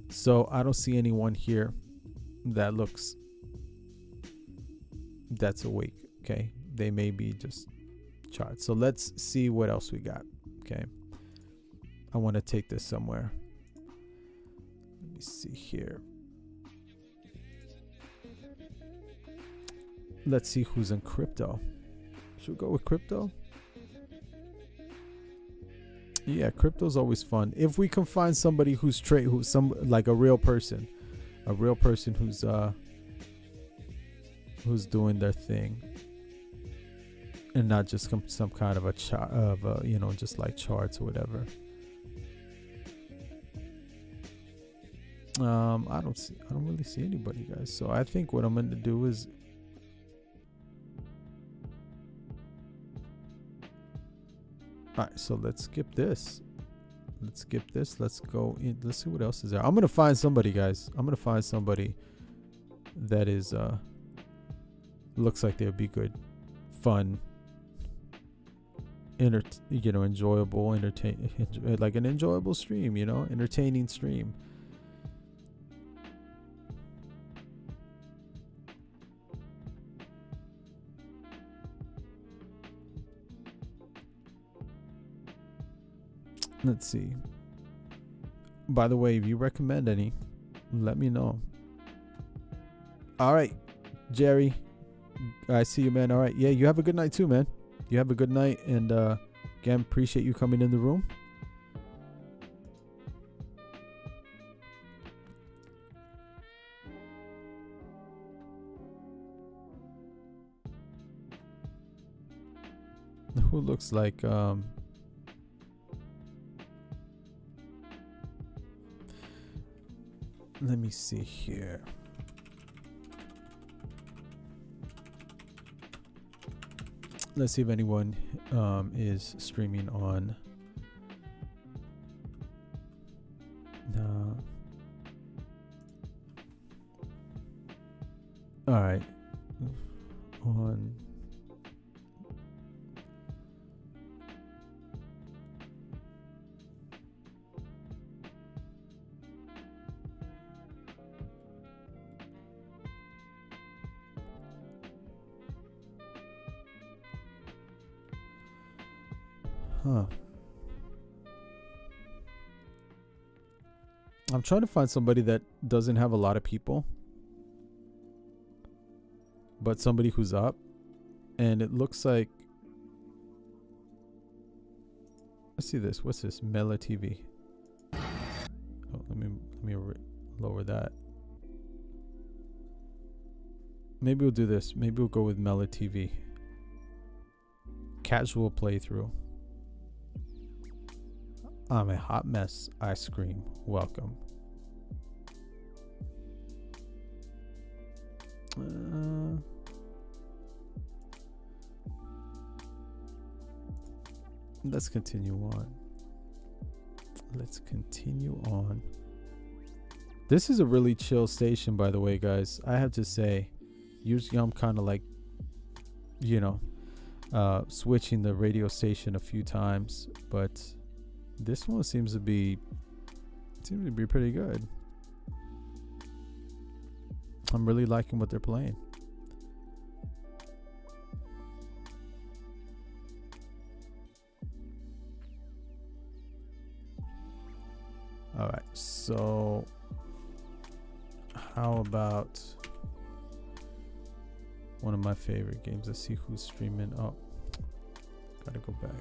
so I don't see anyone here that's awake. Okay, they may be just charts. So let's see what else we got. Okay, I want to take this somewhere. Let me see here. Let's see who's in crypto. Should we go with crypto? Yeah, crypto's always fun. If we can find somebody who's like a real person who's doing their thing, and not just some kind of a chart of just like charts or whatever. I don't really see anybody, guys. So I think what I'm going to do is all right, so let's skip this. Let's go in. Let's see what else is there. I'm going to find somebody, guys. I'm going to find somebody that is looks like they would be good, fun, enjoyable, like an enjoyable stream, entertaining stream. Let's see. By the way, if you recommend any, let me know. All right, Jerry, I see you, man. All right, yeah, you have a good night too, man. You have a good night, and again, appreciate you coming in the room. Who looks like let me see here. Let's see if anyone is streaming on. All right. On. Huh. I'm trying to find somebody that doesn't have a lot of people, but somebody who's up, and it looks like, let's see this. What's this? Mela TV. Oh, let me lower that. Maybe we'll do this. Maybe we'll go with Mela TV. Casual playthrough. I'm a hot mess. Ice cream. Welcome. Let's continue on. This is a really chill station, by the way, guys. I have to say, usually I'm kind of like, switching the radio station a few times, but this one seems to be pretty good. I'm really liking what they're playing. All right, so how about one of my favorite games? Let's see who's streaming. Oh, gotta go back.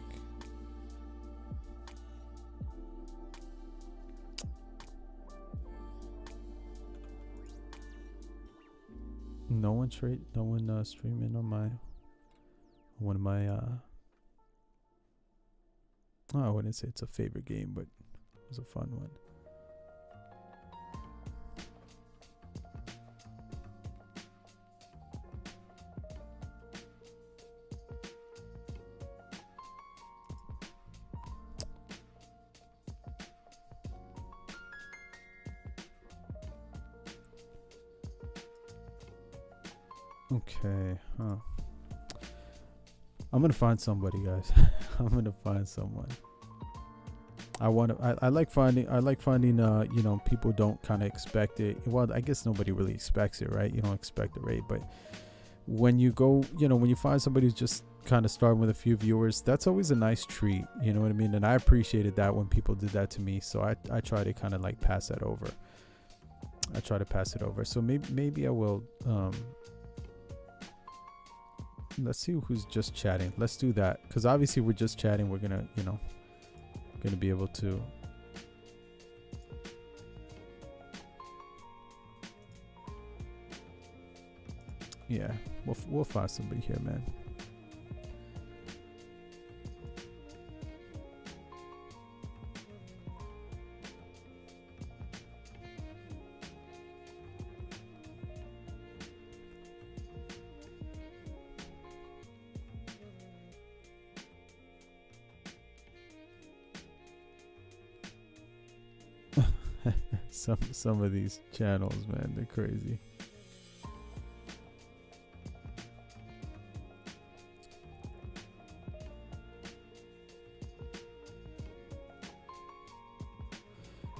No one streaming on one of my I wouldn't say it's a favorite game, but was a fun one. Okay, huh. I'm gonna find somebody, guys. I'm gonna find someone. I like finding you know, people don't kind of expect it. Well, I guess nobody really expects it, right? You don't expect it, right? But when you go, you know, when you find somebody who's just kind of starting with a few viewers, that's always a nice treat, you know what I mean? And I appreciated that when people did that to me, so I try to kind of like pass that over. I try to pass it over. So maybe I will let's see who's just chatting. Let's do that, because obviously we're just chatting. We're gonna, you know, gonna be able to yeah, we'll find somebody here, man. Some of these channels, man, they're crazy.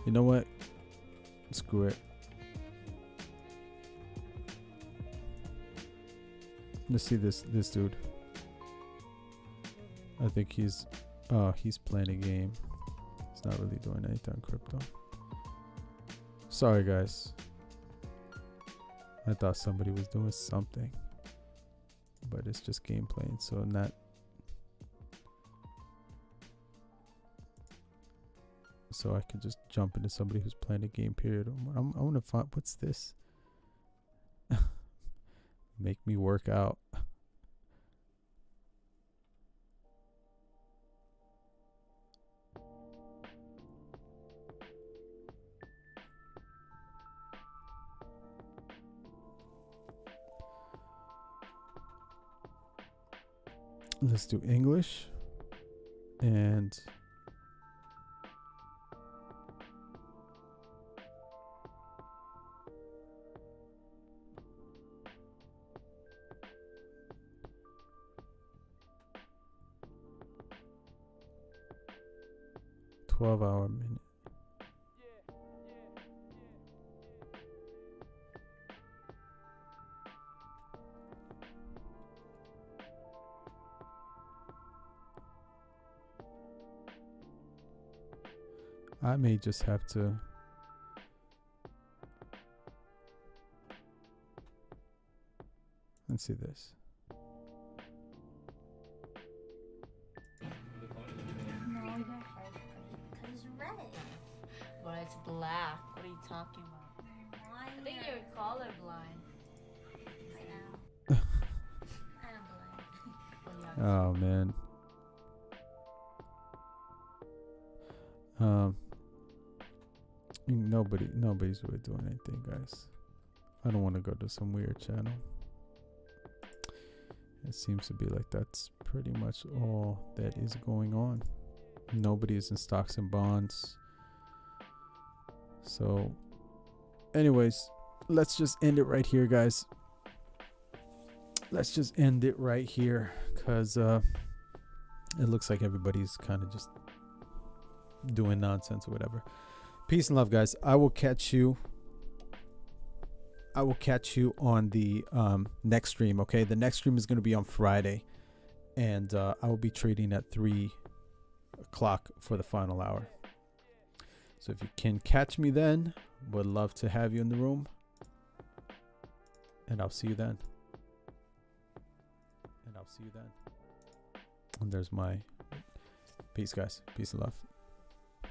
You know what? Screw it. Let's see this dude. I think he's playing a game. He's not really doing anything on crypto. Sorry, guys. I thought somebody was doing something, but it's just game playing. So not. So I could just jump into somebody who's playing a game. Period. I want to find what's this. Make me work out. Let's do English and $12 minute. I may just have to let's see this. No, your hair's because it's red. But it's black. What are you talking about? Why? I think you're colorblind. I know. I don't believe. Oh man. Nobody's really doing anything, guys. I don't want to go to some weird channel. It seems to be like that's pretty much all that is going on. Nobody's in stocks and bonds. So anyways, let's just end it right here, guys. Let's just end it right here, because it looks like everybody's kind of just doing nonsense or whatever. Peace and love, guys. I will catch you on the next stream. Okay, the next stream is going to be on Friday, and I will be trading at 3 o'clock for the final hour. So if you can catch me then, would love to have you in the room, and I'll see you then. And there's my peace, guys. Peace and love.